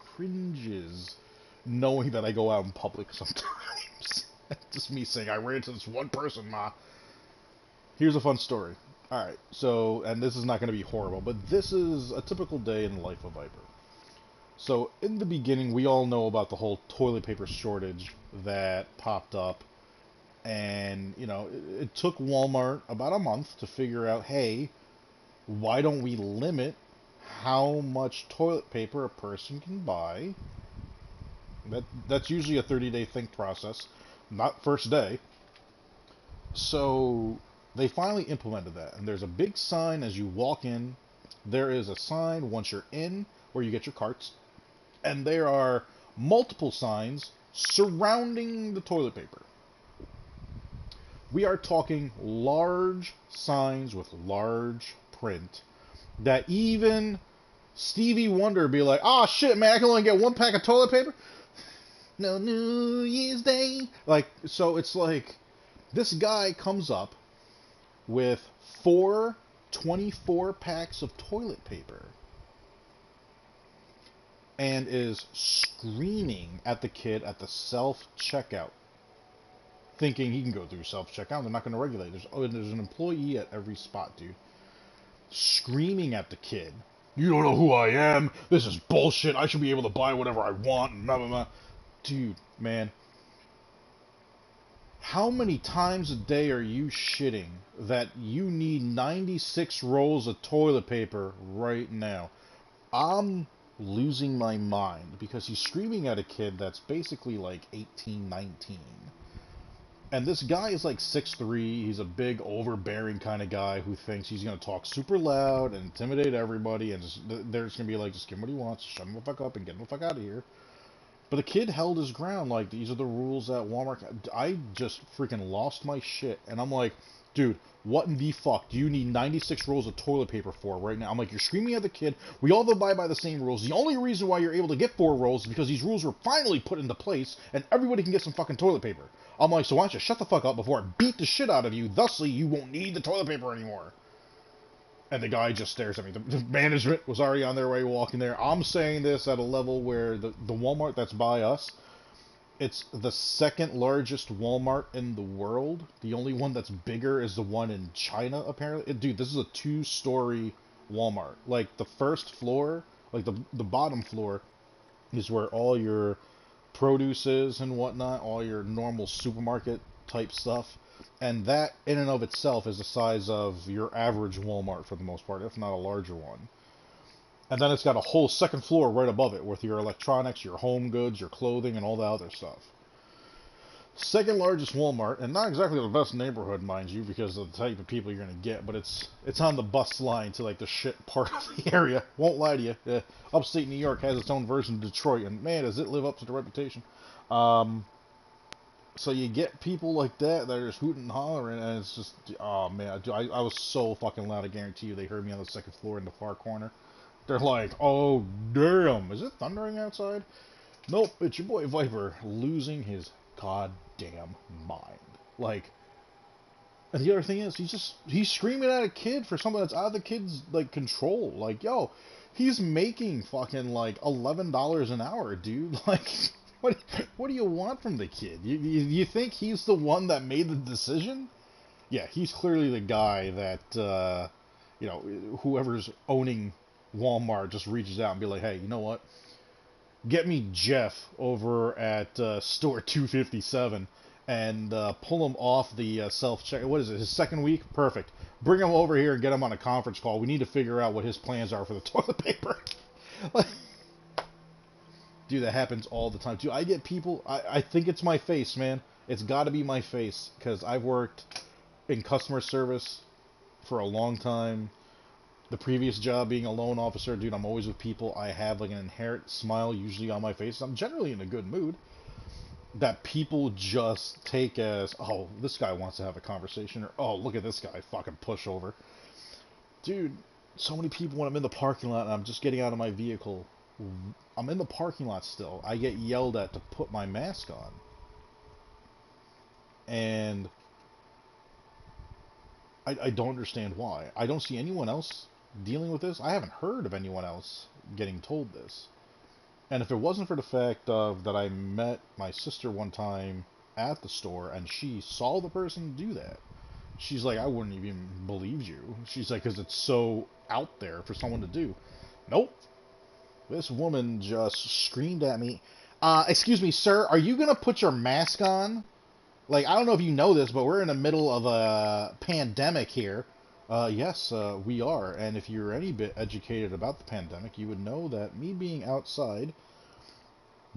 knowing that I go out in public sometimes. Just me saying, I ran into this one person, ma. Here's a fun story. Alright, so, and this is not going to be horrible, but this is a typical day in the life of Viper. So, in the beginning, we all know about the whole toilet paper shortage that popped up. And, you know, it took Walmart about a month to figure out, hey, why don't we limit how much toilet paper a person can buy? That's usually a 30-day think process, not first day. So they finally implemented that, and there's a big sign as you walk in. There is a sign once you're in where you get your carts, and there are multiple signs surrounding the toilet paper. We are talking large signs with large print that even Stevie Wonder be like, "Ah, shit, man, I can only get one pack of toilet paper? No New Year's Day." Like, so it's like, this guy comes up with 24 packs of toilet paper and is screaming at the kid at the self-checkout, thinking he can go through self-checkout. They're not going to regulate. There's an employee at every spot, dude. Screaming at the kid. "You don't know who I am. This is bullshit. I should be able to buy whatever I want." And blah, blah, blah. Dude, man. How many times a day are you shitting that you need 96 rolls of toilet paper right now? I'm losing my mind because he's screaming at a kid that's basically like 18, 19. And this guy is like 6'3". He's a big, overbearing kind of guy who thinks he's going to talk super loud and intimidate everybody. And they're just going to be like, just give him what he wants, shut him the fuck up, and get him the fuck out of here. But the kid held his ground. Like, these are the rules at Walmart. I just freaking lost my shit. And I'm like, dude, what in the fuck do you need 96 rolls of toilet paper for right now? I'm like, you're screaming at the kid. We all abide by the same rules. The only reason why you're able to get 4 rolls is because these rules were finally put into place and everybody can get some fucking toilet paper. I'm like, so why don't you shut the fuck up before I beat the shit out of you? Thusly, you won't need the toilet paper anymore. And the guy just stares at me. The management was already on their way walking there. I'm saying this at a level where the Walmart that's by us, it's the second largest Walmart in the world. The only one that's bigger is the one in China, apparently. Dude, this is a 2-story Walmart. Like, the first floor, like the bottom floor, is where all your produce is and whatnot, all your normal supermarket type stuff. And that, in and of itself, is the size of your average Walmart for the most part, if not a larger one. And then it's got a whole second floor right above it with your electronics, your home goods, your clothing, and all the other stuff. Second largest Walmart, and not exactly the best neighborhood, mind you, because of the type of people you're going to get, but it's on the bus line to, like, the shit part of the area. Won't lie to you. Upstate New York has its own version of Detroit, and man, does it live up to the reputation. So you get people like that are just hooting and hollering, and it's just, oh man, I was so fucking loud, I guarantee you they heard me on the second floor in the far corner. They're like, "Oh damn, is it thundering outside?" Nope, it's your boy Viper losing his goddamn mind. Like, and the other thing is, he's screaming at a kid for something that's out of the kid's, like, control. Like, yo, he's making fucking, like, $11 an hour, dude. Like, what do you want from the kid? You think he's the one that made the decision? Yeah, he's clearly the guy that, you know, whoever's owning Walmart just reaches out and be like, "Hey, you know what? Get me Jeff over at store 257 and pull him off the self-check. What is it, his second week? Perfect. Bring him over here and get him on a conference call. We need to figure out what his plans are for the toilet paper." Like, dude, that happens all the time. Dude, I get people, I think it's my face, man. It's got to be my face, because I've worked in customer service for a long time. The previous job being a loan officer, dude, I'm always with people. I have, like, an inherent smile usually on my face. I'm generally in a good mood. That people just take as, "Oh, this guy wants to have a conversation," or, "Oh, look at this guy, fucking pushover." Dude, so many people, when I'm in the parking lot and I'm just getting out of my vehicle, I'm in the parking lot still, I get yelled at to put my mask on. And I don't understand why. I don't see anyone else dealing with this. I haven't heard of anyone else getting told this. And if it wasn't for the fact of that I met my sister one time at the store and she saw the person do that, she's like, I wouldn't even believe you. She's like, because it's so out there for someone to do. Nope. This woman just screamed at me, excuse me, sir, are you going to put your mask on? Like, I don't know if you know this, but we're in the middle of a pandemic here. Yes, we are. And if you're any bit educated about the pandemic, you would know that me being outside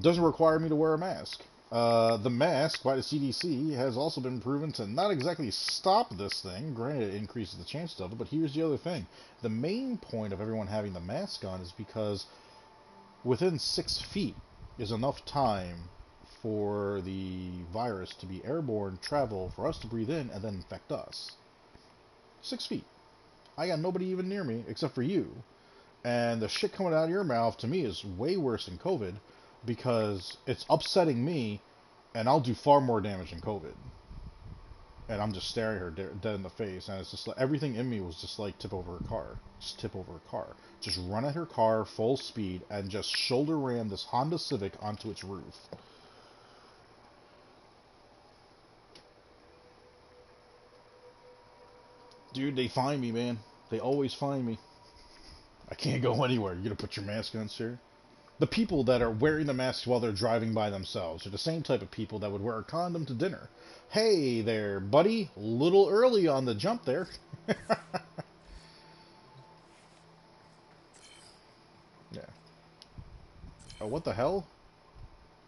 doesn't require me to wear a mask. The mask by the CDC has also been proven to not exactly stop this thing. Granted, it increases the chances of it, but here's the other thing. The main point of everyone having the mask on is because within 6 feet is enough time for the virus to be airborne, travel, for us to breathe in, and then infect us. 6 feet. I got nobody even near me except for you. And the shit coming out of your mouth to me is way worse than COVID because it's upsetting me and I'll do far more damage than COVID. And I'm just staring her dead in the face, and it's just like everything in me was just like tip over a car. Just tip over a car. Just run at her car full speed and just shoulder ram this Honda Civic onto its roof. Dude, they find me, man. They always find me. I can't go anywhere. You're gonna put your mask on, sir? The people that are wearing the masks while they're driving by themselves are the same type of people that would wear a condom to dinner. Hey there, buddy. Little early on the jump there. Yeah. Oh, what the hell?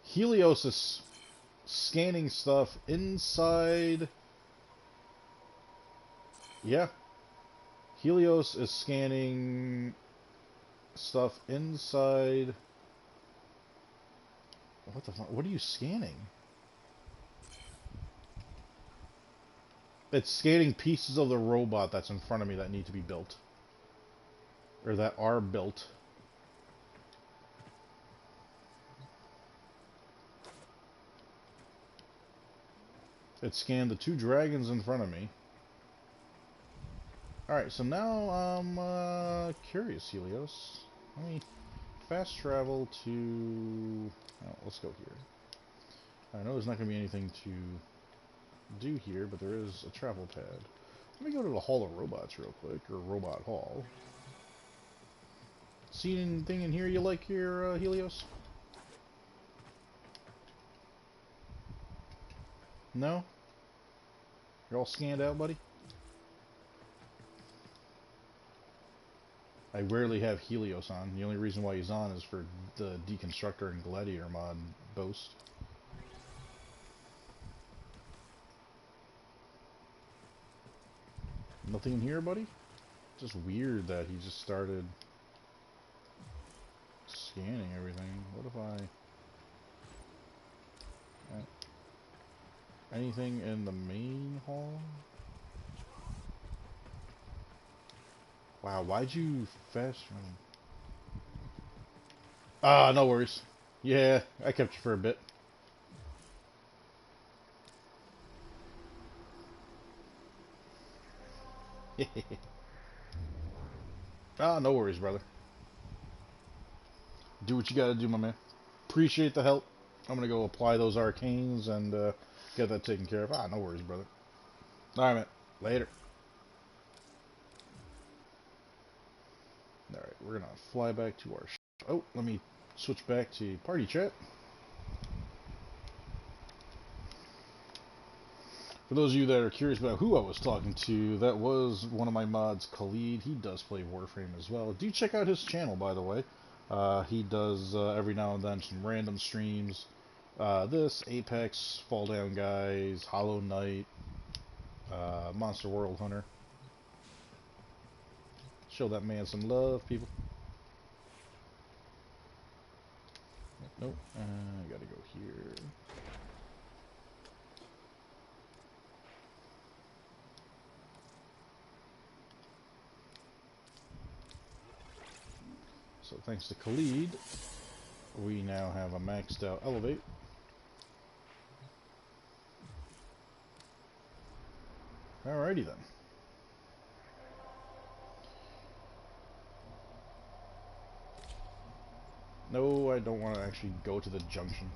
Helios is scanning stuff inside. Yeah. Helios is scanning stuff inside. What the fuck? What are you scanning? It's scanning pieces of the robot that's in front of me that need to be built. Or that are built. It scanned the 2 dragons in front of me. Alright, so now I'm curious, Helios. Let me fast travel to... Oh, let's go here. I know there's not going to be anything to do here, but there is a travel pad. Let me go to the Hall of Robots real quick, or Robot Hall. See anything in here you like here, Helios? No? You're all scanned out, buddy? I rarely have Helios on. The only reason why he's on is for the Deconstructor and Gladiator mod boast. Nothing in here, buddy? Just weird that he just started scanning everything. What if I... Anything in the main hall? Wow, why'd you fast run? Ah, no worries. Yeah, I kept you for a bit. Ah, no worries, brother. Do what you gotta do, my man. Appreciate the help. I'm gonna go apply those arcanes and get that taken care of. Ah, no worries, brother. Alright, man. Later. Alright, we're gonna fly back to our... Oh, let me switch back to party chat. For those of you that are curious about who I was talking to, that was one of my mods, Khalid. He does play Warframe as well. Do check out his channel, by the way. He does every now and then some random streams. This, Apex, Fall Down Guys, Hollow Knight, Monster World Hunter. Show that man some love, people. Nope, I gotta go here. So thanks to Khalid, we now have a maxed out elevate. Alrighty then. No, I don't want to actually go to the junction.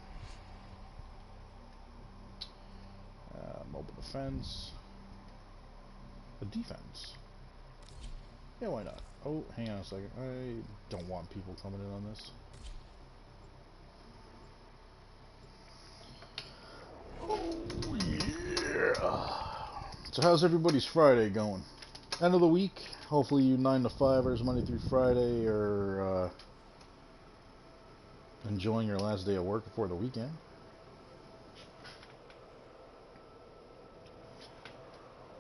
Mobile defense. A defense. Yeah, why not? Oh, hang on a second. I don't want people coming in on this. Oh, yeah. So how's everybody's Friday going? End of the week. Hopefully you 9 to 5ers Monday through Friday are enjoying your last day of work before the weekend.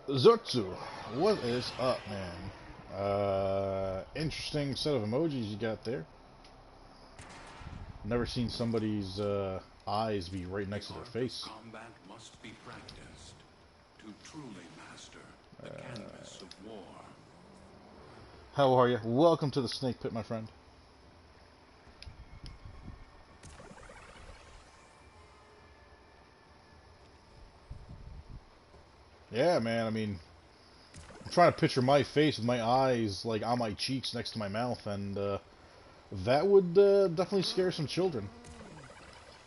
Zutsu, what is up, man? Interesting set of emojis you got there. Never seen somebody's eyes be right next to their face.
Combat must be practiced to truly master the canvas of war.
How are you? Welcome to the Snake Pit, my friend. Yeah, man, I mean, I'm trying to picture my face with my eyes, like, on my cheeks next to my mouth, and, that would, definitely scare some children.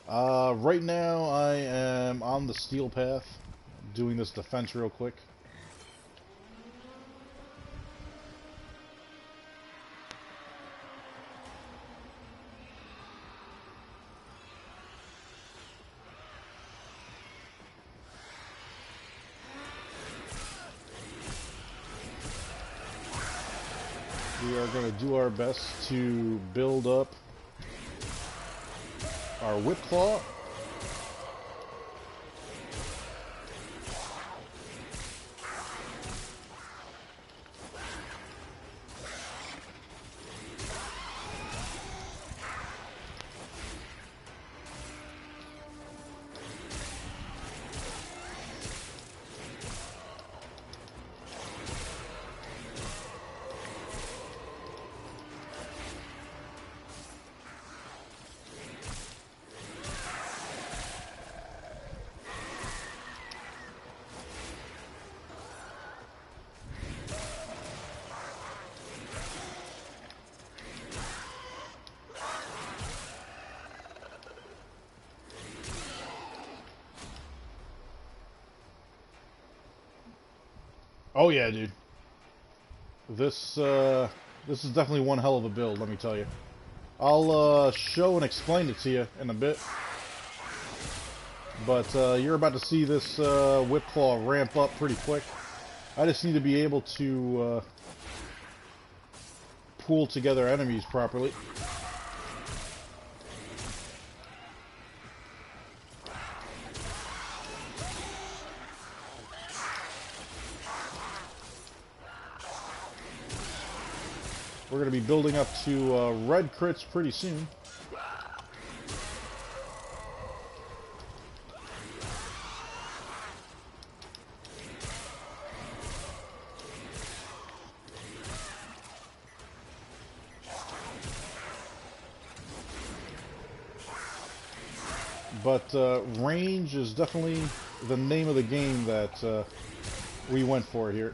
Right now, I am on the steel path, doing this defense real quick. We are going to do our best to build up our whip claw. Oh yeah, dude. This is definitely one hell of a build, let me tell you. I'll show and explain it to you in a bit. But you're about to see this whip claw ramp up pretty quick. I just need to be able to pool together enemies properly. We're going to be building up to red crits pretty soon. But range is definitely the name of the game that we went for here.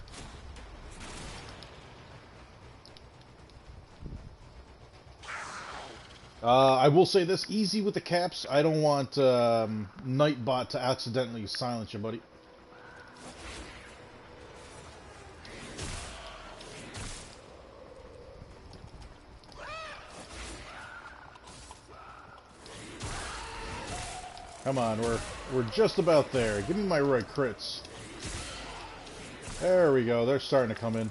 I will say this, easy with the caps. I don't want Nightbot to accidentally silence you, buddy. Come on, we're just about there. Give me my red crits. There we go. They're starting to come in.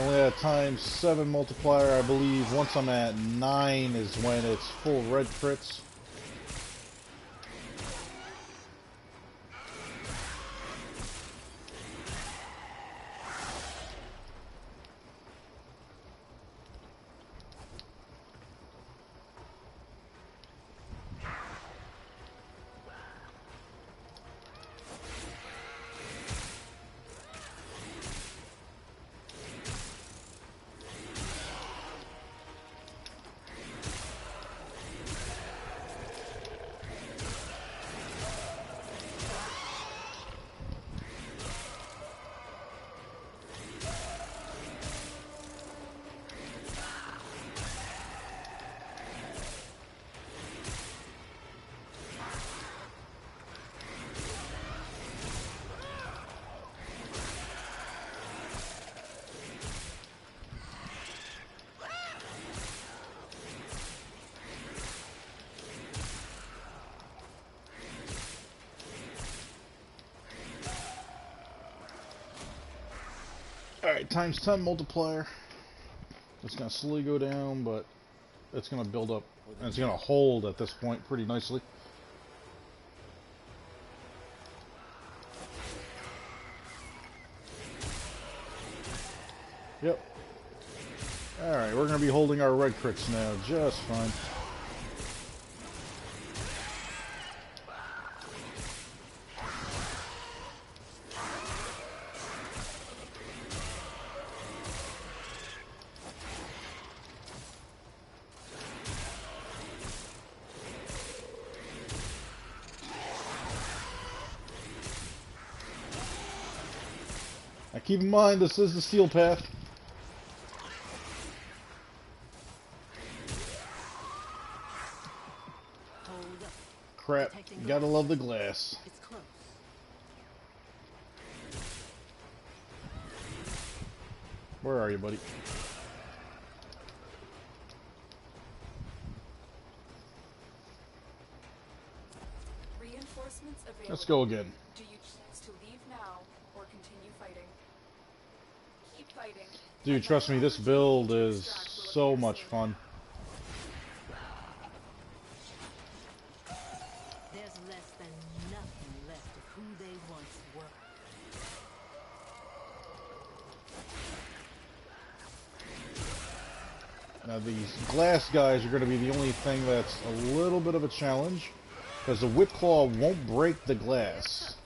Only at times 7 multiplier, I believe. Once I'm at 9 is when it's full red crits. Alright, times 10 multiplier. It's going to slowly go down, but it's going to build up. And it's going to hold at this point pretty nicely. Yep. Alright, we're going to be holding our red crits now just fine. Now keep in mind, this is the steel path. Crap, you gotta love the glass.
It's close.
Where are you, buddy?
Reinforcements available.
Let's go again.
Do you choose to leave now or continue fighting? Keep fighting.
Dude, trust me, this build is so much fun.
There's less than nothing left of who they once were.
Now these glass guys are going to be the only thing that's a little bit of a challenge, because the whip claw won't break the glass.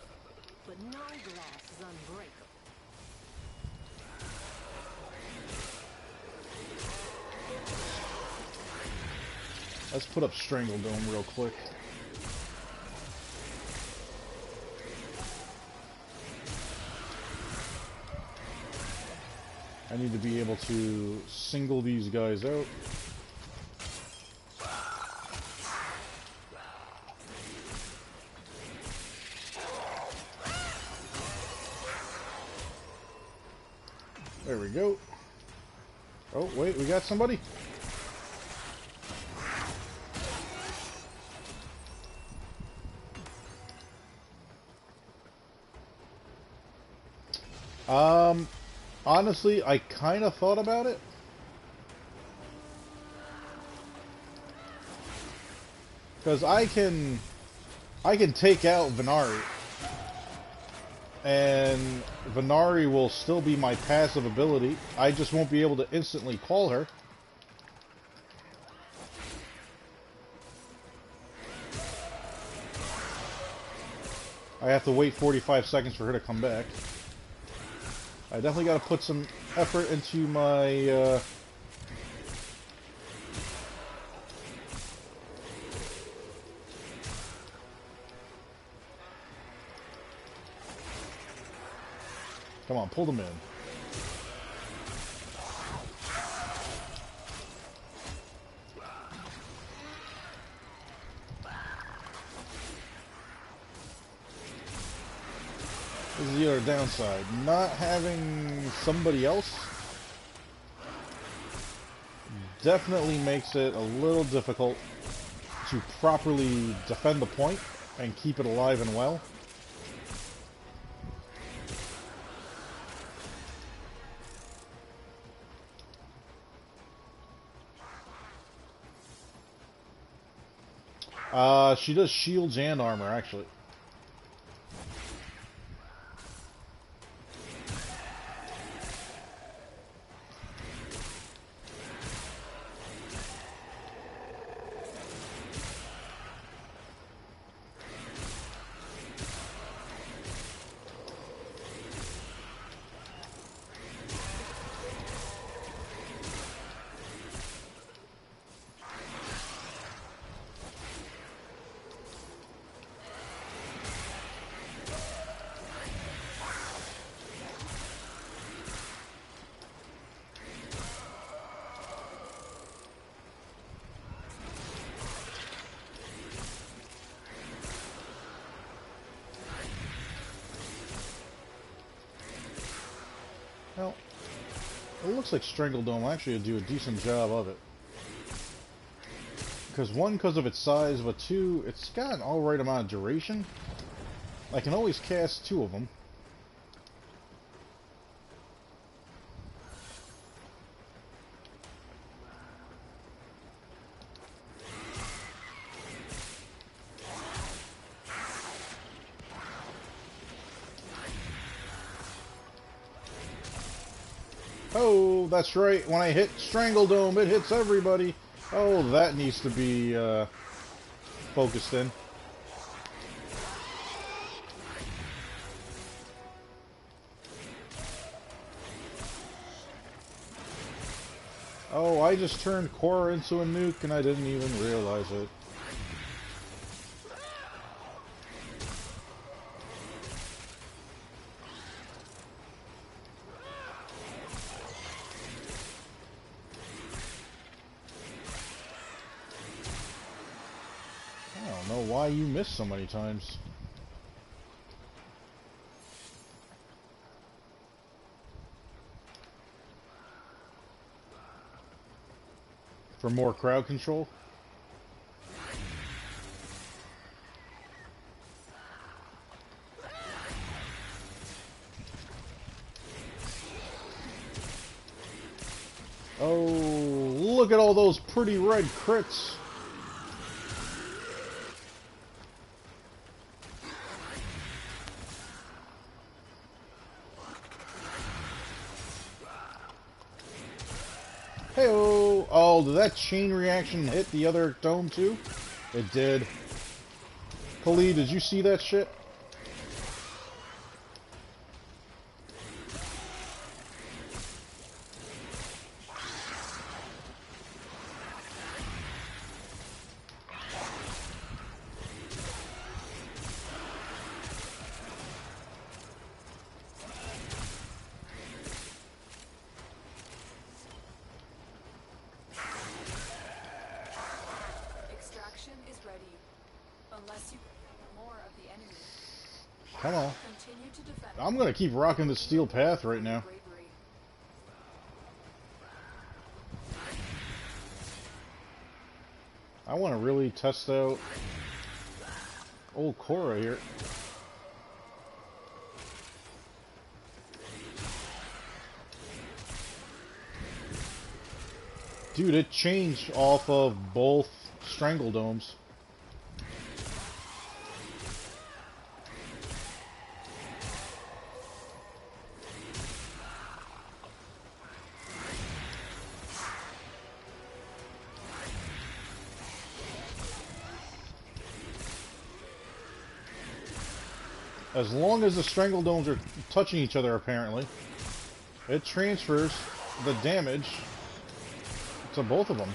But no glass is unbreakable.
Let's put up Strangle Dome real quick. I need to be able to single these guys out. There we go. Oh, wait, we got somebody? Honestly, I kind of thought about it. Because I can take out Venari. And Venari will still be my passive ability. I just won't be able to instantly call her. I have to wait 45 seconds for her to come back. I definitely got to put some effort into my come on, pull them in. This is the other downside. Not having somebody else definitely makes it a little difficult to properly defend the point and keep it alive and well. She does shields and armor, actually. Well, it looks like Strangle Dome actually will do a decent job of it. Because one, because of its size, but two, it's got an alright amount of duration. I can always cast two of them. Oh, that's right. When I hit Strangle Dome, it hits everybody. Oh, that needs to be focused in. Oh, I just turned Korra into a nuke and I didn't even realize it. I don't know why you missed so many times. For more crowd control? Oh, look at all those pretty red crits. Hey-oh! Oh, did that chain reaction hit the other dome too? It did. Khalid, did you see that shit?
Extraction is ready. Unless you more of the enemy.
Come on.
Continue to defend.
I'm gonna keep rocking the steel path right now.
Bravery.
I want to really test out old Korra here. Dude, it changed off of both Strangle Domes. As long as the Strangle Domes are touching each other, apparently, it transfers the damage to both of them.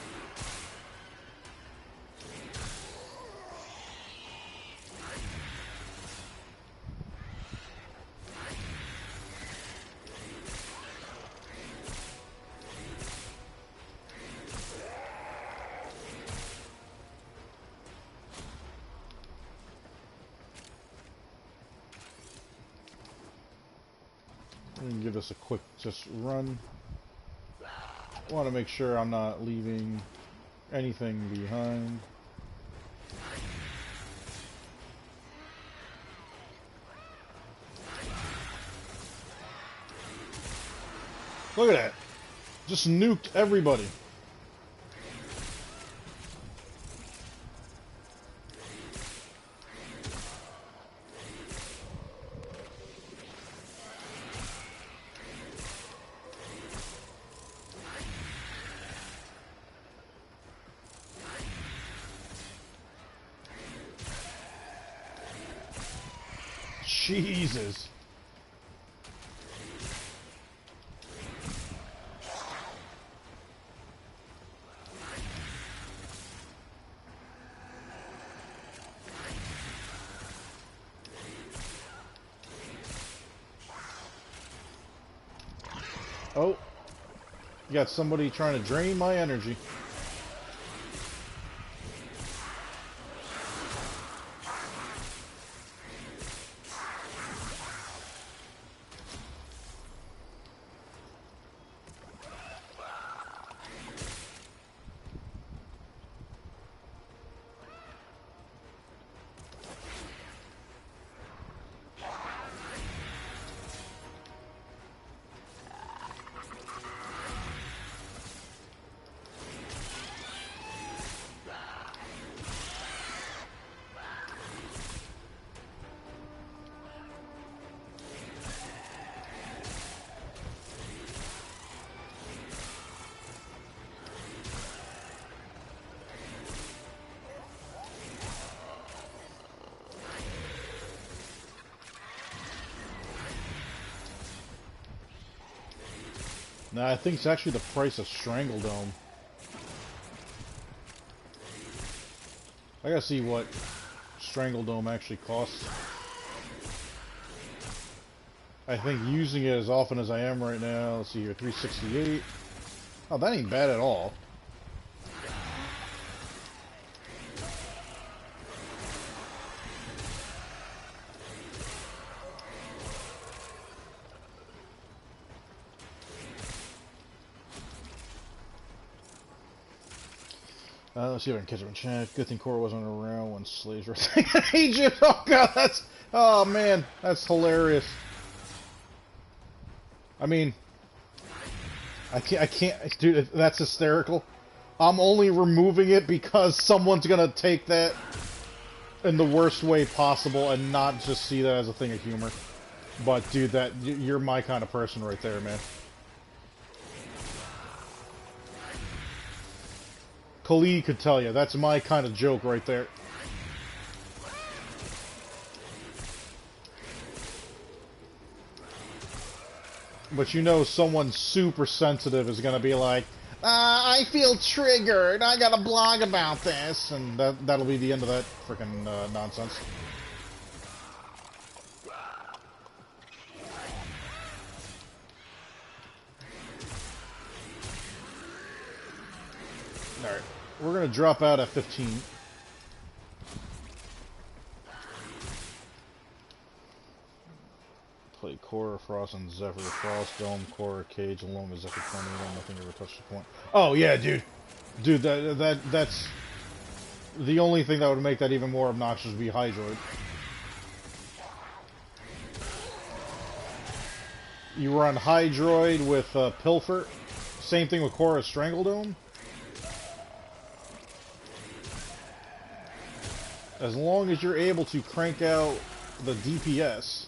And give us a quick just run. Want to make sure I'm not leaving anything behind. Look at that. Just nuked everybody. Jesus. Oh. You got somebody trying to drain my energy. Nah, I think it's actually the price of Strangledome. I gotta see what Strangledome actually costs. I think using it as often as I am right now, let's see here, 368. Oh, that ain't bad at all. Let's see if I can catch him in chat. Good thing Cora wasn't around when slaves were taken in Egypt. Oh god, that's... Oh man, that's hilarious. I mean... I can't... Dude, that's hysterical. I'm only removing it because someone's gonna take that in the worst way possible and not just see that as a thing of humor. But dude, you're my kind of person right there, man. Khalid could tell you, that's my kind of joke right there. But you know someone super sensitive is going to be like, I feel triggered, I gotta blog about this, and that'll be the end of that freaking nonsense. Alright, we're going to drop out at 15. Play Cora, Frost, and Zephyr. Frost, Dome, Cora, Cage, along with Zephyr 21. Nothing ever touched the point. Oh, yeah, dude. Dude, that's... The only thing that would make that even more obnoxious would be Hydroid. You run Hydroid with Pilfer. Same thing with Cora Strangledome. As long as you're able to crank out the DPS...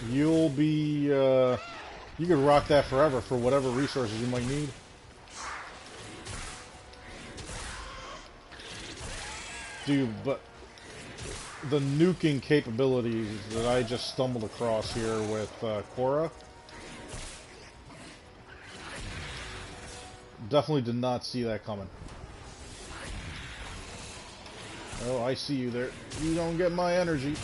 You'll be, you could rock that forever for whatever resources you might need. Dude, but the nuking capabilities that I just stumbled across here with Cora, definitely did not see that coming. Oh, I see you there. You don't get my energy.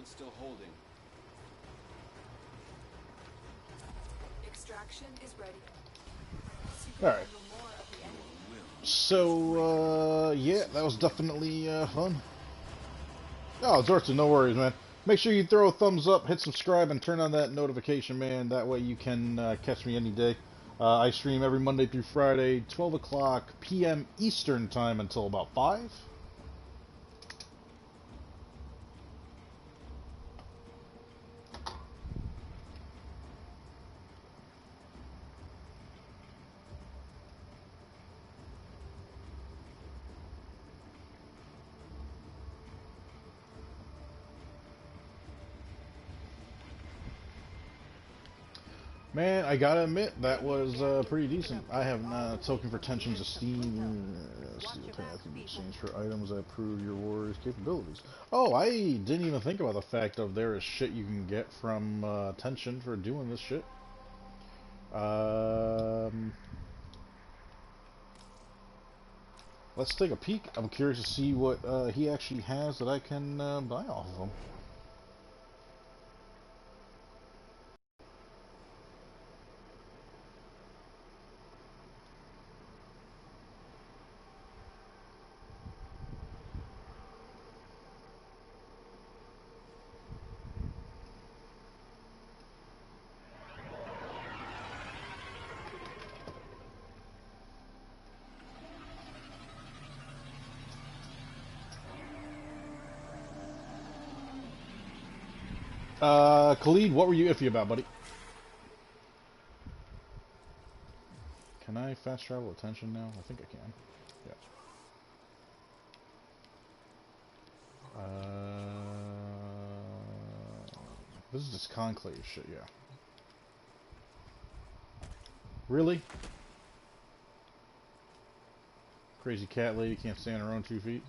Still holding.
Extraction is ready.
Alright. So, yeah, that was definitely fun. Oh, Zortzu, no worries, man. Make sure you throw a thumbs up, hit subscribe, and turn on that notification, man. That way you can catch me any day. I stream every Monday through Friday, 12 o'clock p.m. Eastern time until about 5. Man, I gotta admit, that was pretty decent. I have token for tensions of Steam. Steel path can be exchanged for items that prove your warrior's capabilities. Oh, I didn't even think about the fact of there is shit you can get from tension for doing this shit. Let's take a peek. I'm curious to see what he actually has that I can buy off of him. Khalid, what were you iffy about, buddy? Can I fast travel attention now? I think I can. Yeah. This is this conclave shit, yeah. Really? Crazy cat lady can't stand her own 2 feet.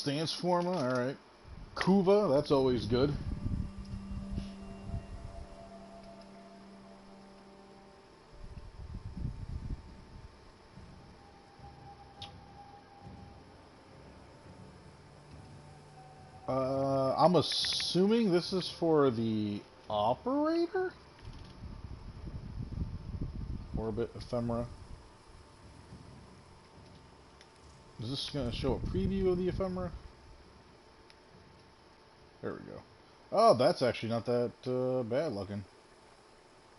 Stance Forma, alright. Kuva, that's always good. I'm assuming this is for the operator? Orbit ephemera. Is this going to show a preview of the ephemera? There we go. Oh, that's actually not that bad looking.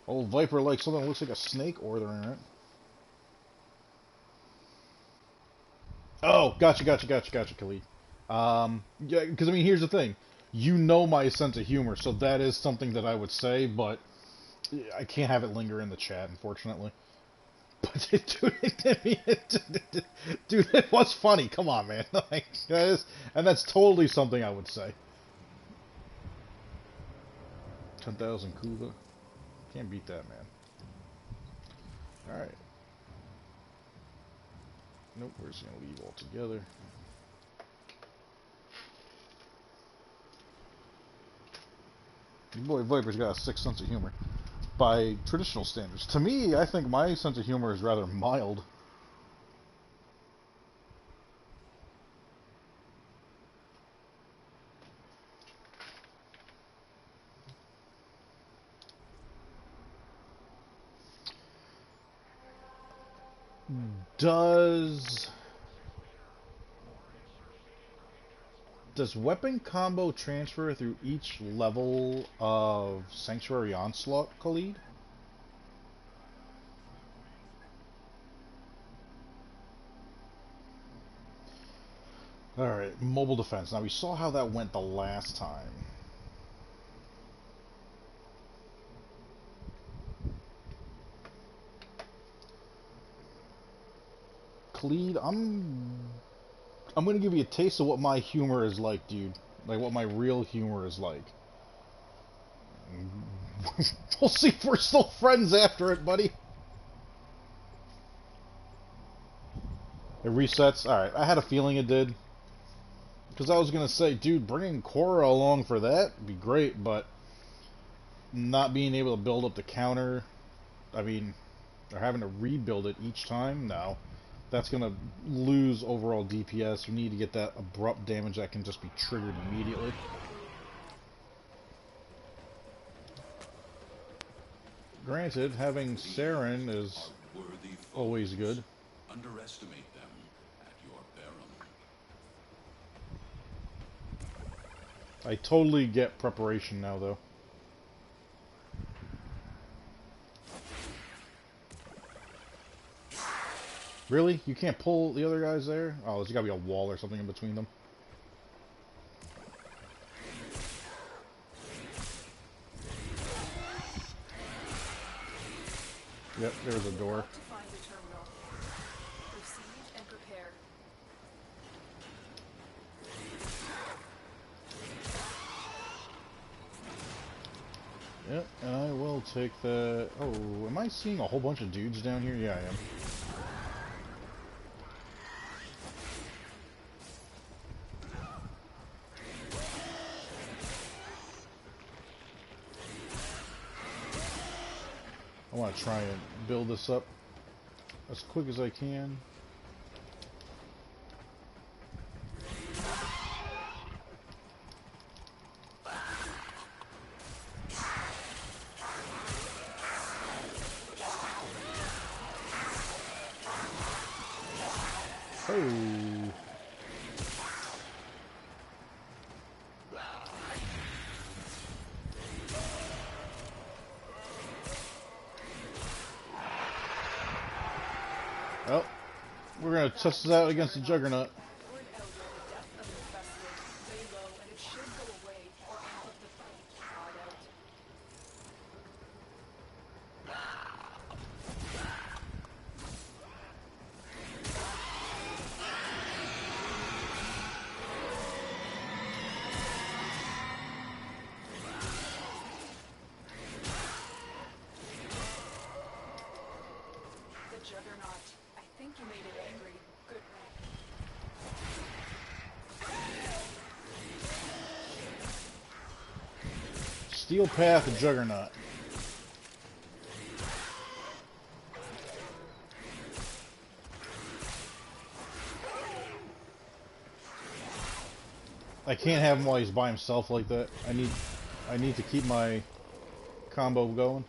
Old Viper like something that looks like a snake ordering it. Oh, gotcha, Khalid. Yeah, because I mean, here's the thing. You know my sense of humor, so that is something that I would say, but I can't have it linger in the chat, unfortunately. But dude, it was funny. Come on, man. Like, and that's totally something I would say. 10,000 Kuva. Can't beat that, man. Alright. Nope, we're just gonna leave altogether. Your boy Viper's got a sick sense of humor. By traditional standards. To me, I think my sense of humor is rather mild. Does weapon combo transfer through each level of Sanctuary Onslaught, Khalid? Alright, mobile defense. Now we saw how that went the last time. Khalid, I'm gonna give you a taste of what my humor is like, dude. Like what my real humor is like. We'll see if we're still friends after it, buddy. It resets? Alright, I had a feeling it did. Because I was going to say, dude, bringing Korra along for that would be great, but not being able to build up the counter, I mean, or having to rebuild it each time, no. That's going to lose overall DPS. You need to get that abrupt damage that can just be triggered immediately. Granted, having Saren is always good.
Underestimate them at your peril.
I totally get preparation now, though. Really? You can't pull the other guys there? Oh, there's gotta be a wall or something in between them. Yep, there's a door. Yep, and I will take the... Oh, am I seeing a whole bunch of dudes down here? Yeah, I am. I want to try and build this up as quick as I can. Oh. Well, we're going to test this out against the Juggernaut. Steel Path Juggernaut. I can't have him while he's by himself like that. I need to keep my combo going.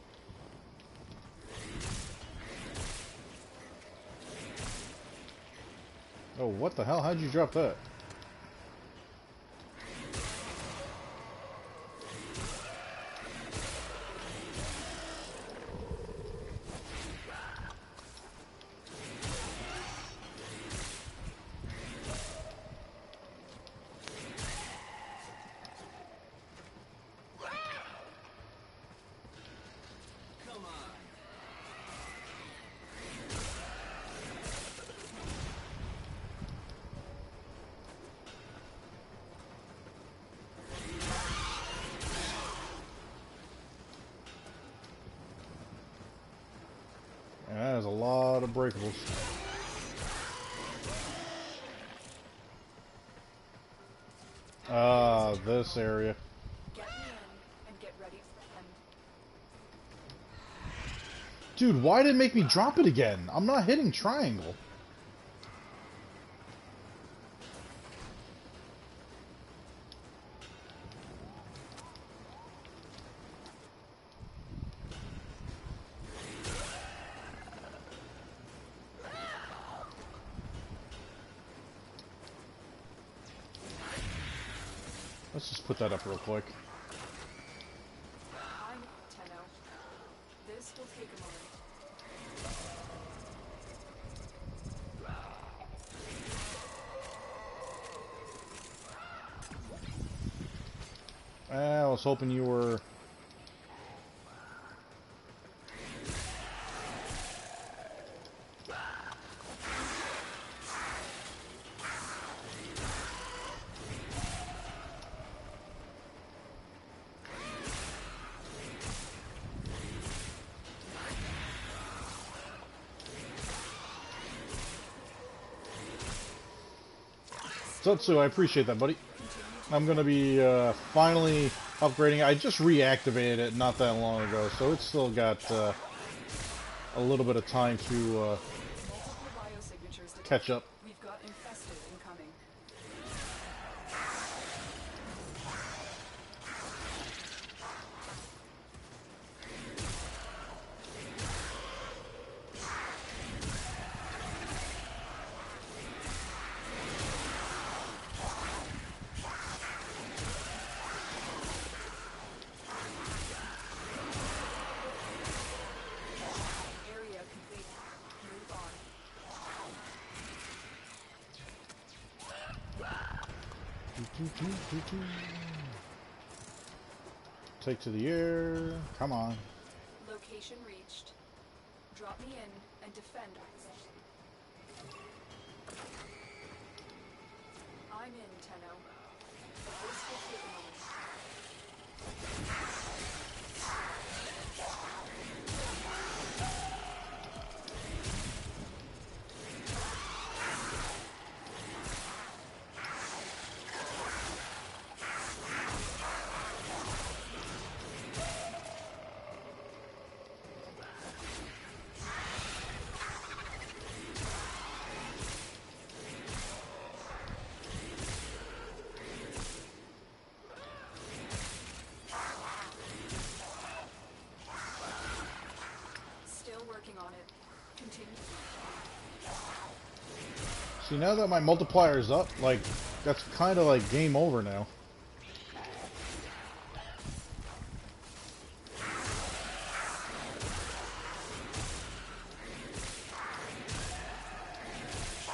Oh, what the hell? How'd you drop that? That is a lot of breakables. This area.
Get me in and get ready for the end.
Dude, why did it make me drop it again? I'm not hitting triangle. Let's just put that up real quick.
I'm Tenno. This will take a moment.
I was hoping you were... Zutsu, I appreciate that, buddy. I'm going to be finally upgrading. I just reactivated it not that long ago, so it's still got a little bit of time to
Multiple biosignatures detected.
catch up.
We've got infested incoming. Area complete. Move on.
Take to the air. Come on.
Location reached. Drop me in and defend our position. I'm in, Tenno. But this will take a moment. Still working on it. Continue.
See, now that my multiplier is up, like, that's kind of like game over now.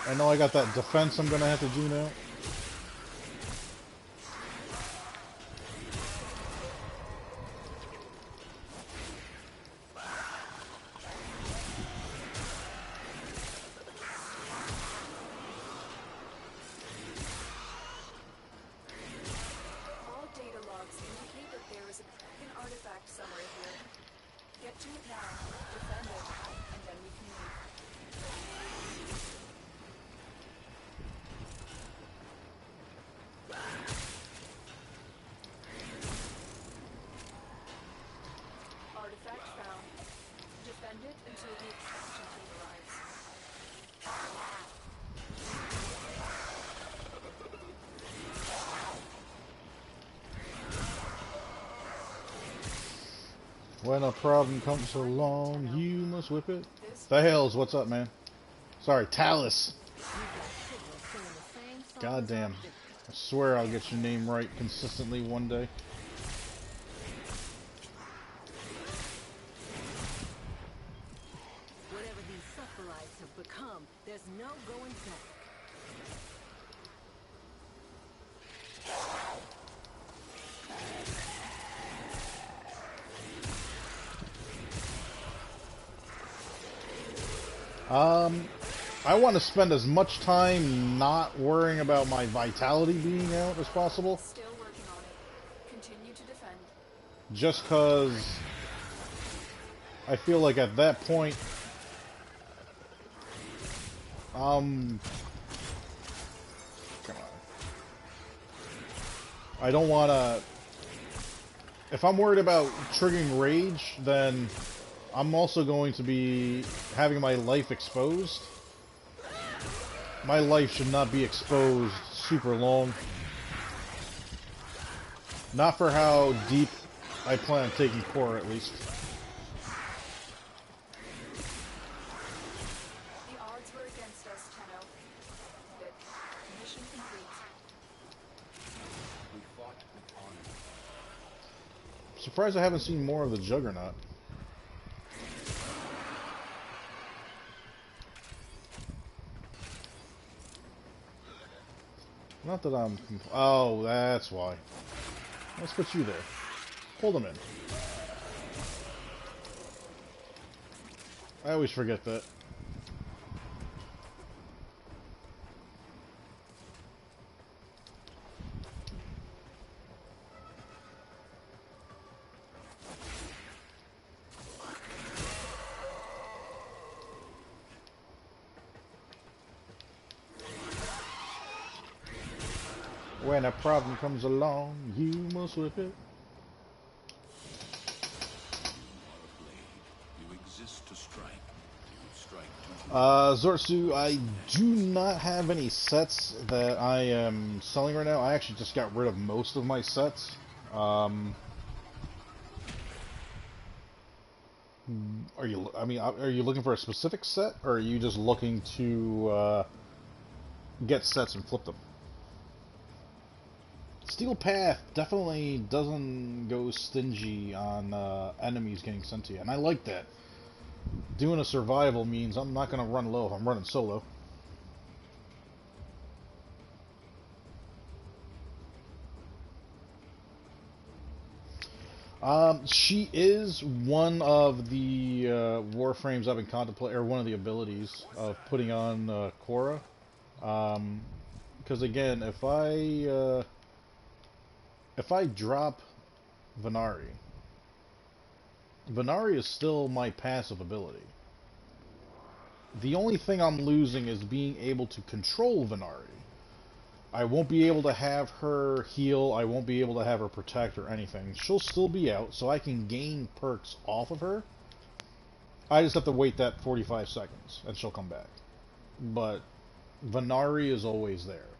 I know I got that defense I'm going to have to do now.
All data logs indicate that there is an artifact somewhere here. Get to it now, defend it, and then we can leave. until the extraction team arrives.
When a problem comes along, you must whip it. The hells, what's up, man? Sorry, Talus. Goddamn. I swear I'll get your name right consistently one day.
Whatever these sufferites have become, there's no going back.
I want to spend as much time not worrying about my vitality being out as possible.
Still working on it. Continue to defend.
Just because I feel like at that point, come on. I don't want to... If I'm worried about triggering rage, then I'm also going to be having my life exposed. My life should not be exposed super long. Not for how deep I plan on taking core, at least.
The odds were against us, Tenno. But mission complete.
We fought with honor.
Surprised I haven't seen more of the Juggernaut. Not that I'm... Oh, that's why. Let's put you there. Hold them in. I always forget that. When a problem comes along, you must whip it.
You exist to strike. You strike to
Zortsu, I do not have any sets that I am selling right now. I actually just got rid of most of my sets. Are you looking for a specific set, or are you just looking to get sets and flip them? Steel Path definitely doesn't go stingy on enemies getting sent to you, and I like that. Doing a survival means I'm not going to run low if I'm running solo. She is one of the Warframes I've been contemplating, or one of the abilities of putting on Korra. Because again, if I drop Venari is still my passive ability. The only thing I'm losing is being able to control Venari. I won't be able to have her heal, I won't be able to have her protect or anything. She'll still be out, so I can gain perks off of her. I just have to wait that 45 seconds, and she'll come back. But Venari is always there.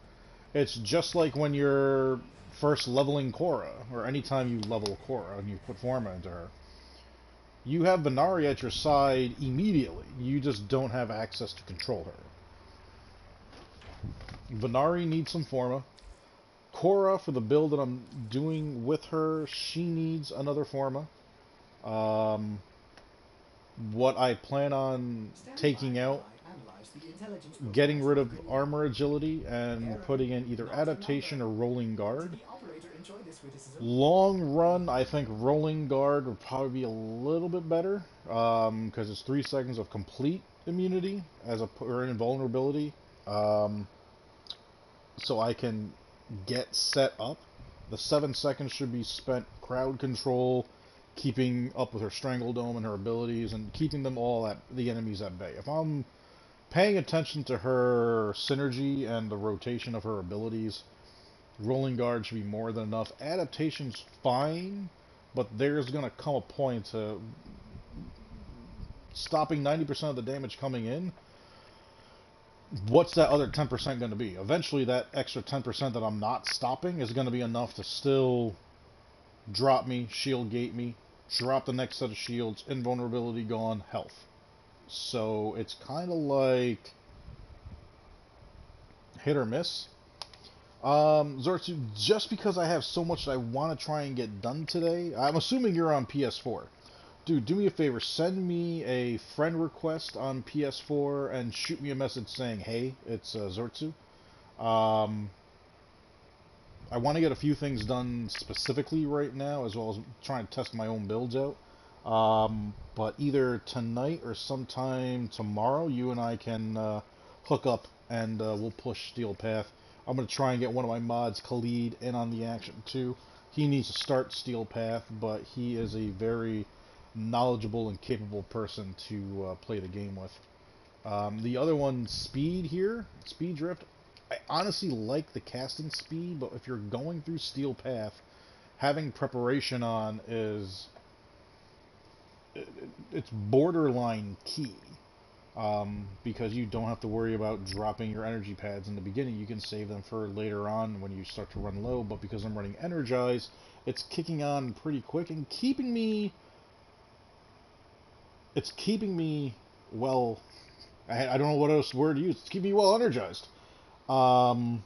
It's just like when you're first leveling Korra, or anytime you level Korra and you put Forma into her. You have Venari at your side immediately. You just don't have access to control her. Venari needs some Forma. Korra, for the build that I'm doing with her, she needs another Forma. What I plan on taking out, getting rid of armor agility and putting in either adaptation or rolling guard. Long run, I think rolling guard would probably be a little bit better, because it's 3 seconds of complete immunity or invulnerability, so I can get set up. The 7 seconds should be spent crowd control, keeping up with her Strangle Dome and her abilities, and keeping them all the enemies at bay. If I'm paying attention to her synergy and the rotation of her abilities, rolling guard should be more than enough. Adaptation's fine, but there's going to come a point to stopping 90% of the damage coming in, what's that other 10% going to be? Eventually, that extra 10% that I'm not stopping is going to be enough to still drop me, shield gate me, drop the next set of shields, invulnerability gone, health. So it's kind of like hit or miss. Zortsu, just because I have so much that I want to try and get done today, I'm assuming you're on PS4. Dude, do me a favor, send me a friend request on PS4 and shoot me a message saying, hey, it's Zortsu. I want to get a few things done specifically right now, as well as trying to test my own builds out. But either tonight or sometime tomorrow, you and I can hook up and we'll push Steel Path. I'm going to try and get one of my mods, Khalid, in on the action too. He needs to start Steel Path, but he is a very knowledgeable and capable person to play the game with. The other one, Speed here, Speed Drift. I honestly like the casting speed, but if you're going through Steel Path, having preparation on is... it's borderline key. Because you don't have to worry about dropping your energy pads in the beginning. You can save them for later on when you start to run low, but because I'm running Energize, it's kicking on pretty quick and keeping me... it's keeping me well... I don't know what else word to use. It's keeping me well energized. The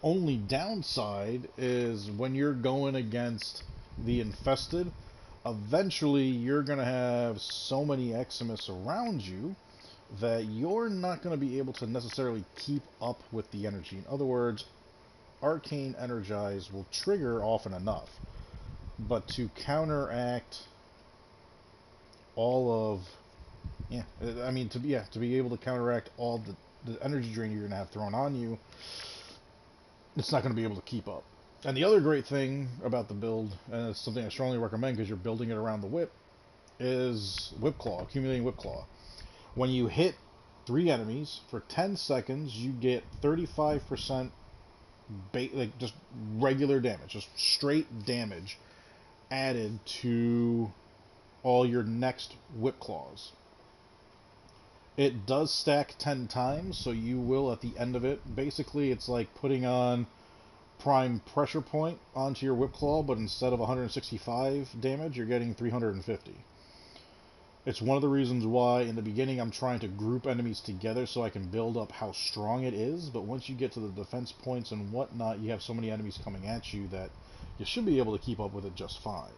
only downside is when you're going against the infested, eventually you're going to have so many Eximus around you that you're not going to be able to necessarily keep up with the energy. In other words, Arcane Energize will trigger often enough, but to counteract all of... yeah, I mean, to be able to counteract all the energy drain you're going to have thrown on you, it's not going to be able to keep up. And the other great thing about the build, and it's something I strongly recommend because you're building it around the whip, is Whip Claw, accumulating Whip Claw. When you hit 3 enemies for 10 seconds, you get 35% like just regular damage, just straight damage added to all your next Whip Claws. It does stack 10 times, so you will, at the end of it, basically it's like putting on Prime Pressure Point onto your Whip Claw, but instead of 165 damage, you're getting 350. It's one of the reasons why, in the beginning, I'm trying to group enemies together so I can build up how strong it is, but once you get to the defense points and whatnot, you have so many enemies coming at you that you should be able to keep up with it just fine.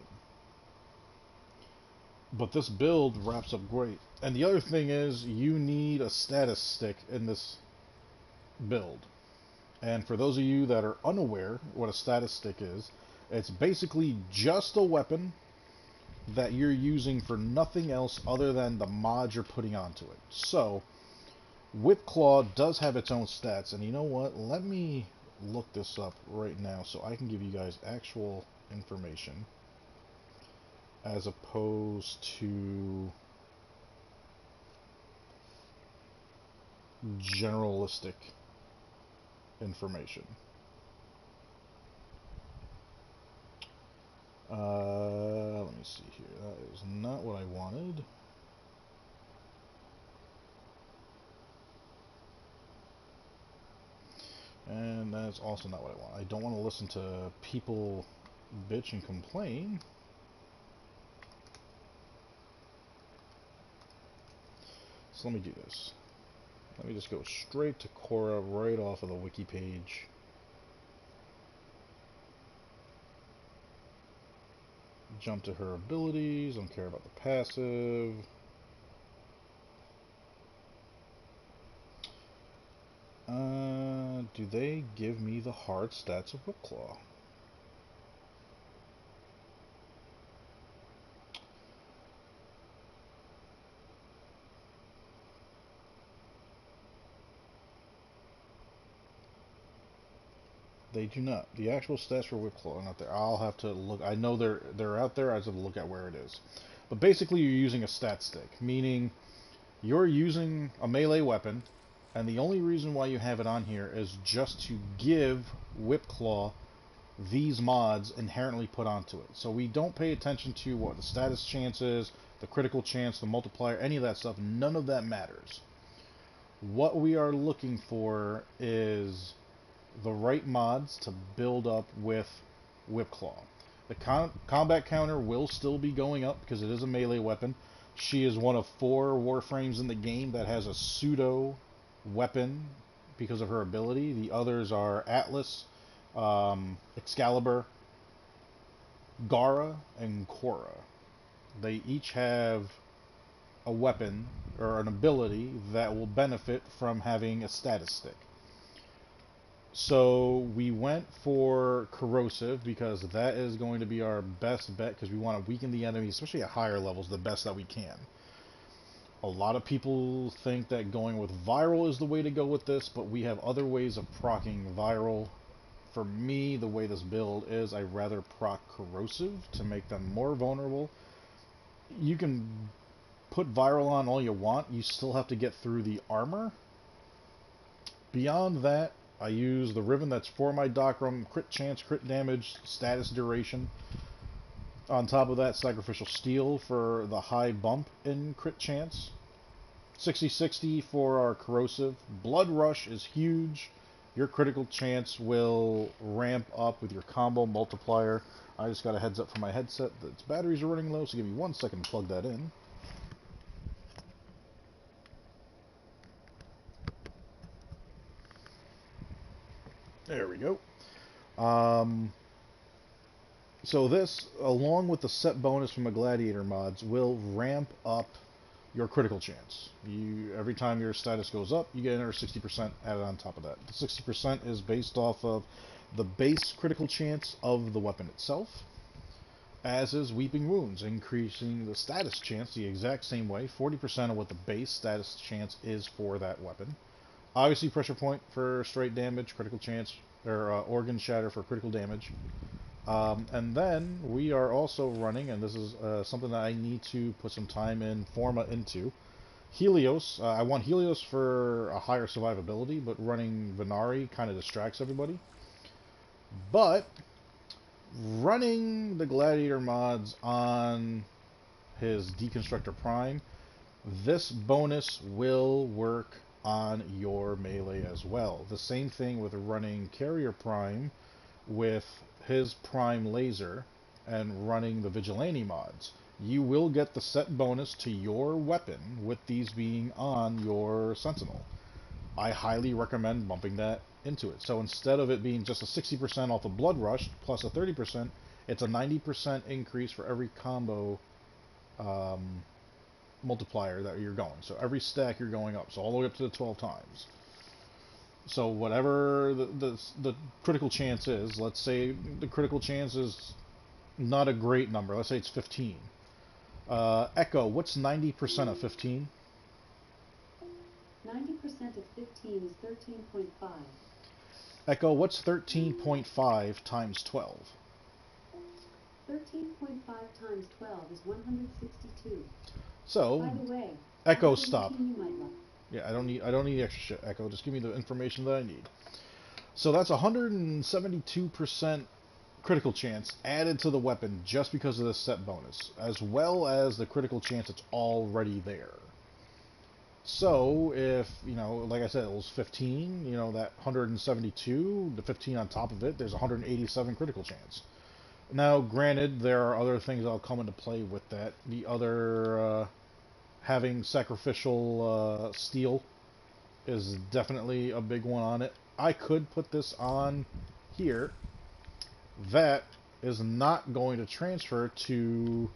But this build wraps up great. And the other thing is, you need a status stick in this build. And for those of you that are unaware what a status stick is, it's basically just a weapon that you're using for nothing else other than the mod you're putting onto it. So, Whip Claw does have its own stats. And you know what? Let me look this up right now so I can give you guys actual information, as opposed to generalistic information. Let me see here. That is not what I wanted. And that's also not what I want. I don't want to listen to people bitch and complain. So let me do this. Let me just go straight to Cora right off of the wiki page. Jump to her abilities. Don't care about the passive. Do they give me the hard stats of Whip Claw? They do not. The actual stats for Whip Claw are not there. I'll have to look. I know they're out there. I just have to look at where it is. But basically, you're using a stat stick, meaning you're using a melee weapon, and the only reason why you have it on here is just to give Whip Claw these mods inherently put onto it. So we don't pay attention to what the status chance is, the critical chance, the multiplier, any of that stuff. None of that matters. What we are looking for is the right mods to build up with Whipclaw. The combat counter will still be going up because it is a melee weapon. She is one of 4 Warframes in the game that has a pseudo weapon because of her ability. The others are Atlas, Excalibur, Gara, and Korra. They each have a weapon or an ability that will benefit from having a status stick. So we went for Corrosive because that is going to be our best bet because we want to weaken the enemy, especially at higher levels, the best that we can. A lot of people think that going with Viral is the way to go with this, but we have other ways of proccing Viral. For me, the way this build is, I'd rather proc Corrosive to make them more vulnerable. You can put Viral on all you want, you still have to get through the armor. Beyond that, I use the Riven that's for my Docrum, crit chance, crit damage, status duration. On top of that, Sacrificial Steel for the high bump in crit chance. 60-60 for our Corrosive. Blood Rush is huge. Your critical chance will ramp up with your combo multiplier. I just got a heads up from my headset that its batteries are running low, so give me 1 second to plug that in. There we go. So this, along with the set bonus from the Gladiator mods, will ramp up your critical chance. Every time your status goes up, you get another 60% added on top of that. The 60% is based off of the base critical chance of the weapon itself, as is Weeping Wounds, increasing the status chance the exact same way, 40% of what the base status chance is for that weapon. Obviously, Pressure Point for straight damage, critical chance, or Organ Shatter for critical damage. And then we are also running, and this is something that I need to put some time in Forma into, Helios. I want Helios for a higher survivability, but running Venari kind of distracts everybody. But running the Gladiator mods on his Deconstructor Prime, this bonus will work on your melee as well. The same thing with running Carrier Prime with his Prime Laser and running the Vigilante mods. You will get the set bonus to your weapon with these being on your Sentinel. I highly recommend bumping that into it. So instead of it being just a 60% off of Blood Rush plus a 30%, it's a 90% increase for every combo multiplier that you're going. So every stack you're going up. So all the way up to the 12 times. So whatever the critical chance is, let's say the critical chance is not a great number. Let's say it's 15. Echo, what's 90% of 15?
90% of 15 is 13.5.
Echo, what's 13.5 times 12?
13.5 times 12 is 162.
So,
by the way,
Echo, stop.
You might love.
Yeah, I don't need extra shit, Echo. Just give me the information that I need. So that's 172% critical chance added to the weapon just because of this set bonus, as well as the critical chance that's already there. So if, like I said, it was 15, that 172, the 15 on top of it, there's 187 critical chance. Now, granted, there are other things that'll come into play with that. The other, having sacrificial steel is definitely a big one on it. I could put this on here. That is not going to transfer to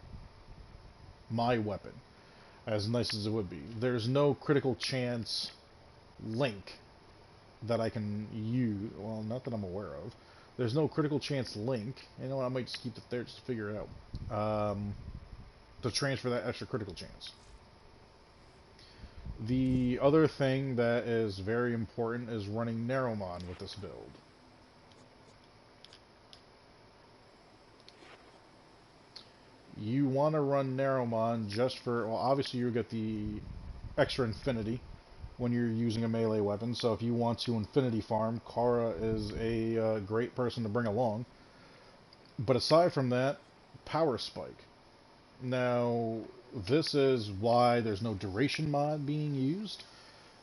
my weapon, as nice as it would be. There's no critical chance link that I can use. Well, not that I'm aware of. There's no critical chance link. You know what? I might just keep it there just to figure it out. To transfer that extra critical chance. The other thing that is very important is running Narrowmon with this build. You want to run Narrowmon just for, well, obviously you get the extra infinity when you're using a melee weapon, so if you want to infinity farm, Kara is a great person to bring along. But aside from that, power spike. Now, this is why there's no duration mod being used.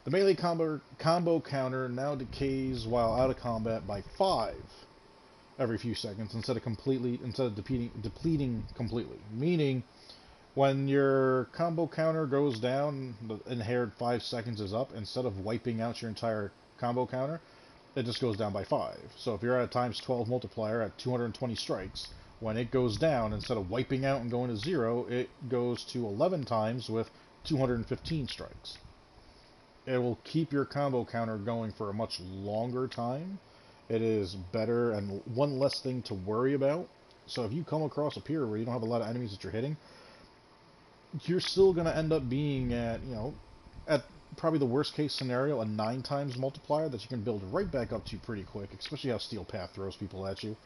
The melee combo counter now decays while out of combat by 5 every few seconds instead of depleting completely. Meaning, when your combo counter goes down, the inherent 5 seconds is up. Instead of wiping out your entire combo counter, it just goes down by 5. So if you're at a times 12 multiplier at 220 strikes, when it goes down, instead of wiping out and going to 0, it goes to 11 times with 215 strikes. It will keep your combo counter going for a much longer time. It is better and one less thing to worry about. So if you come across a period where you don't have a lot of enemies that you're hitting, you're still going to end up being at, at probably the worst case scenario, a 9 times multiplier that you can build right back up to pretty quick, especially how Steel Path throws people at you.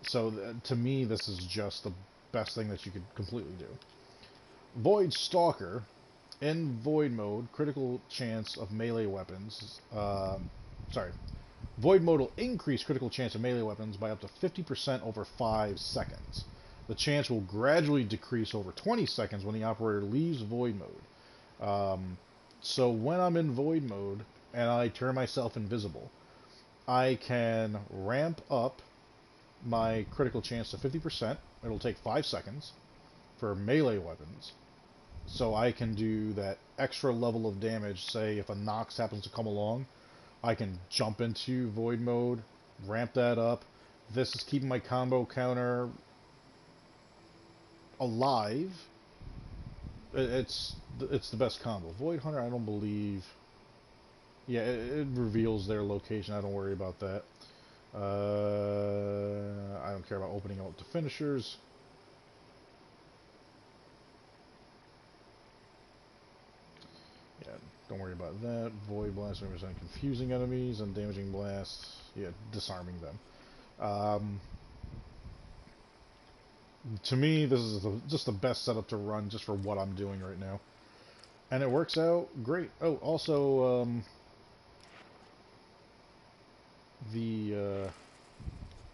So to me, this is just the best thing that you could completely do. Void Stalker, in Void mode, critical chance of melee weapons, Void mode will increase critical chance of melee weapons by up to 50% over 5 seconds. The chance will gradually decrease over 20 seconds when the operator leaves Void mode. So when I'm in Void mode and I turn myself invisible, I can ramp up my critical chance to 50%. It'll take 5 seconds for melee weapons. So I can do that extra level of damage. Say if a Nox happens to come along, I can jump into Void mode, ramp that up. This is keeping my combo counter alive. It's the best combo. Void Hunter, I don't believe. Yeah, it reveals their location. I don't worry about that. I don't care about opening up the finishers. Yeah, don't worry about that. Void Blast represents confusing enemies, and Damaging Blast, yeah, disarming them. To me, this is just the best setup to run just for what I'm doing right now. And it works out great. Oh, also, the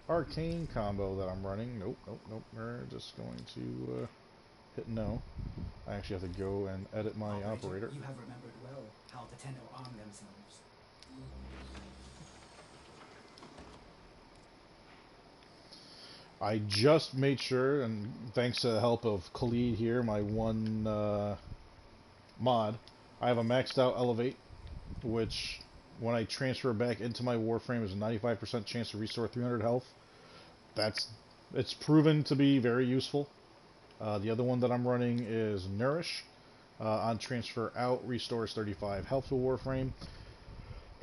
arcane combo that I'm running. Nope. We're just going to hit no. I actually have to go and edit my operator.
You have remembered well how the Tenno arm themselves.
I just made sure, and thanks to the help of Khalid here, my one mod, I have a maxed out Elevate, which when I transfer back into my Warframe is a 95% chance to restore 300 health. It's proven to be very useful. The other one that I'm running is Nourish. On transfer out, restores 35 health to Warframe.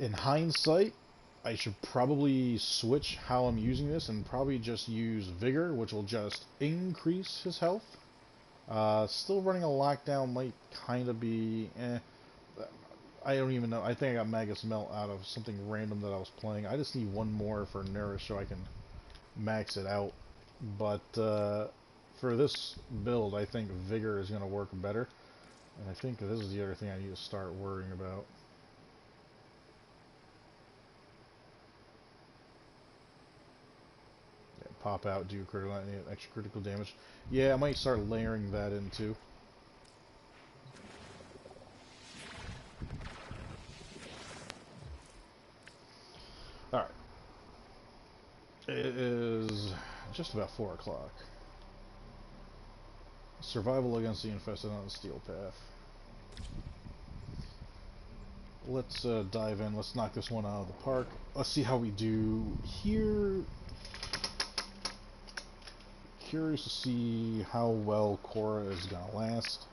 In hindsight, I should probably switch how I'm using this and probably just use Vigor, which will just increase his health. Still running a lockdown might kind of be I don't even know. I think I got Magus Melt out of something random that I was playing. I just need one more for Nourish so I can max it out. But for this build, I think Vigor is going to work better. And I think this is the other thing I need to start worrying about. Yeah, pop out, do critical, extra critical damage. Yeah, I might start layering that in too. Alright. It is just about 4 o'clock. Survival against the infested on the Steel Path. Let's dive in. Let's knock this one out of the park. Let's see how we do here. Curious to see how well Cora is going to last.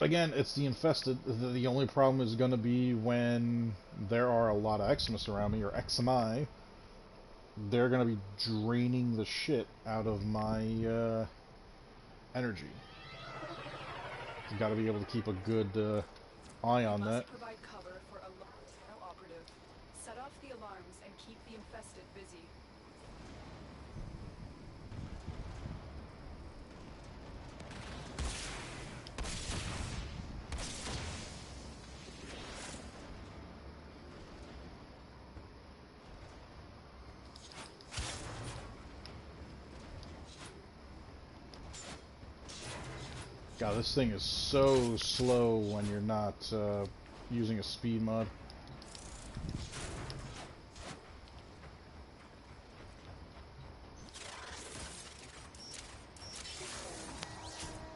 Again, it's the infested. The only problem is going to be when there are a lot of Eximus around me, or Eximi. They're going to be draining the shit out of my energy. You've got to be able to keep a good eye on that.
Provide cover for a Tenno operative. Set off the alarms and keep the infested busy.
God, this thing is so slow when you're not using a speed mod.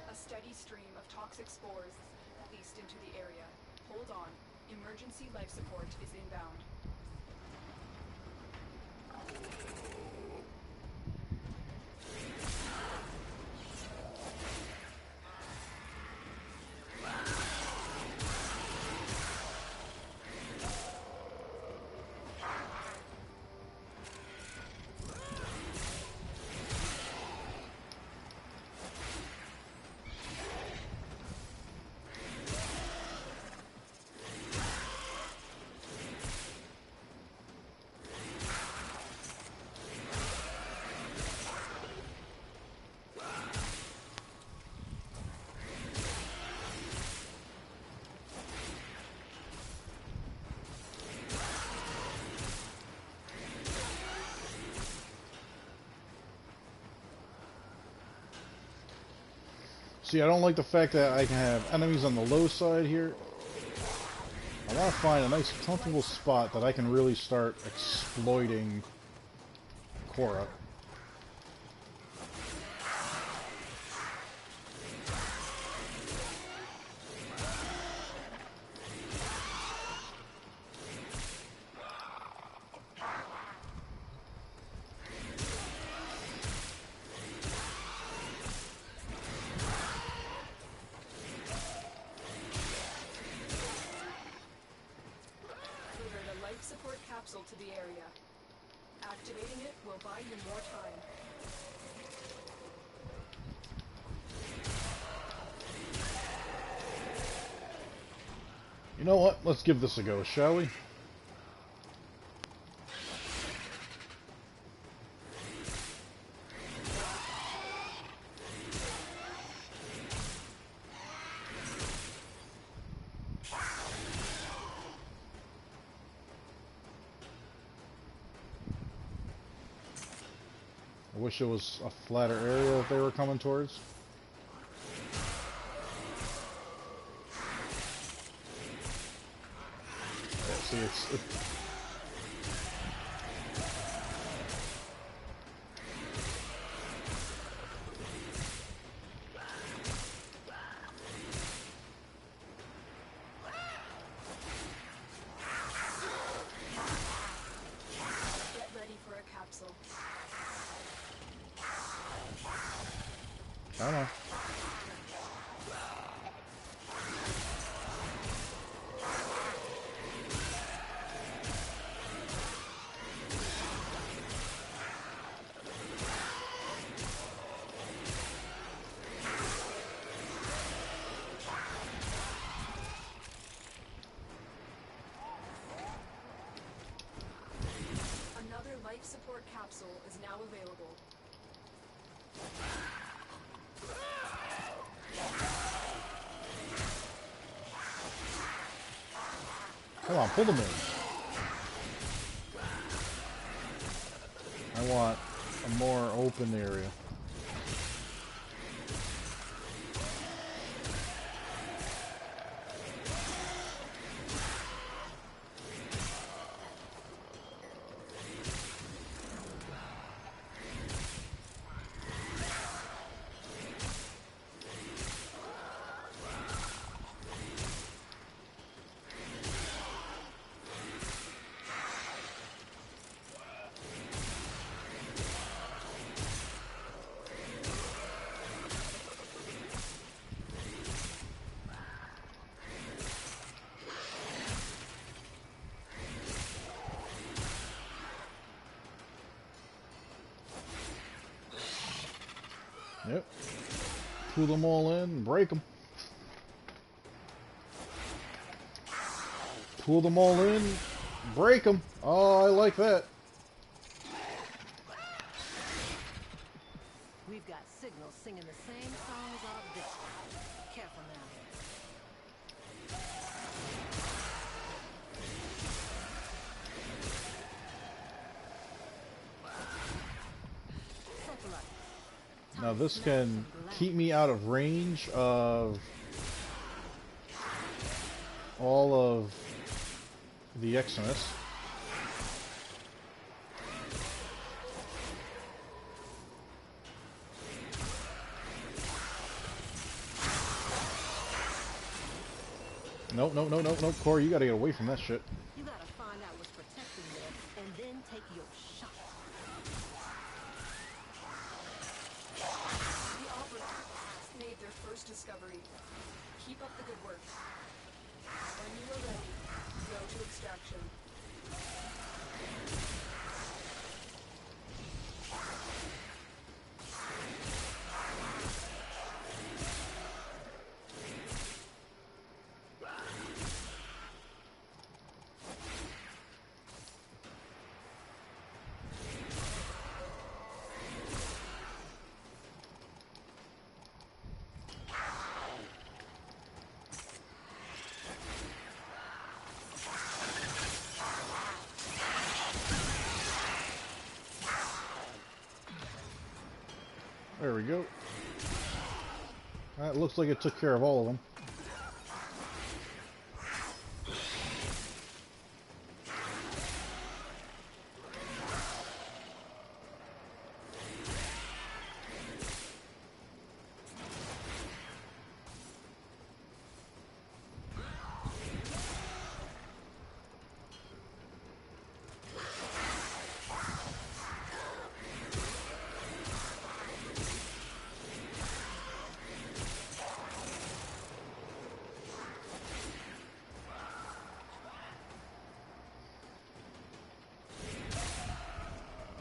A steady stream of toxic spores is released into the area. Hold on. Emergency life support is inbound.
See, I don't like the fact that I can have enemies on the low side here. I want to find a nice comfortable spot that I can really start exploiting Cora.
Support capsule to the area. Activating it will buy you more time.
You know what? Let's give this a go, shall we? I wish it was a flatter area that they were coming towards. Yeah, see, it's
Get ready for a capsule.
I don't know.
Another life support capsule is now available.
Come on, pull them in. I want a more open area. Yep. Pull them all in, break them. Pull them all in, break them. Oh, I like that.
We've got signals singing the same songs all day. Careful now.
Now this can keep me out of range of all of the Exodus. Nope, nope, nope, nope, nope, Corey, you gotta get away from that shit.
You gotta find out what's protecting them, and then take your shot.
The operatives made their first discovery. Keep up the good work. When you are ready, go to extraction.
There we go. That looks like it took care of all of them.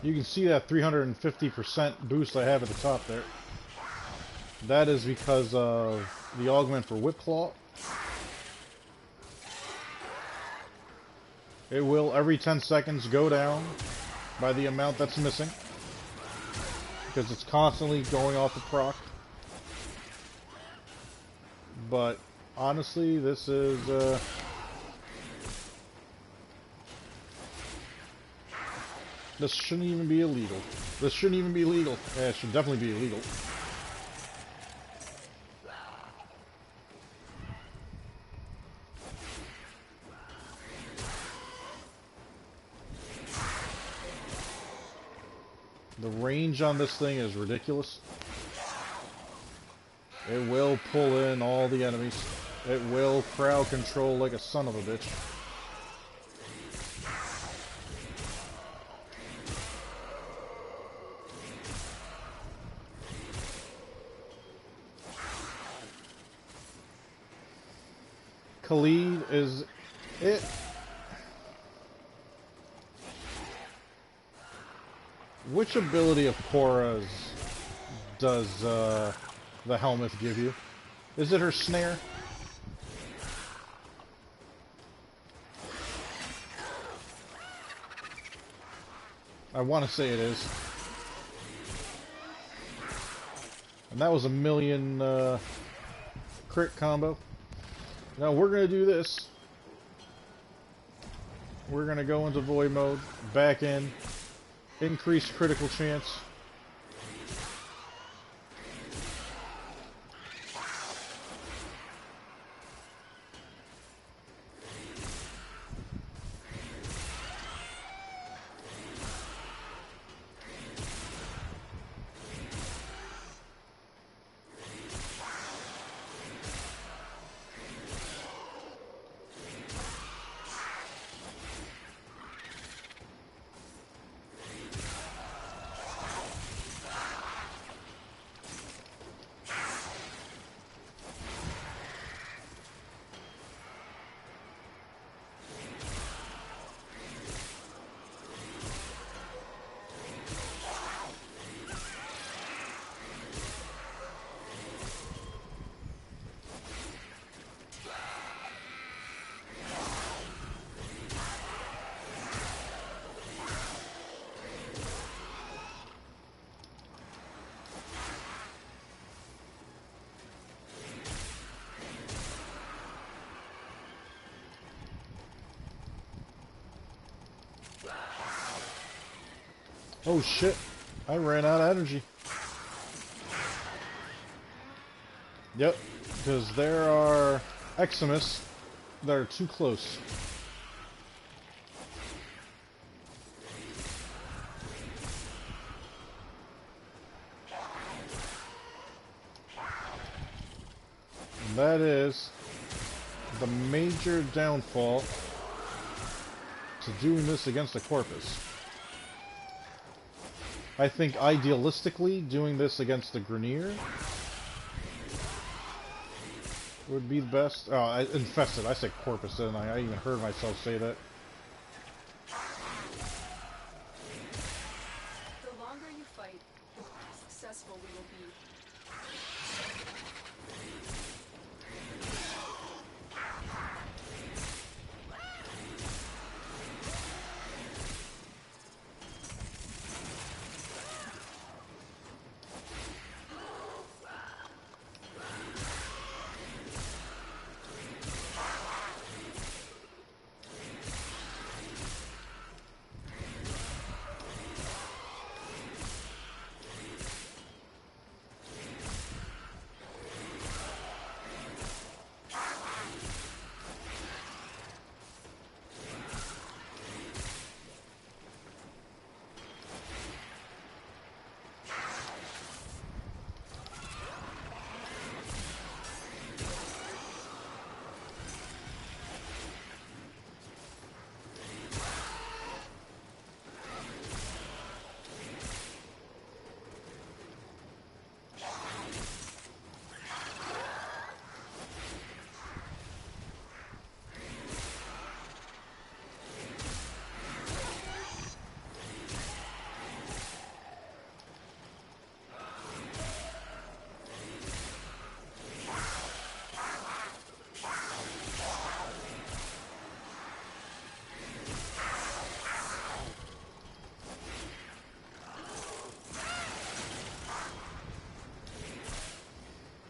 You can see that 350% boost I have at the top there. That is because of the augment for Whip Claw. It will, every 10 seconds, go down by the amount that's missing. Because it's constantly going off the proc. But, honestly, this is... This shouldn't even be illegal. This shouldn't even be legal. Yeah, it should definitely be illegal. The range on this thing is ridiculous. It will pull in all the enemies. It will crowd control like a son of a bitch. Khalid is it. Which ability of Korra's does the helmet give you? Is it her snare? I want to say it is. And that was a million crit combo. Now we're going to do this. We're going to go into void mode, back in, increase critical chance. Oh shit, I ran out of energy. Yep, because there are Eximus that are too close. And that is the major downfall to doing this against a Corpus. I think idealistically, doing this against a Grenier would be the best. Oh, Infested. I said Corpus, didn't I? I even heard myself say that.
The longer you fight, the more successful we will be.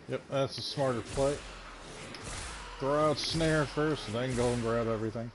Yep, that's a smarter play. Throw out Snare first, and then go and grab everything.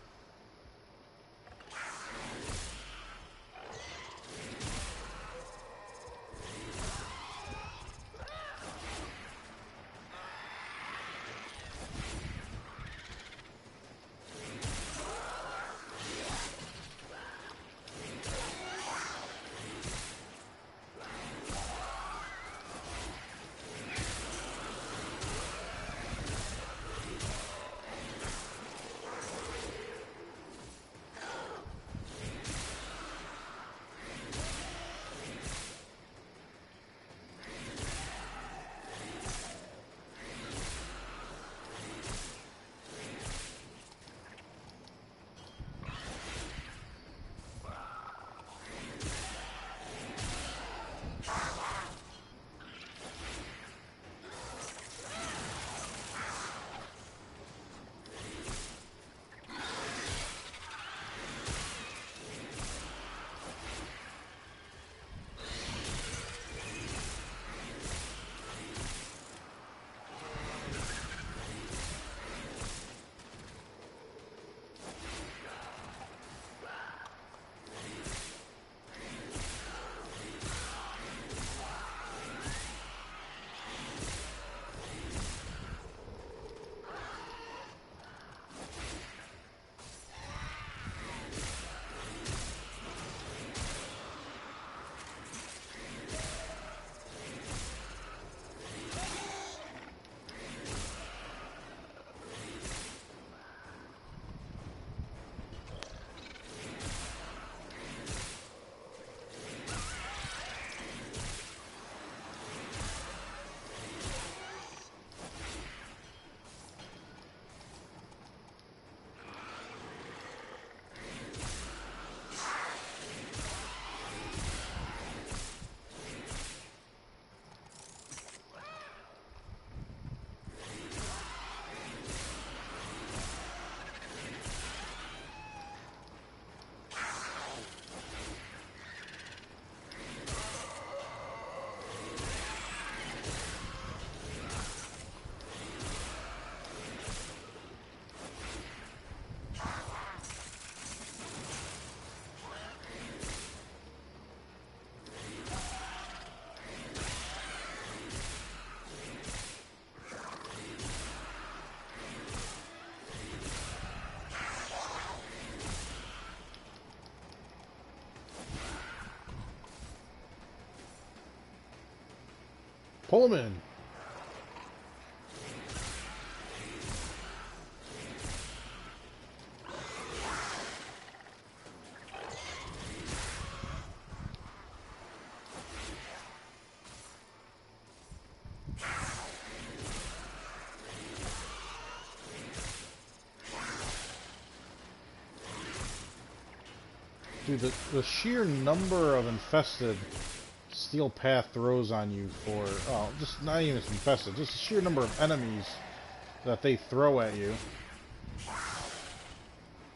Pull him in. Dude, the sheer number of infested steel path throws on you for, oh, just not even infested, just the sheer number of enemies that they throw at you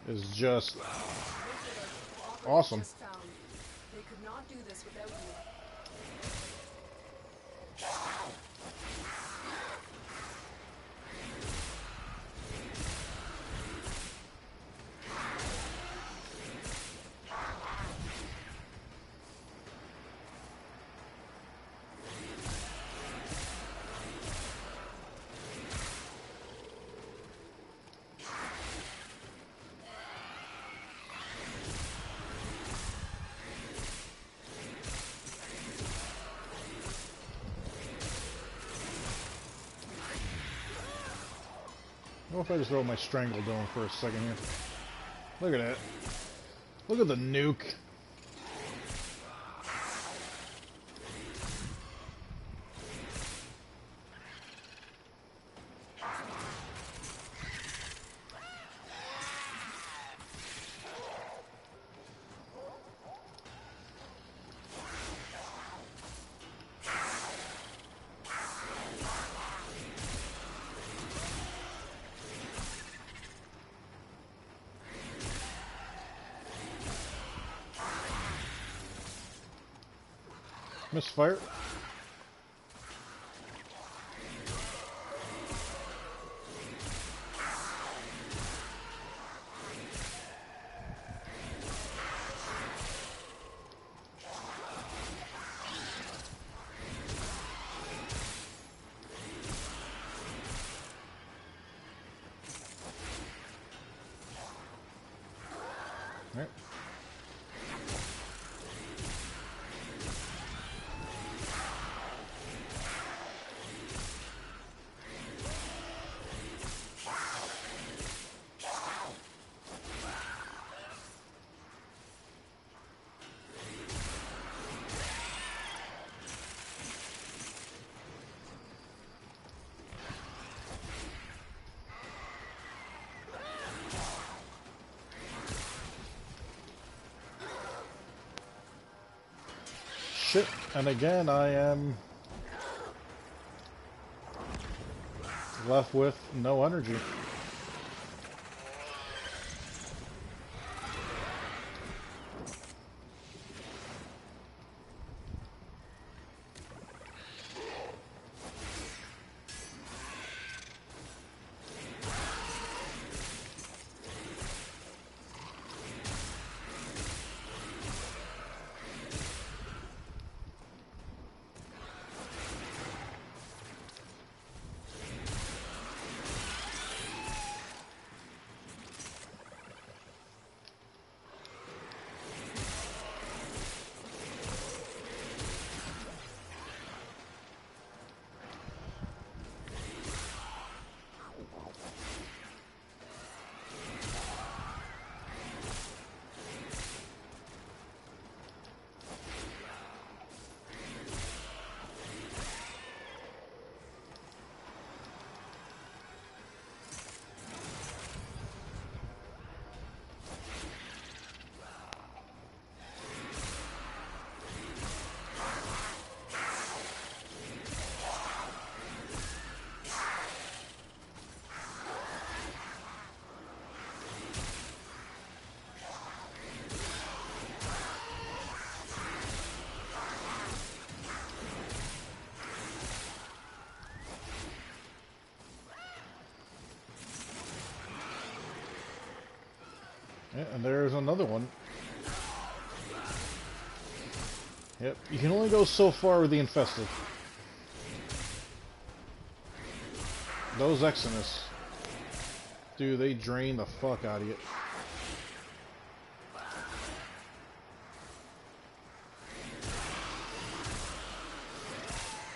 is just awesome.
They could not do this without you.
What if I just throw my strangle down for a second here? Look at that. Look at the nuke. Misfire. Right. Shit, and again I am left with no energy. Yeah, and there's another one. Yep, you can only go so far with the infested. Those Exodus, dude, they drain the fuck out of you.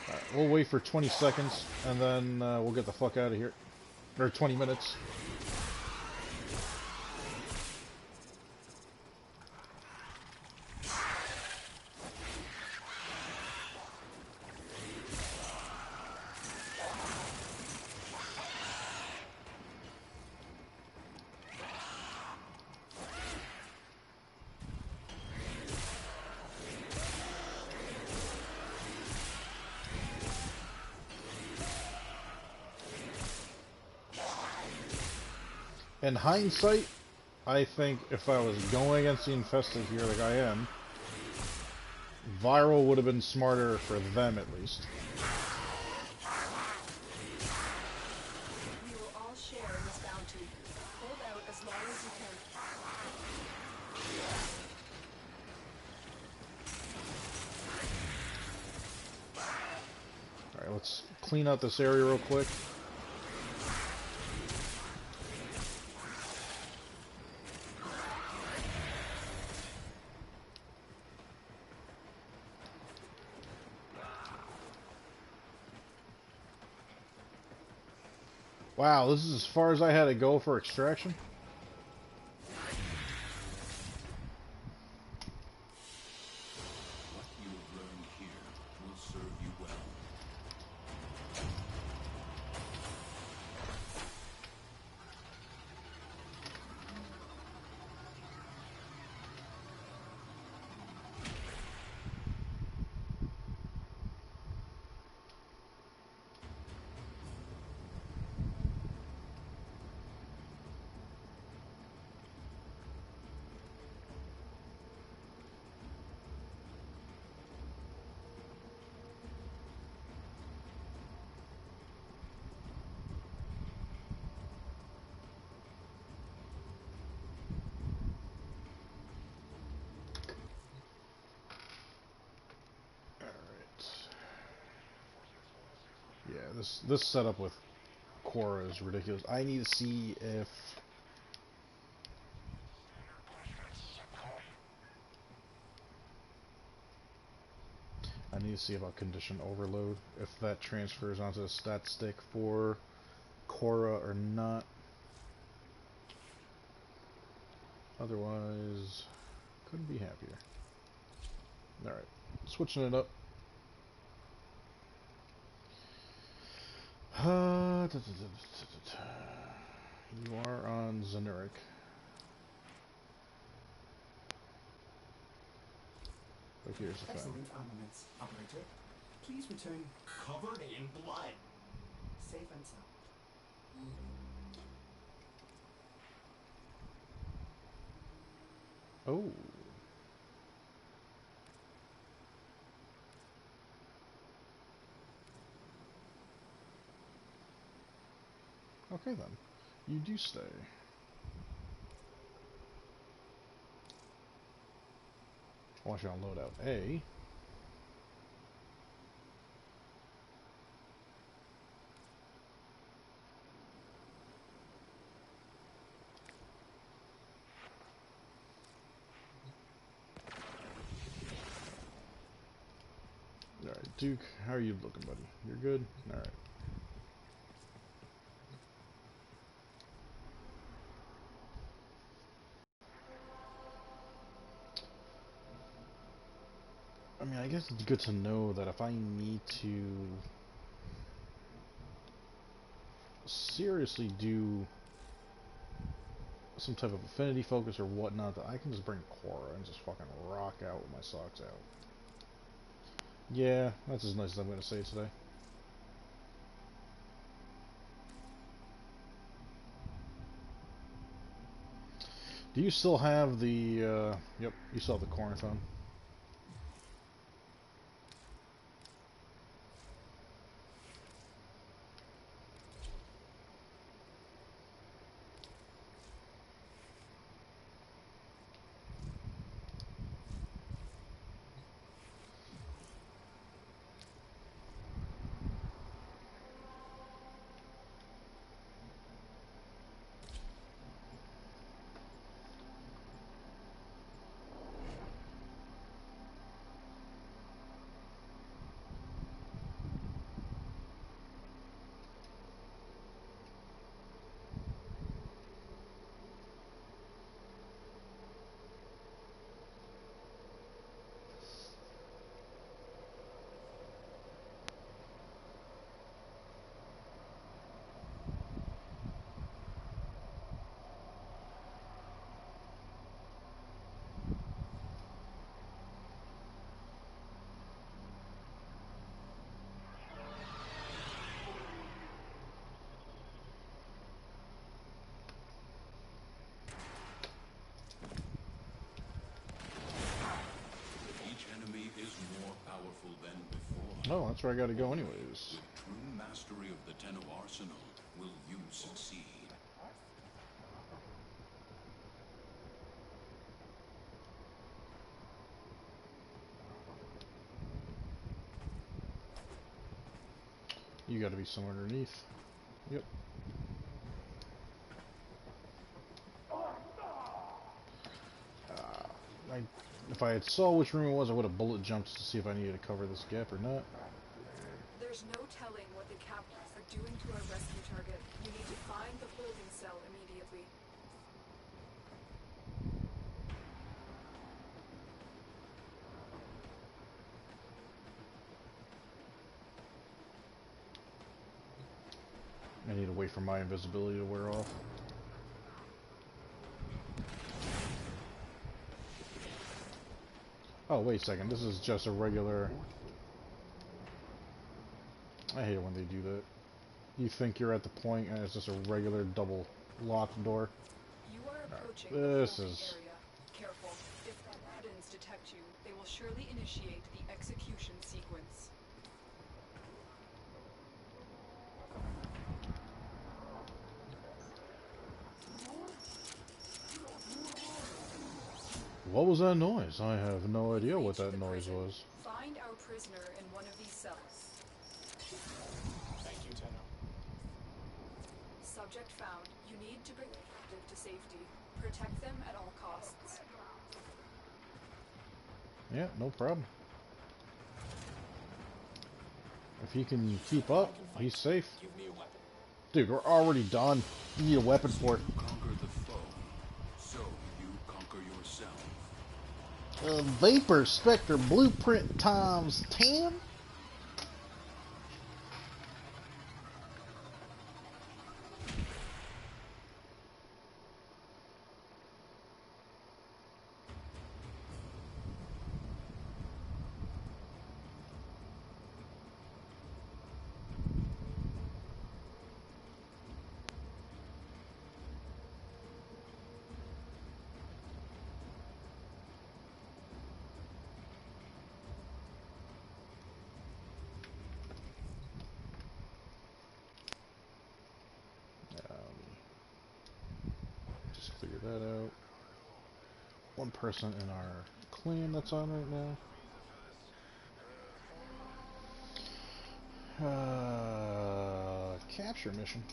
Alright, we'll wait for 20 seconds, and then we'll get the fuck out of here. Or 20 minutes. In hindsight, I think if I was going against the infested here like I am, viral would have been smarter for them at least.
We will all share in this bounty. Hold out as long as you can.
Alright, let's clean out this area real quick. Wow, this is as far as I had to go for extraction?
What you have learned here will serve you well.
Yeah, this setup with Cora is ridiculous. I need to see if about condition overload, if that transfers onto the stat stick for Cora or not. Otherwise, couldn't be happier. Alright, switching it up. You are on Zenuric. But here's the thing.
Excellent armaments, operator. Please return covered in blood. Safe and sound.
Oh. Okay then. You do stay. I want you to load out A. Alright, Duke, how are you looking, buddy? You're good? Alright. I mean, I guess it's good to know that if I need to seriously do some type of affinity focus or whatnot, that I can just bring Cora and just fucking rock out with my socks out. Yeah, that's as nice as I'm going to say today. Do you still have the, yep, you still have the Cornathon. Oh, that's where I gotta go anyways.
With true mastery of the Tenno arsenal, will you succeed?
You gotta be somewhere underneath. Yep. If I had saw which room it was, I would have bullet jumped to see if I needed to cover this gap or not.
There's no telling what the captors are doing to our rescue target. You need to find the holding cell immediately.
I need to wait for my invisibility to wear off. Oh, wait a second. This is just a regular... I hate it when they do that. You think you're at the point and it's just a regular double locked door.
You are approaching
This
the holding
is...
area. Careful. If the Paladins detect you, they will surely initiate the execution sequence.
What was that noise? I have no idea what
Reach
that
the
noise
prison.
was.
Find our prisoner in one of these cells.
Thank you, Tenno.
Subject found. You need to bring the captive to safety. Protect them at all costs.
Yeah, no problem. If he can keep up, he's safe.
Give me a weapon.
Dude, we're already done. You need a weapon for it.
You conquer the foe, so you conquer yourself.
Vapor Spectre Blueprint times 10? Just figure that out. One person in our clan that's on right now. Capture mission.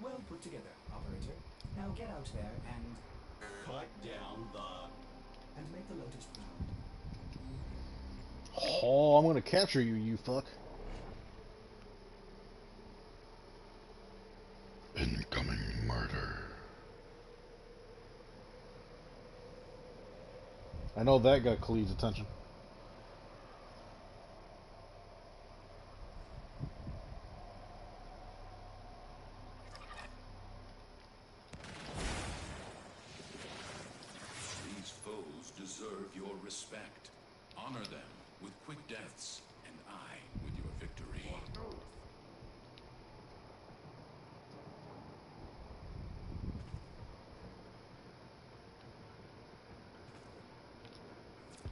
Well put together, operator. Now get out there and
Cut down the...
make the Lotus proud.
Oh, I'm gonna capture you, you fuck. Incoming murder. I know that got Khalid's attention.
These foes deserve your respect. Honor them with quick deaths, and I with your victory.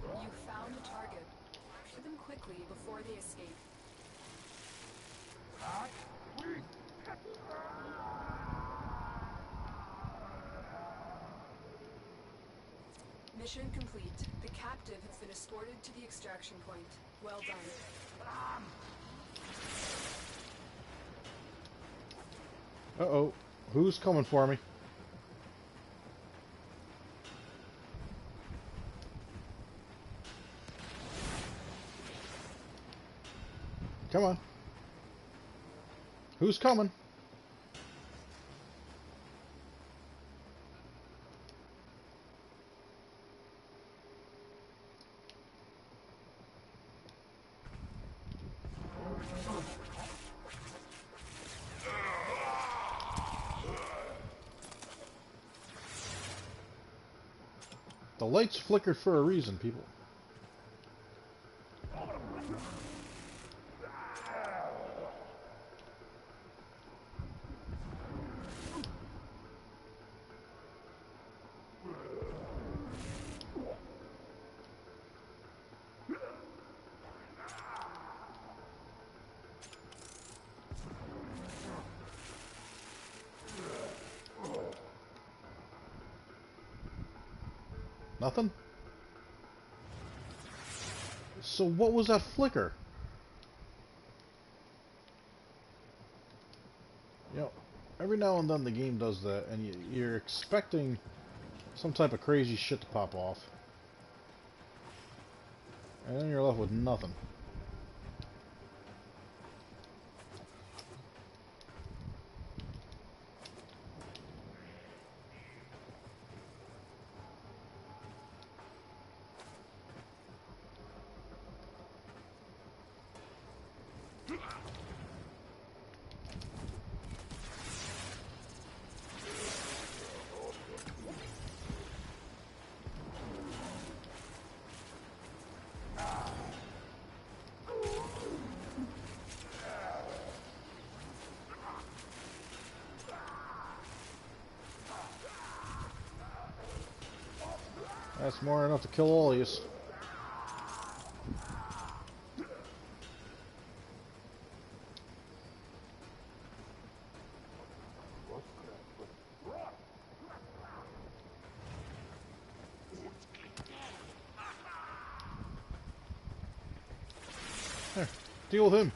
You found a target. Capture them quickly before they escape. Mission complete. The captive has been escorted to the extraction point. Well done.
Uh-oh. Who's coming for me? Come on. Who's coming? The lights flickered for a reason, people. Nothing? So what was that flicker? You know, every now and then the game does that, and you're expecting some type of crazy shit to pop off. And then you're left with nothing. That's more than enough to kill all of you. There, deal with him.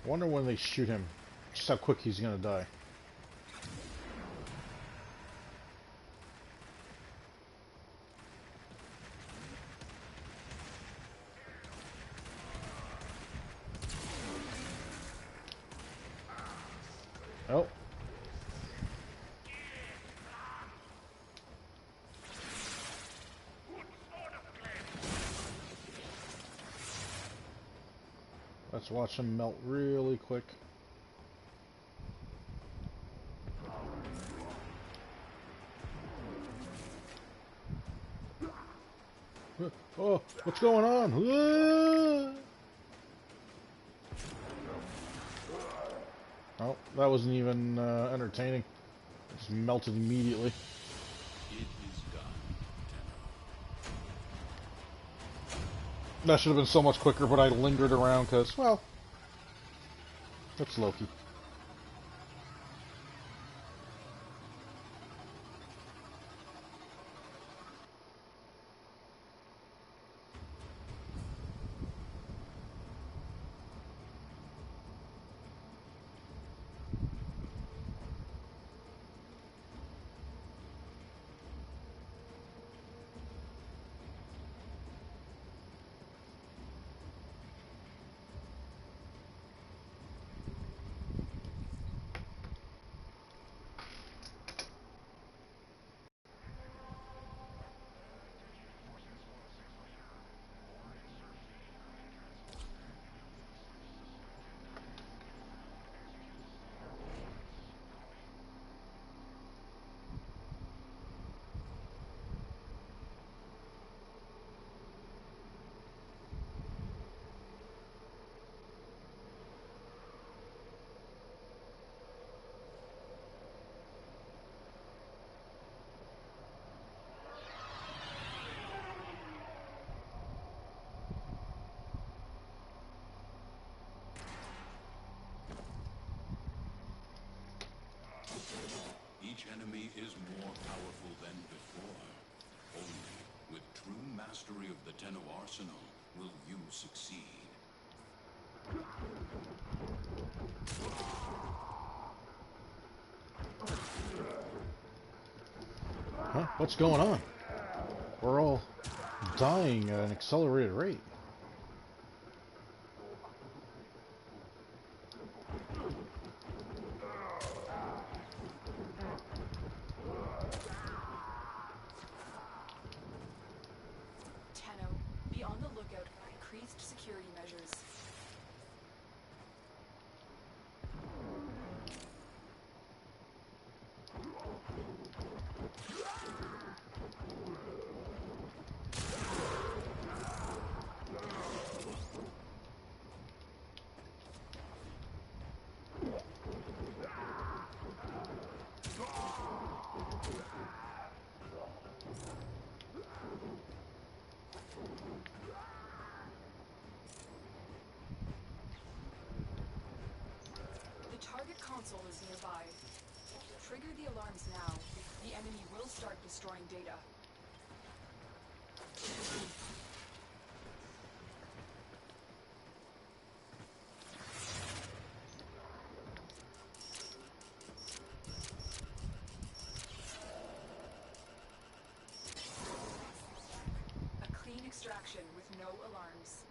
I wonder when they shoot him, just how quick he's gonna die. Oh. Let's watch him melt really quick. Oh, what's going on? Oh, that wasn't even entertaining. It just melted immediately.
It is done,
That should have been so much quicker, but I lingered around because, well, it's Loki.
Each enemy is more powerful than before. Only with true mastery of the Tenno arsenal will you succeed.
Huh? What's going on? We're all dying at an accelerated rate.
Tenno, be on the lookout for increased security measures. console is nearby. Trigger the alarms now. The enemy will start destroying data. A clean extraction with no alarms.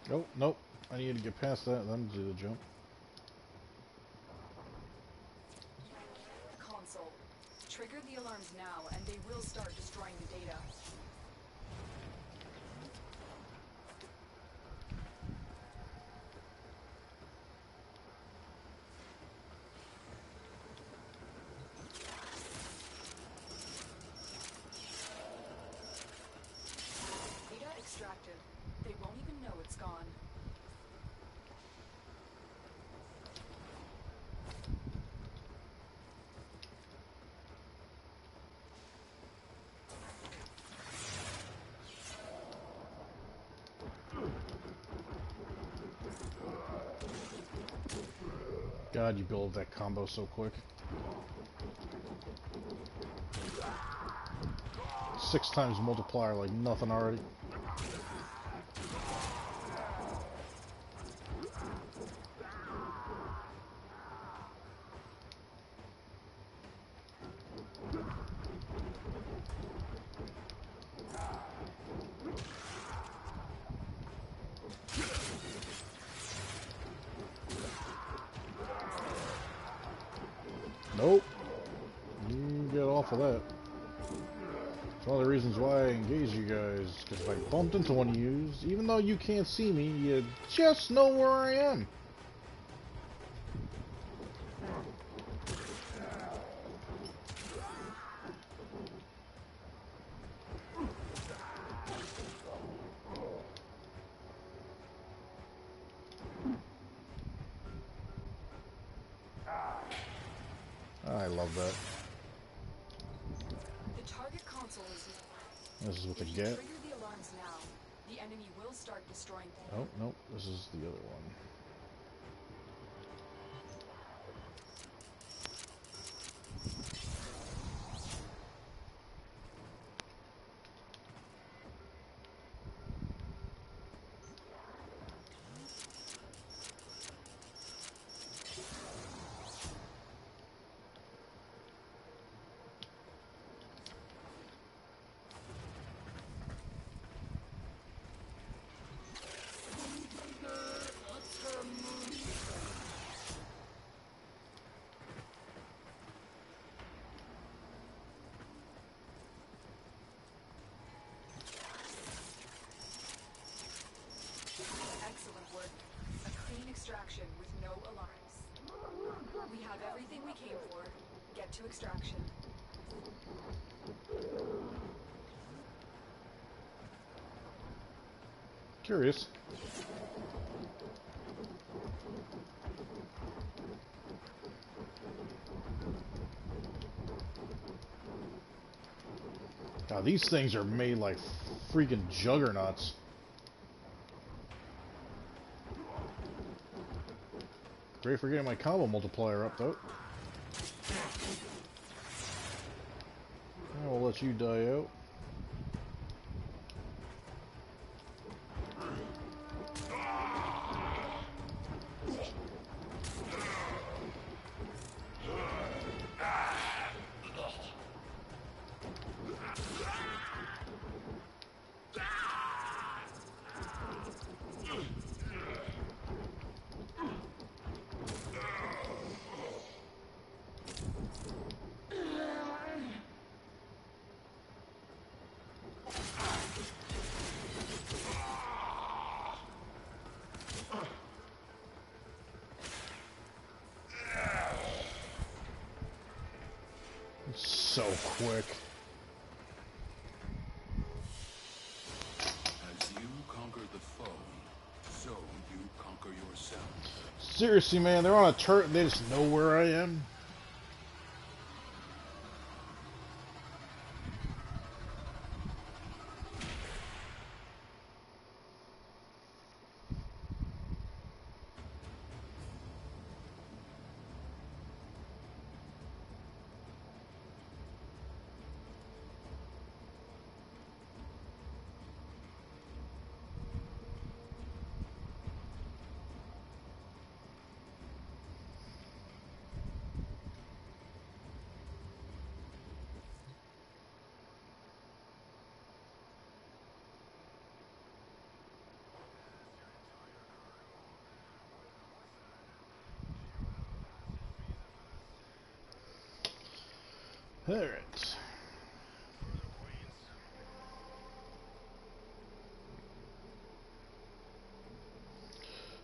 Nope, nope. I need to get past that, then do the jump.
Console. Trigger the alarms now, and they will start destroying the data. Data extracted. They won't even know it's gone.
God, you build that combo so quick. 6 times multiplier like nothing already. Nope. You get off of that. It's one of the reasons why I engage you guys, because if I bumped into one of you, even though you can't see me, you just know where I am. I love that.
The target console is.
This is what they
If you
get.
trigger the alarms now, the enemy will start destroying.
Oh, nope, this is the other one.
Excellent work. A clean extraction with no alarms. We have everything we came for. Get to extraction.
Curious. God, these things are made like freaking juggernauts. Great for getting my combo multiplier up, though. I'll let you die out. So quick.
As you conquer the foe, so you conquer yourself.
Seriously, man, they're on a turret and they just know where I am. Alright.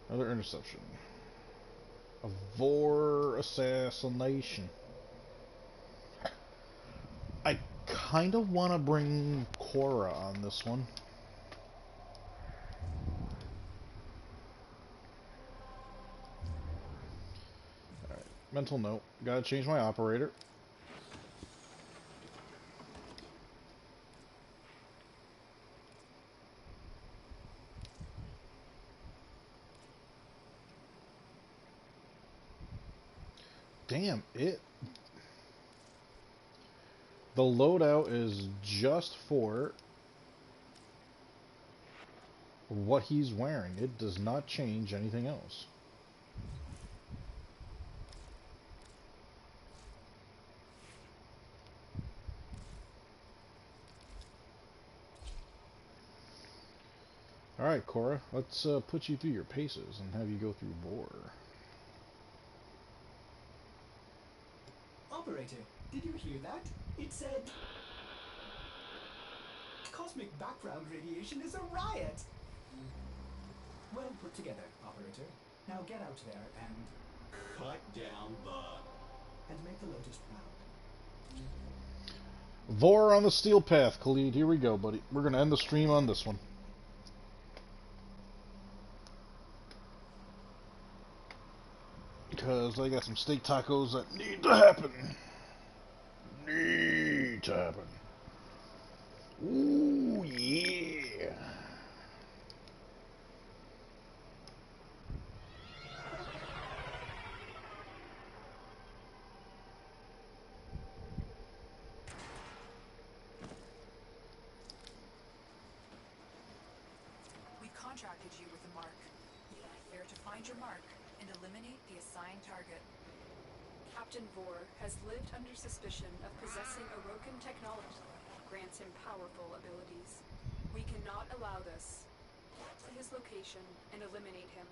Another interception. A Vor assassination. I kind of want to bring Cora on this one. Alright, mental note. Gotta change my operator. Damn it. The loadout is just for what he's wearing. It does not change anything else. Alright, Cora, let's put you through your paces and have you go through Vor.
Operator, did you hear that? It said... Cosmic background radiation is a riot! Well put together, Operator. Now get out there and... cut down the... and make the Lotus proud.
Vor on the steel path, Khalid. Here we go, buddy. We're going to end the stream on this one. Because I got some steak tacos that need to happen. Need to happen. Ooh, yeah.
We contracted you with a mark. Prepare to find your mark and eliminate the assigned target. Captain Vor has lived under suspicion of possessing Orokin technology, grants him powerful abilities. We cannot allow this. Get to his location and eliminate him.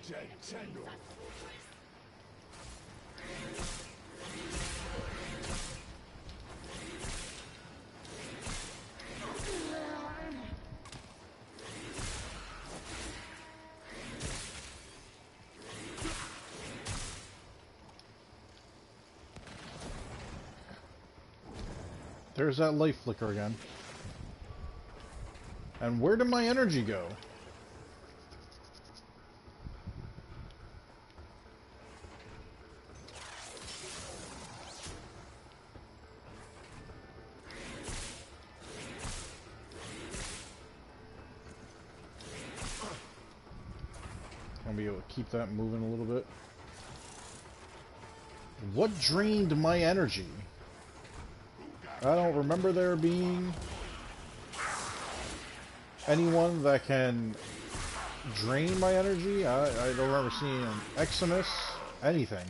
Dead Tenno.
There's that light flicker again. And where did my energy go? I'll be able to keep that moving a little bit. What drained my energy? I don't remember there being anyone that can drain my energy. I don't remember seeing an Eximus, anything.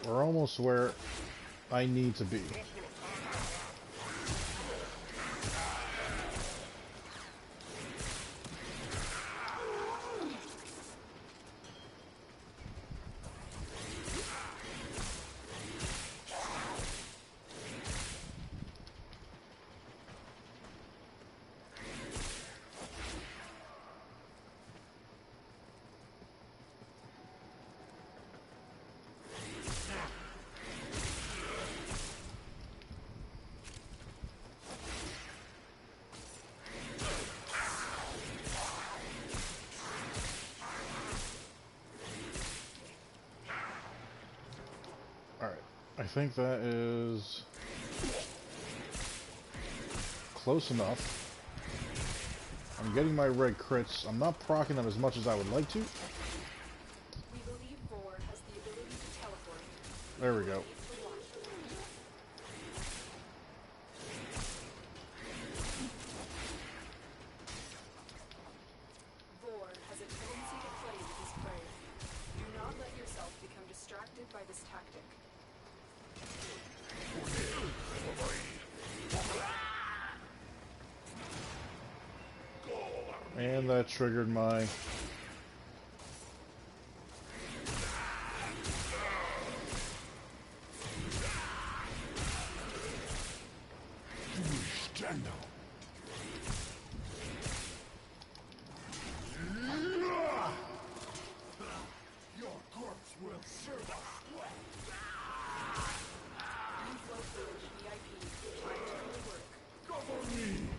We're almost where I need to be. I think that is close enough. I'm getting my red crits. I'm not proccing them as much as I would like to.
We believe Vor has the ability to teleport.
There we go.
Vor has a tendency to play with his prey. Do not let yourself become distracted by this tactic.
And that triggered my...
Your corpse will serve us well.
Inflow Village VIP. Time to do the work.
Cover me!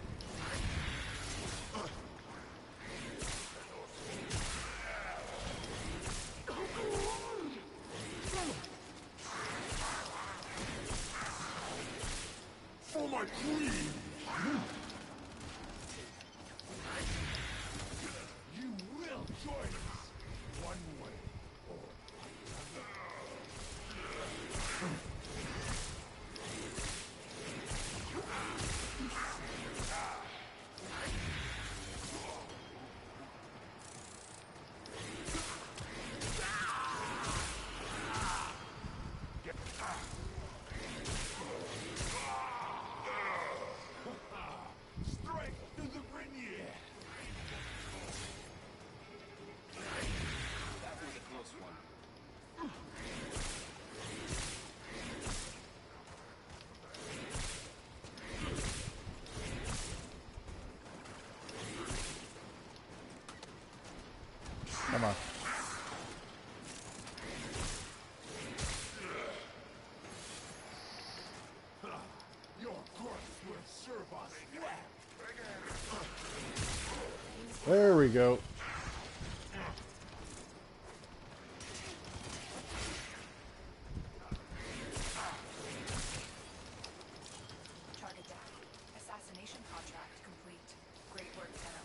You will join us one way or strength to the Grenier.
That was a close one.
Come on.
Your corpse will serve us well.
There we go.
Target down. Assassination contract complete. Great work, Tenno.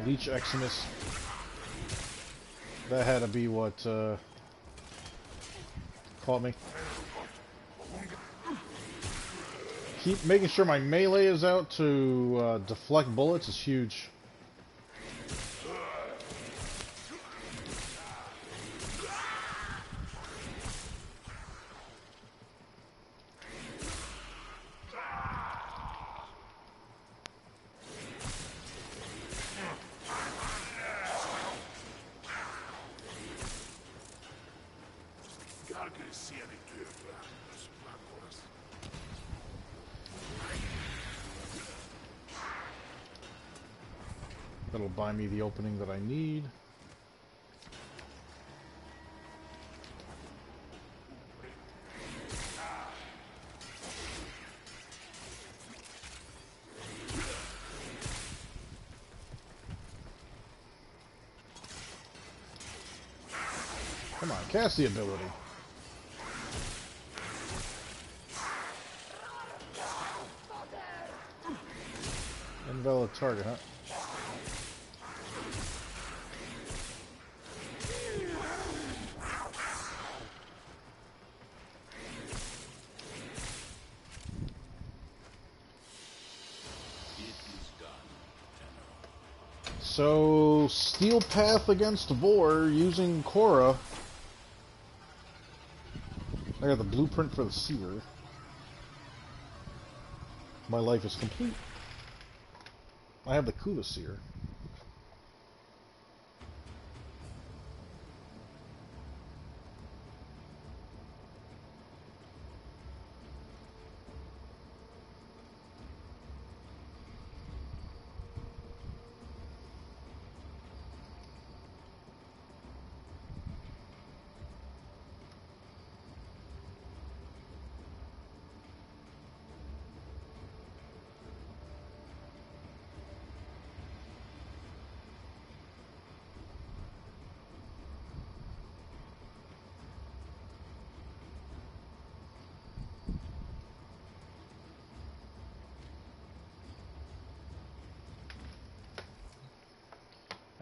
Leech Eximus. That had to be what caught me. Keep making sure my melee is out to deflect bullets is huge. That'll buy me the opening that I need. Come on, cast the ability. Invalid target, huh? So, Steel Path against Vor using Korra. I got the blueprint for the Seer. My life is complete. I have the Kula Seer.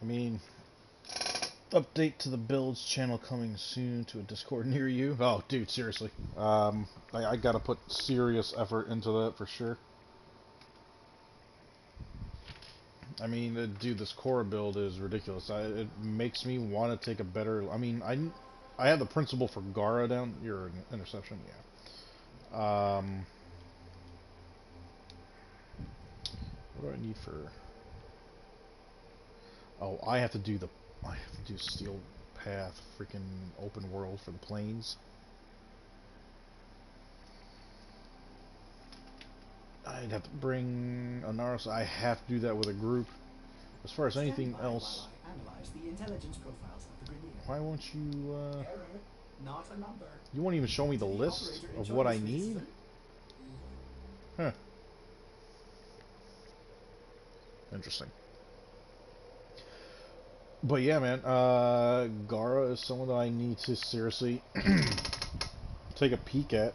I mean, update to the builds channel coming soon to a Discord near you. Oh, dude, seriously. I gotta put serious effort into that for sure. I mean, dude, this Korra build is ridiculous. It makes me want to take a better... I mean, I have the principle for Gara down... Your interception, yeah. What do I need for... Oh, I have to do Steel Path, freaking open world for the planes. I'd have to bring Anaris. I have to do that with a group. As far as anything else,
I analyze the intelligence profiles of the Grenier.
why won't you?
Error, not a number.
You won't even show me the list of what I need. Huh. Interesting. But yeah, man, Gara is someone that I need to seriously take a peek at.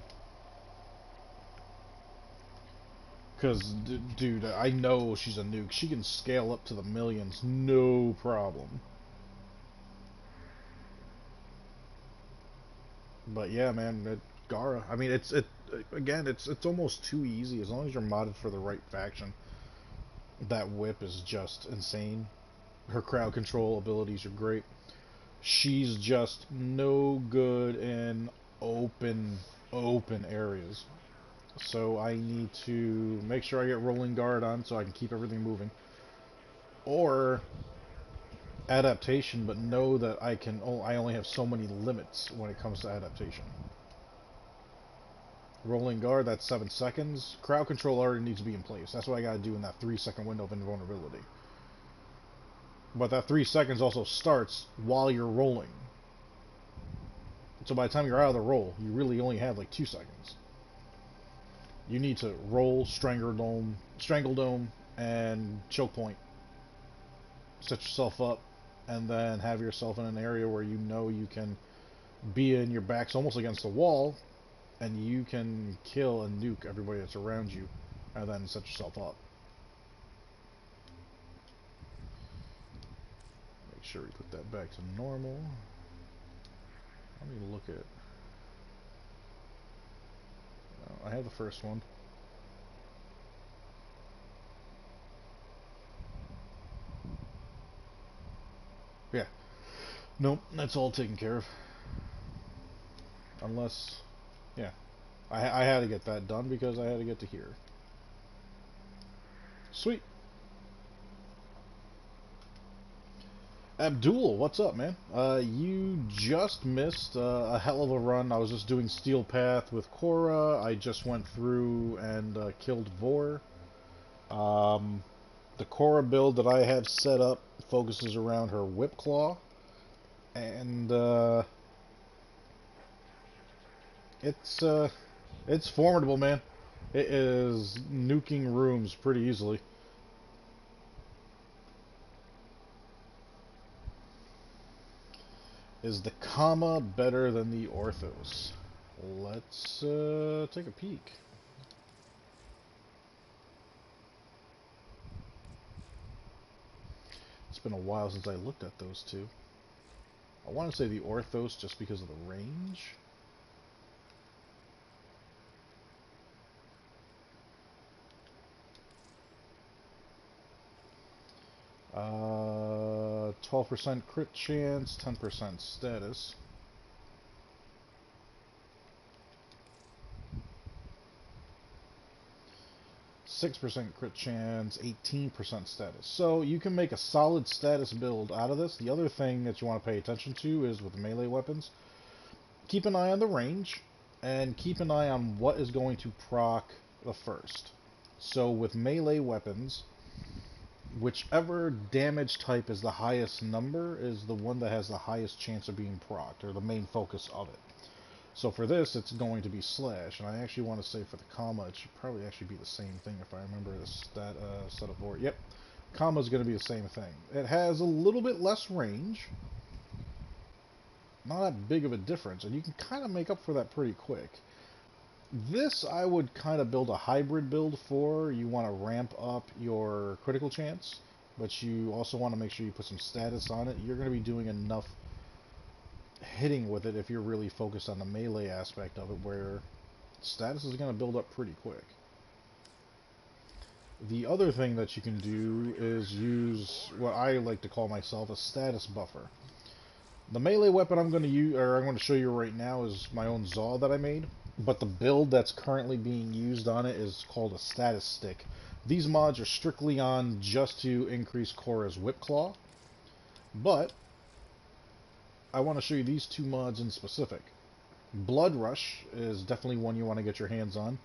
Because, dude, I know she's a nuke. She can scale up to the millions, no problem. But yeah, man, Gara. I mean, again, it's almost too easy as long as you're modded for the right faction. That whip is just insane. Her crowd control abilities are great. She's just no good in open areas. So I need to make sure I get rolling guard on so I can keep everything moving. Or adaptation, but know that I only have so many limits when it comes to adaptation. Rolling guard, that's 7 seconds. Crowd control already needs to be in place. That's what I gotta do in that 3-second window of invulnerability. But that 3 seconds also starts while you're rolling. So by the time you're out of the roll, you really only have like 2 seconds. You need to roll, strangle dome, and choke point. Set yourself up, and then have yourself in an area where you know you can be in your back's almost against the wall, and you can kill and nuke everybody that's around you, and then set yourself up. Make sure we put that back to normal. Let me look at... I have the first one. Yeah. Nope, that's all taken care of. Unless... Yeah. I had to get that done because I had to get to here. Sweet. Abdul, what's up, man? You just missed a hell of a run. I was just doing Steel Path with Korra. I just went through and killed Vor. The Korra build that I have set up focuses around her Whip Claw. And it's formidable, man. It is nuking rooms pretty easily. Is the comma better than the orthos? Let's take a peek. It's been a while since I looked at those two. I want to say the orthos just because of the range. 12% crit chance, 10% status. 6% crit chance, 18% status. So you can make a solid status build out of this. The other thing that you want to pay attention to is with melee weapons. Keep an eye on the range, and keep an eye on what is going to proc the first. So with melee weapons, whichever damage type is the highest number is the one that has the highest chance of being procced, or the main focus of it. So for this, it's going to be slash, and I actually want to say for the comma, it should probably actually be the same thing if I remember that setup for it. Yep, comma is going to be the same thing. It has a little bit less range, not that big of a difference, and you can kind of make up for that pretty quick. This I would kind of build a hybrid build for. You want to ramp up your critical chance, but you also want to make sure you put some status on it. You're going to be doing enough hitting with it if you're really focused on the melee aspect of it, where status is going to build up pretty quick. The other thing that you can do is use what I like to call myself a status buffer. The melee weapon I'm going to use, or I'm going to show you right now, is my own Zaw that I made. But the build that's currently being used on it is called a status stick. These mods are strictly on just to increase Korra's Whip Claw. But I want to show you these two mods in specific. Blood Rush is definitely one you want to get your hands on.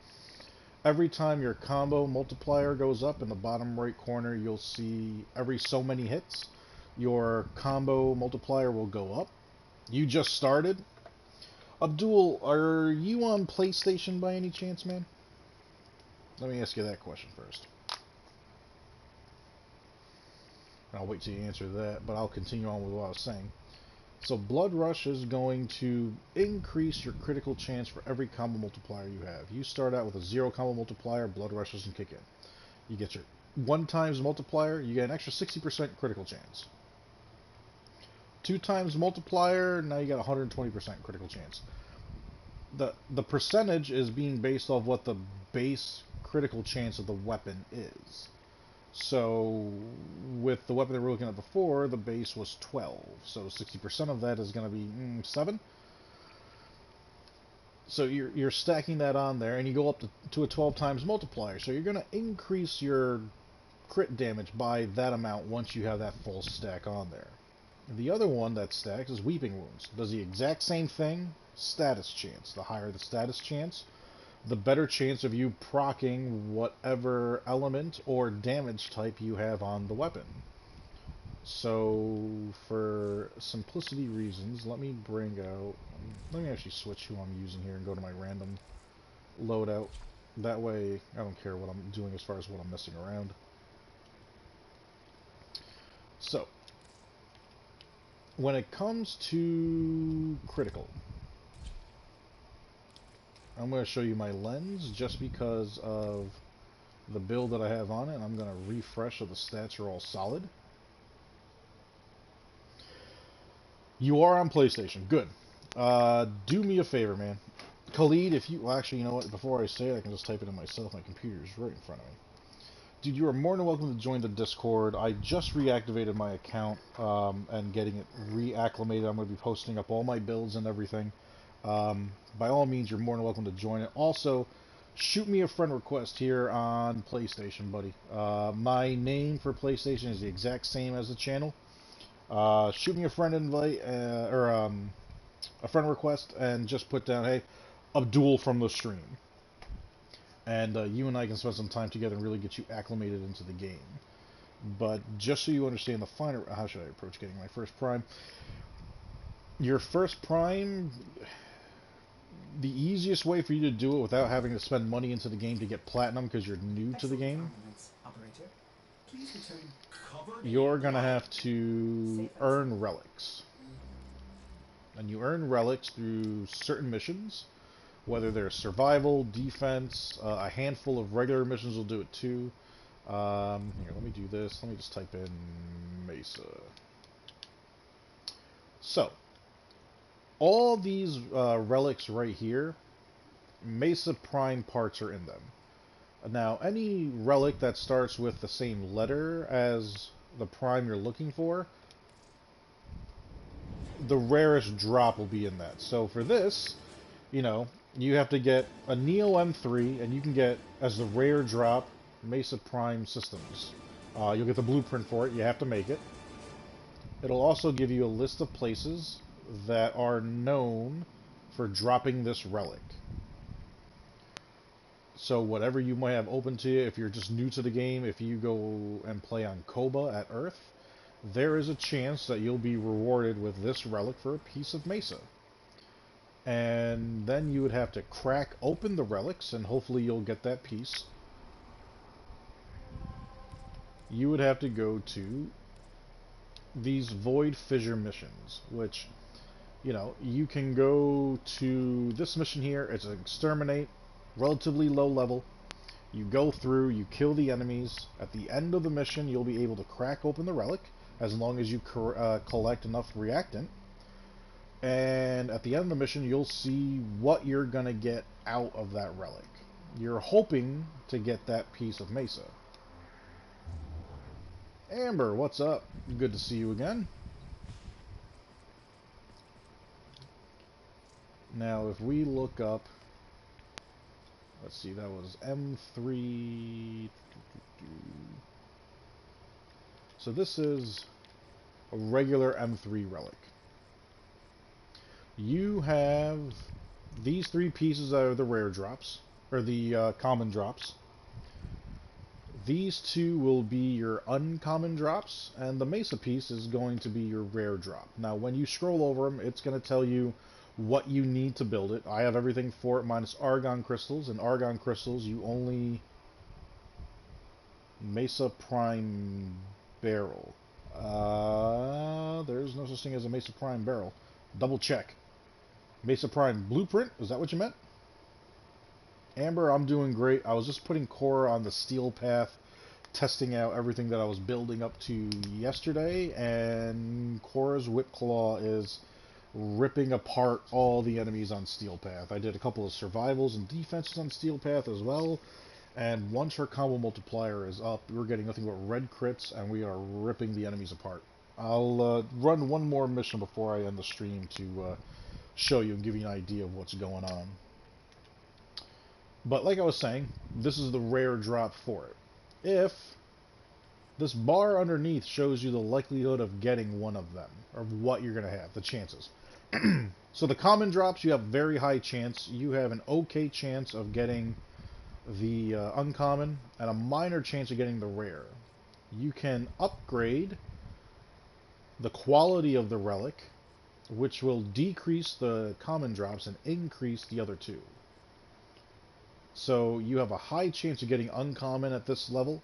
Every time your combo multiplier goes up in the bottom right corner, you'll see every so many hits, your combo multiplier will go up. You just started. Abdul, are you on PlayStation by any chance, man? Let me ask you that question first. I'll wait till you answer that, but I'll continue on with what I was saying. So Blood Rush is going to increase your critical chance for every combo multiplier you have. You start out with a 0 combo multiplier, Blood Rush doesn't kick in. You get your 1 times multiplier, you get an extra 60% critical chance. 2 times multiplier, now you got 120% critical chance. The percentage is being based off what the base critical chance of the weapon is. So with the weapon that we were looking at before, the base was 12. So 60% of that is going to be 7. So you're stacking that on there, and you go up to a 12 times multiplier. So you're going to increase your crit damage by that amount once you have that full stack on there. The other one that stacks is Weeping Wounds. Does the exact same thing, status chance. The higher the status chance, the better chance of you proccing whatever element or damage type you have on the weapon. So, for simplicity reasons, let me actually switch who I'm using here and go to my random loadout. That way, I don't care what I'm doing as far as what I'm messing around. So, when it comes to critical, I'm going to show you my lens just because of the build that I have on it. I'm going to refresh so the stats are all solid. You are on PlayStation. Good. Do me a favor, man. Khalid, if you... Well, actually, you know what? Before I say it, I can just type it in myself. My computer's right in front of me. Dude, you are more than welcome to join the Discord. I just reactivated my account and getting it reacclimated. I'm going to be posting up all my builds and everything. By all means, you're more than welcome to join it. Also, shoot me a friend request here on PlayStation, buddy. My name for PlayStation is the exact same as the channel. Shoot me a friend invite a friend request and just put down, hey, Abdul from the stream. And you and I can spend some time together and really get you acclimated into the game. But just so you understand the finer... How should I approach getting my first prime? Your first prime... The easiest way for you to do it without having to spend money into the game to get platinum because you're new to the game, you're going to have to earn relics. And you earn relics through certain missions, whether they're survival, defense, a handful of regular missions will do it too. Here, let me do this. Let me just type in Mesa. So, all these relics right here, Mesa Prime parts are in them. Now, any relic that starts with the same letter as the Prime you're looking for, the rarest drop will be in that. So for this, you know, you have to get a Neo M3, and you can get, as the rare drop, Mesa Prime Systems. You'll get the blueprint for it. You have to make it. It'll also give you a list of places that are known for dropping this relic. So whatever you might have open to you, if you're just new to the game, if you go and play on Koba at Earth, there is a chance that you'll be rewarded with this relic for a piece of Mesa. And then you would have to crack open the relics, and hopefully you'll get that piece. You would have to go to these Void Fissure missions, which, you know, you can go to this mission here. It's an exterminate, relatively low level. You go through, you kill the enemies. At the end of the mission, you'll be able to crack open the relic, as long as you collect enough reactant. And at the end of the mission, you'll see what you're going to get out of that relic. You're hoping to get that piece of Mesa. Amber, what's up? Good to see you again. Now, if we look up... Let's see, that was M3... So this is a regular M3 relic. You have these 3 pieces that are the rare drops, or the common drops. These 2 will be your uncommon drops, and the Mesa piece is going to be your rare drop. Now, when you scroll over them, it's going to tell you what you need to build it. I have everything for it minus Argon Crystals, and Argon Crystals you only... Mesa Prime Barrel. There's no such thing as a Mesa Prime barrel. Double check. Mesa Prime blueprint? Is that what you meant? Amber, I'm doing great. I was just putting core on the steel path, testing out everything that I was building up to yesterday, and Cora's Whip Claw is ripping apart all the enemies on steel path. I did a couple of survivals and defenses on steel path as well, and once her combo multiplier is up, we're getting nothing but red crits, and we are ripping the enemies apart. I'll run one more mission before I end the stream to show you and give you an idea of what's going on. But like I was saying, this is the rare drop for it. If this bar underneath shows you the likelihood of getting one of them, or what you're going to have, the chances. So the common drops, you have very high chance. You have an okay chance of getting the uncommon, and a minor chance of getting the rare. You can upgrade the quality of the relic, which will decrease the common drops and increase the other two. So you have a high chance of getting uncommon at this level.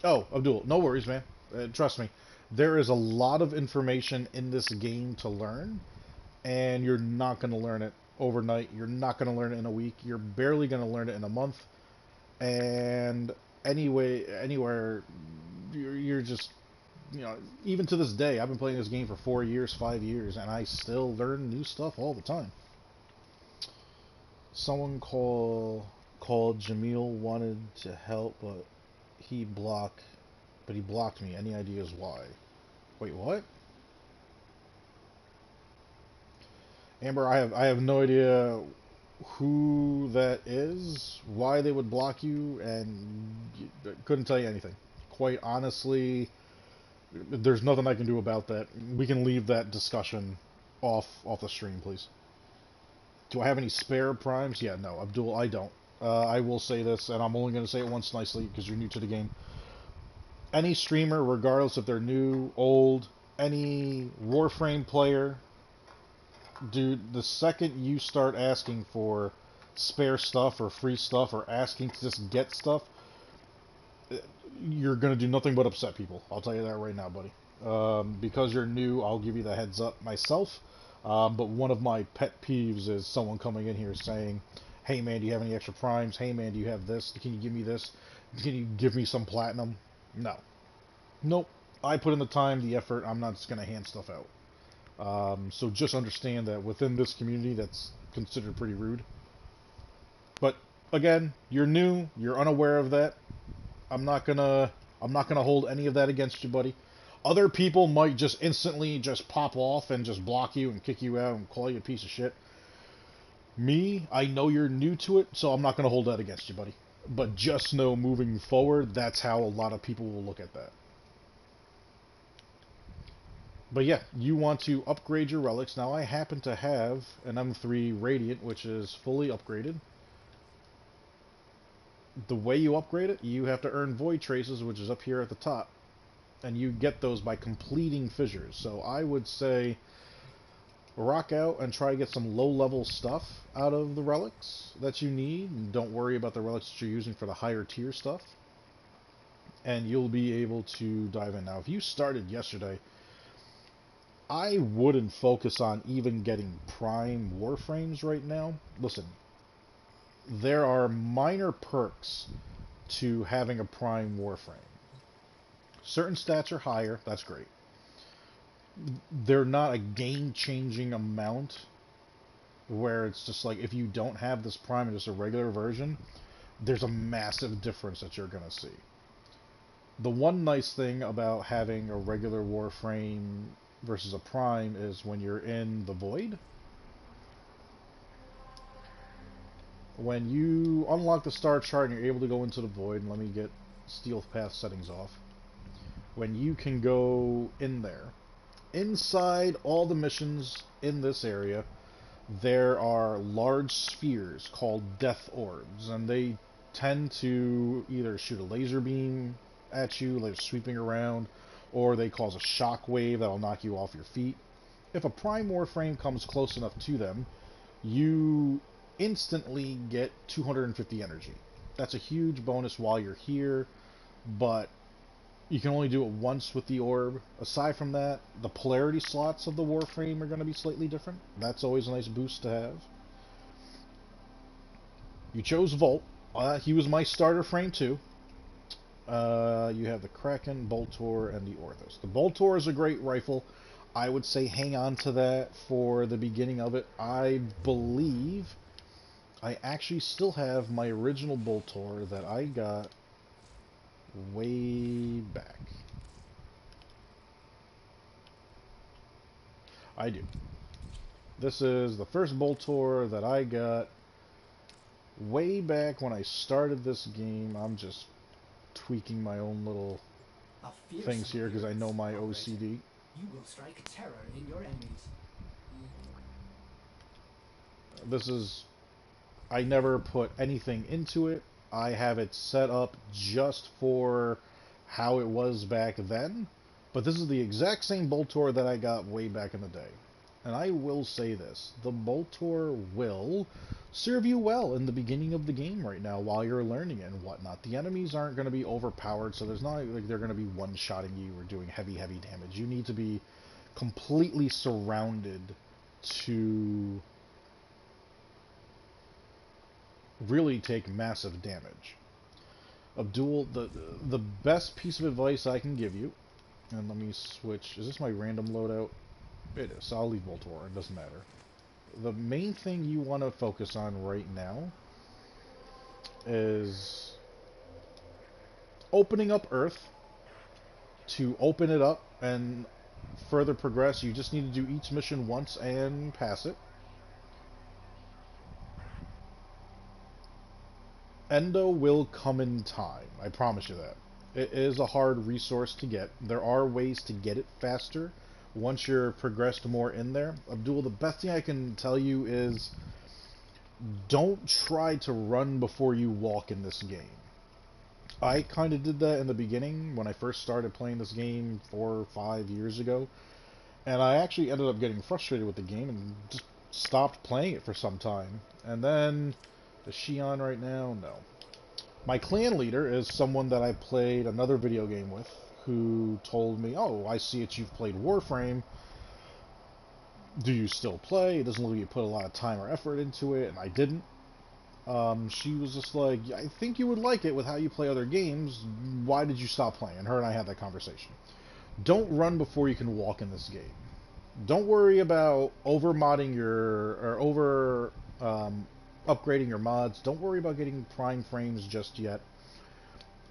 Oh, Abdul, no worries, man. Trust me. There is a lot of information in this game to learn, and you're not going to learn it overnight. You're not going to learn it in a week. You're barely going to learn it in a month. And anywhere, you're just, you know, even to this day, I've been playing this game for 4 years, 5 years, and I still learn new stuff all the time. Someone called Jamil wanted to help, but he blocked me. Any ideas why? Wait, what? Amber, I have no idea who that is, why they would block you, and couldn't tell you anything. Quite honestly, there's nothing I can do about that. We can leave that discussion off the stream, please. Do I have any spare primes? Yeah, no, Abdul, I don't. I will say this, and I'm only going to say it once nicely because you're new to the game. Any streamer, regardless if they're new, old, any Warframe player, dude, the second you start asking for spare stuff or free stuff or asking to just get stuff, you're going to do nothing but upset people. I'll tell you that right now, buddy. Because you're new, I'll give you the heads up myself. But one of my pet peeves is someone coming in here saying, hey man, do you have any extra primes? Hey man, do you have this? Can you give me this? Can you give me some platinum? No. Nope. I put in the time, the effort. I'm not just going to hand stuff out. So just understand that within this community, that's considered pretty rude. But again, you're new. You're unaware of that. I'm not gonna hold any of that against you, buddy. Other people might just instantly just pop off and just block you and kick you out and call you a piece of shit. Me, I know you're new to it, so I'm not going to hold that against you, buddy. But just know moving forward, that's how a lot of people will look at that. But yeah, you want to upgrade your relics. Now, I happen to have an M3 Radiant, which is fully upgraded. The way you upgrade it, you have to earn Void Traces, which is up here at the top. And you get those by completing fissures. So I would say rock out and try to get some low-level stuff out of the relics that you need. And don't worry about the relics that you're using for the higher tier stuff. And you'll be able to dive in. Now, if you started yesterday, I wouldn't focus on even getting prime Warframes right now. Listen, there are minor perks to having a prime Warframe. Certain stats are higher, that's great. They're not a game-changing amount where it's just like if you don't have this prime and just a regular version, there's a massive difference that you're going to see. The one nice thing about having a regular Warframe versus a prime is when you're in the Void, when you unlock the star chart and you're able to go into the Void, and let me get Steel Path settings off. When you can go in there, inside all the missions in this area, there are large spheres called Death Orbs, and they tend to either shoot a laser beam at you, like sweeping around, or they cause a shock wave that'll knock you off your feet. If a Prime Warframe comes close enough to them, you instantly get 250 energy. That's a huge bonus while you're here, but You can only do it once with the orb. Aside from that, the polarity slots of the Warframe are going to be slightly different. That's always a nice boost to have. You chose Volt. He was my starter frame too. You have the Kraken, Boltor, and the Orthos. The Boltor is a great rifle. I would say hang on to that for the beginning of it. I believe I actually still have my original Boltor that I got way back. I do. This is the first Boltor that I got way back when I started this game. I'm just tweaking my own little things here because I know my OCD.
You will strike terror in your enemies.
This is... I never put anything into it. I have it set up just for how it was back then. But this is the exact same Boltor that I got way back in the day. And I will say this. The Boltor will serve you well in the beginning of the game right now while you're learning it and whatnot. The enemies aren't going to be overpowered, so there's not like they're going to be one-shotting you or doing heavy damage. You need to be completely surrounded to really take massive damage. Abdul, the best piece of advice I can give you, and let me switch, is this my random loadout? It is, so I'll leave Voltor, it doesn't matter. The main thing you want to focus on right now is opening up Earth. To open it up and further progress, you just need to do each mission once and pass it. Endo will come in time, I promise you that. It is a hard resource to get. There are ways to get it faster once you're progressed more in there. Abdul, the best thing I can tell you is don't try to run before you walk in this game. I kind of did that in the beginning when I first started playing this game 4 or 5 years ago, and I actually ended up getting frustrated with the game and just stopped playing it for some time. And then, is she on right now? No. My clan leader is someone that I played another video game with, who told me, oh, I see that you've played Warframe. Do you still play? It doesn't look like you put a lot of time or effort into it, and I didn't. She was just like, I think you would like it with how you play other games. Why did you stop playing? And her and I had that conversation. Don't run before you can walk in this game. Don't worry about over-modding upgrading your mods. Don't worry about getting prime frames just yet,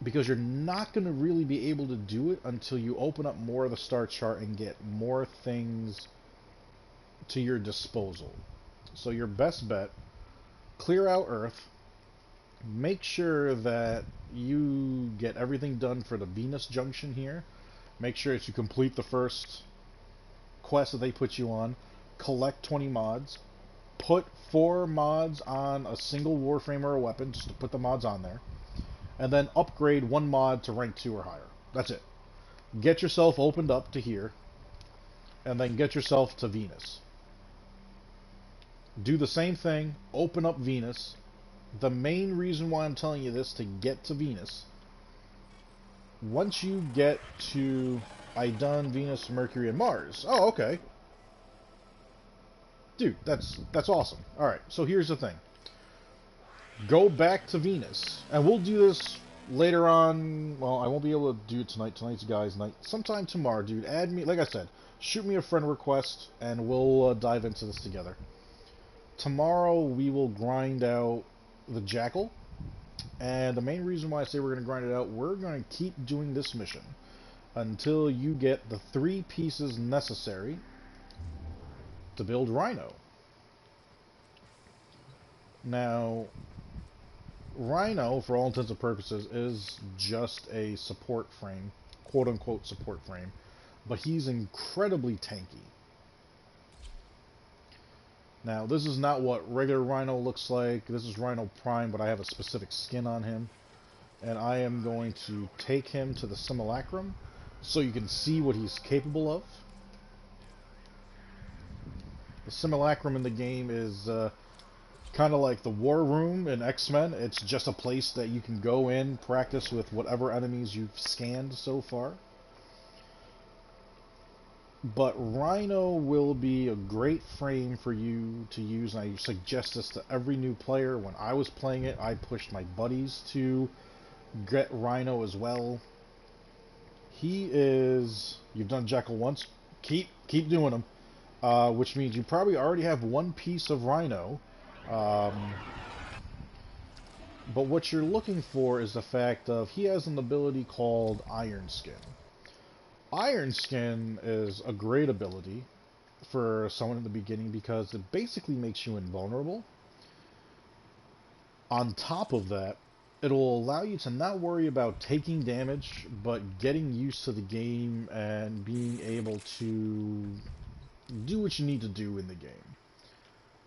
because you're not going to really be able to do it until you open up more of the star chart and get more things to your disposal. So your best bet, clear out Earth, make sure that you get everything done for the Venus Junction here, make sure that you complete the first quest that they put you on, collect 20 mods, put 4 mods on a single Warframe or a weapon, just to put the mods on there, and then upgrade 1 mod to rank 2 or higher. That's it. Get yourself opened up to here, and then get yourself to Venus. Do the same thing, open up Venus. The main reason why I'm telling you this, to get to Venus, once you get to, I done Venus, Mercury, and Mars. Oh, okay. Dude, that's awesome. Alright, so here's the thing. Go back to Venus, and we'll do this later on. Well, I won't be able to do it tonight. Tonight's guys' night. Sometime tomorrow, dude. Add me, like I said, shoot me a friend request, and we'll dive into this together. Tomorrow, we will grind out the Jackal, and the main reason why I say we're going to grind it out, we're going to keep doing this mission until you get the 3 pieces necessary to build Rhino. Now, Rhino, for all intents and purposes, is just a support frame, quote-unquote support frame, but he's incredibly tanky. Now, this is not what regular Rhino looks like. This is Rhino Prime, but I have a specific skin on him. And I am going to take him to the Simulacrum so you can see what he's capable of. The Simulacrum in the game is kind kind of like the War Room in X-Men. It's just a place that you can go in, practice with whatever enemies you've scanned so far. But Rhino will be a great frame for you to use, and I suggest this to every new player. When I was playing it, I pushed my buddies to get Rhino as well. He is... You've done Jekyll once. Keep doing him. Which means you probably already have one piece of Rhino. But what you're looking for is the fact of he has an ability called Iron Skin. Iron Skin is a great ability for someone in the beginning because it basically makes you invulnerable. On top of that, it'll allow you to not worry about taking damage, but getting used to the game and being able to do what you need to do in the game.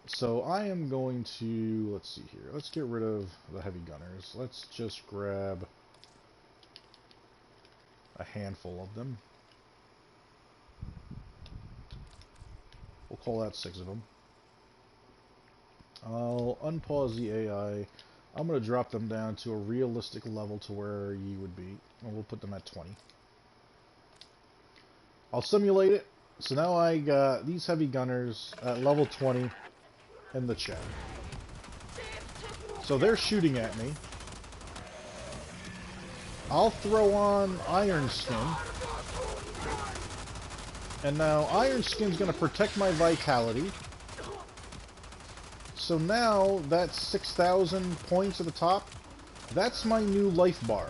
So I am going to, let's see here, let's get rid of the heavy gunners. Let's just grab a handful of them. We'll call that 6 of them. I'll unpause the AI. I'm going to drop them down to a realistic level to where you would be. And we'll put them at 20. I'll simulate it. So now I got these heavy gunners at level 20 in the chat. So they're shooting at me. I'll throw on Iron Skin. And now Iron Skin's going to protect my vitality. So now that's 6,000 points at the top. That's my new life bar.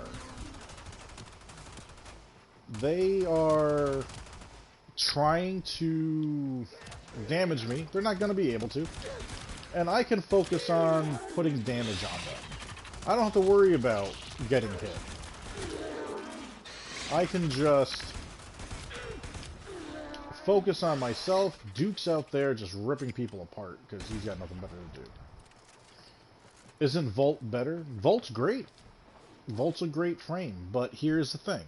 They are trying to damage me. They're not going to be able to. And I can focus on putting damage on them. I don't have to worry about getting hit. I can just focus on myself. Duke's out there just ripping people apart because he's got nothing better to do. Isn't Volt better? Volt's great. Volt's a great frame, but here's the thing.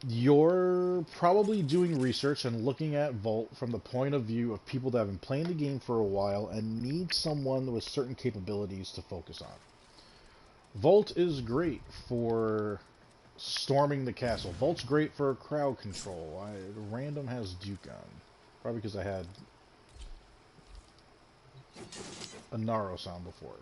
You're probably doing research and looking at Volt from the point of view of people that have been playing the game for a while and need someone with certain capabilities to focus on. Volt is great for storming the castle. Volt's great for crowd control. Random has Duke on. Probably because I had a Naro sound before.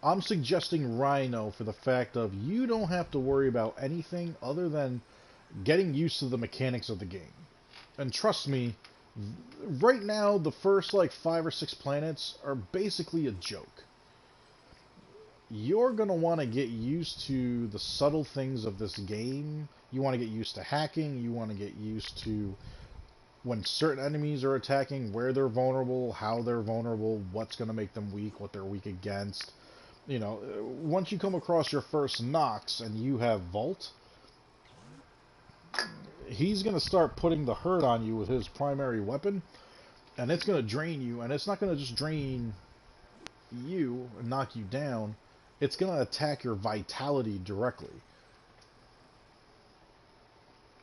I'm suggesting Rhino for the fact of you don't have to worry about anything other than getting used to the mechanics of the game. And trust me, right now the first like 5 or 6 planets are basically a joke. You're going to want to get used to the subtle things of this game. You want to get used to hacking. You want to get used to when certain enemies are attacking, where they're vulnerable, how they're vulnerable, what's going to make them weak, what they're weak against. You know, once you come across your first Nox and you have Volt, he's going to start putting the hurt on you with his primary weapon, and it's going to drain you, and it's not going to just drain you and knock you down. It's going to attack your vitality directly.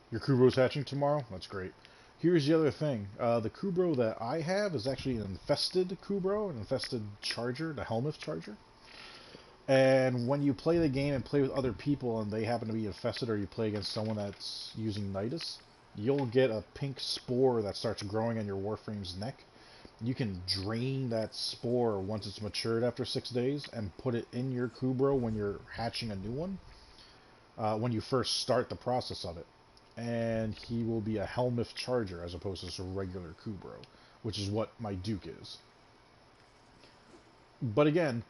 Your Kubro's hatching tomorrow? That's great. Here's the other thing. The Kubro that I have is actually an infested Kubro, an infested charger, the Helmuth charger. And when you play the game and play with other people and they happen to be infested, or you play against someone that's using Nidus, you'll get a pink spore that starts growing on your Warframe's neck. You can drain that spore once it's matured after 6 days and put it in your Kubro when you're hatching a new one, when you first start the process of it. And he will be a Helmuth Charger as opposed to just a regular Kubro, which is what my Duke is. But again,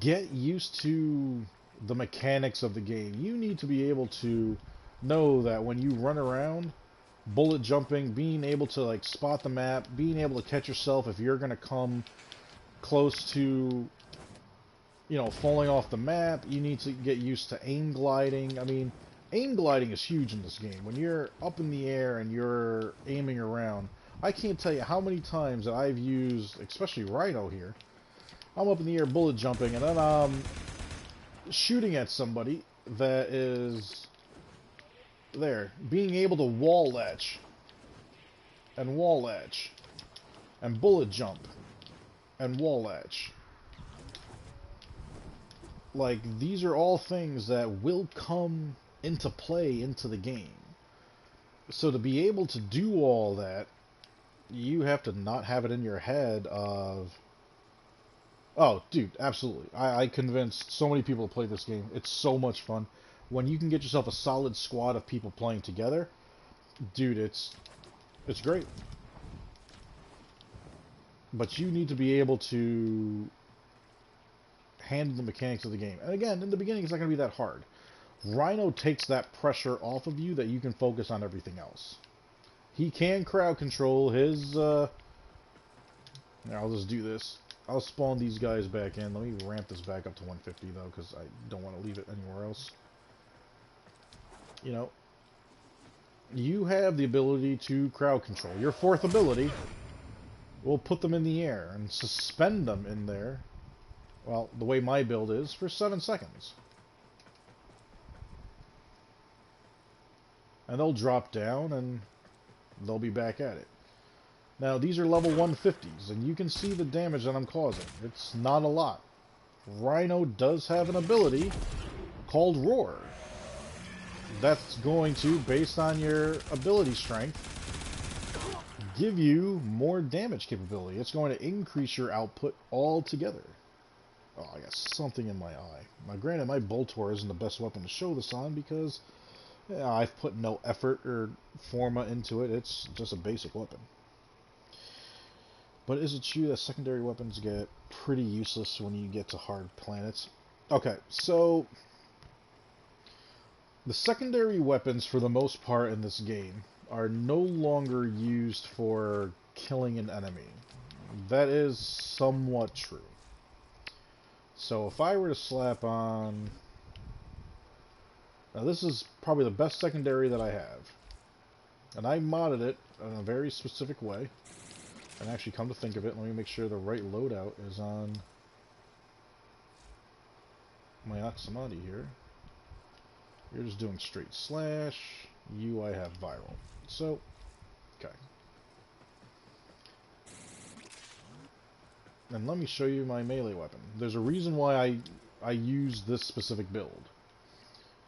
get used to the mechanics of the game. You need to be able to know that when you run around, bullet jumping, being able to like spot the map, being able to catch yourself if you're going to come close to, you know, falling off the map. You need to get used to aim gliding. I mean, aim gliding is huge in this game. When you're up in the air and you're aiming around, I can't tell you how many times that I've used, especially Rhino here, I'm up in the air bullet jumping and then I'm shooting at somebody that is there, being able to wall latch and wall latch, and bullet jump, and wall latch. Like, these are all things that will come into play into the game. So to be able to do all that, you have to not have it in your head of... Oh, dude, absolutely. I convinced so many people to play this game. It's so much fun. When you can get yourself a solid squad of people playing together, dude, it's great. But you need to be able to handle the mechanics of the game. And again, in the beginning, it's not going to be that hard. Rhino takes that pressure off of you that you can focus on everything else. He can crowd control his... I'll just do this. I'll spawn these guys back in. Let me ramp this back up to 150, though, because I don't want to leave it anywhere else. You know, you have the ability to crowd control. Your fourth ability will put them in the air and suspend them in there. Well, the way my build is, for 7 seconds. And they'll drop down, and they'll be back at it. Now, these are level 150s, and you can see the damage that I'm causing. It's not a lot. Rhino does have an ability called Roar. That's going to, based on your ability strength, give you more damage capability. It's going to increase your output altogether. Oh, I got something in my eye. Now, granted, my Boltor isn't the best weapon to show this on because I've put no effort or Forma into it. It's just a basic weapon. But is it true that secondary weapons get pretty useless when you get to hard planets? Okay, so the secondary weapons, for the most part in this game, are no longer used for killing an enemy. That is somewhat true. So if I were to slap on... Now this is probably the best secondary that I have. And I modded it in a very specific way. And actually, come to think of it, let me make sure the right loadout is on my Oxamati here. You're just doing straight slash. You, I have viral. So, okay. And let me show you my melee weapon. There's a reason why I use this specific build.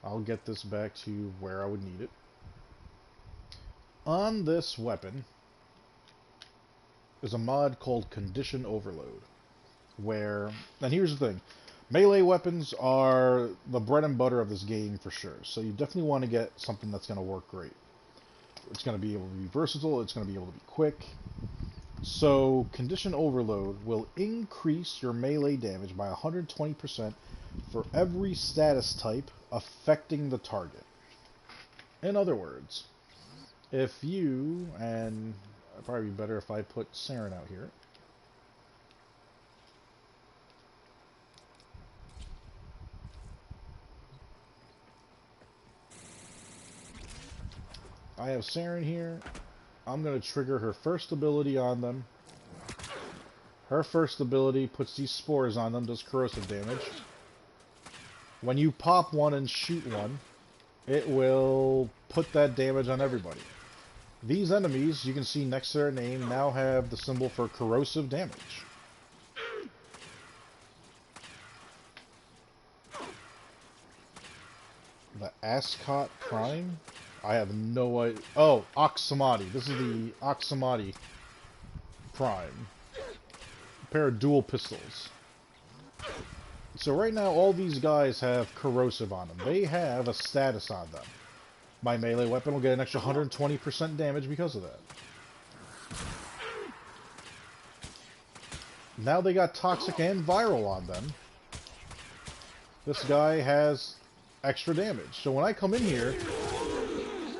I'll get this back to where I would need it. On this weapon is a mod called Condition Overload, where, and here's the thing, melee weapons are the bread and butter of this game for sure, so you definitely want to get something that's going to work great. It's going to be able to be versatile, it's going to be able to be quick. So Condition Overload will increase your melee damage by 120% for every status type affecting the target. In other words, if you, and it'd probably be better if I put Saren out here. I have Saren here. I'm going to trigger her first ability on them. Her first ability puts these spores on them, does corrosive damage. When you pop one and shoot one, it will put that damage on everybody. These enemies, you can see next to their name, now have the symbol for corrosive damage. The Ascot Prime? I have no idea. Oh, Oxamati. This is the Oxamati Prime. A pair of dual pistols. So right now, all these guys have corrosive on them. They have a status on them. My melee weapon will get an extra 120% damage because of that. Now they got toxic and viral on them. This guy has extra damage. So when I come in here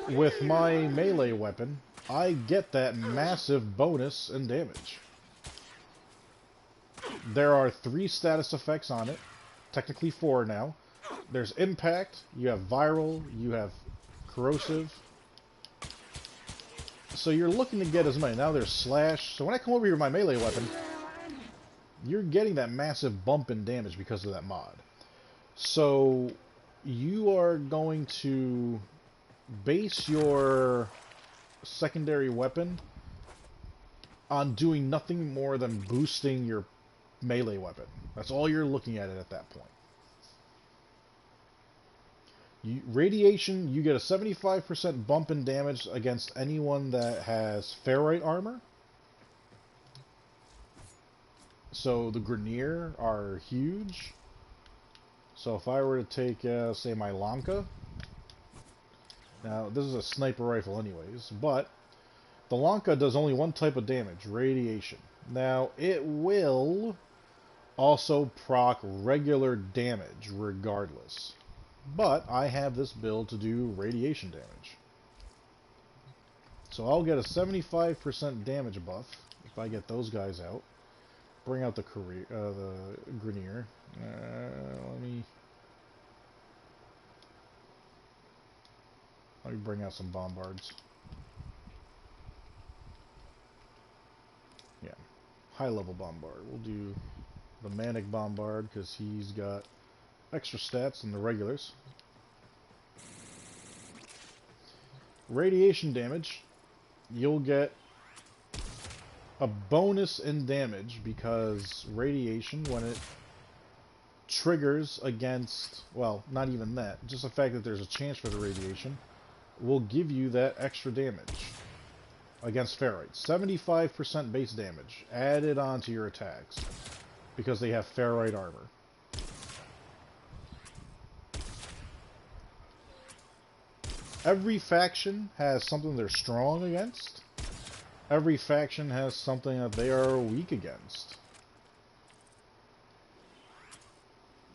with my melee weapon, I get that massive bonus in damage. There are 3 status effects on it. Technically 4 now. There's impact, you have viral, you have corrosive. So you're looking to get as many. Now there's slash. So when I come over here with my melee weapon, you're getting that massive bump in damage because of that mod. So you are going to base your secondary weapon on doing nothing more than boosting your melee weapon. That's all you're looking at it at that point. Radiation, you get a 75% bump in damage against anyone that has ferrite armor. So the Grenier are huge. So if I were to take, say, my Lanka. Now, this is a sniper rifle anyways, but the Lanka does only one type of damage, radiation. Now, it will also proc regular damage regardless. But I have this build to do radiation damage. So I'll get a 75% damage buff if I get those guys out. Bring out the Grenier. Let me bring out some Bombards. Yeah, high level Bombard. We'll do the Manic Bombard because he's got extra stats than the regulars. Radiation damage. You'll get a bonus in damage because radiation, when it triggers against, well, not even that, just the fact that there's a chance for the radiation, will give you that extra damage against ferrite. 75% base damage added onto your attacks because they have ferrite armor. Every faction has something they're strong against. Every faction has something that they are weak against.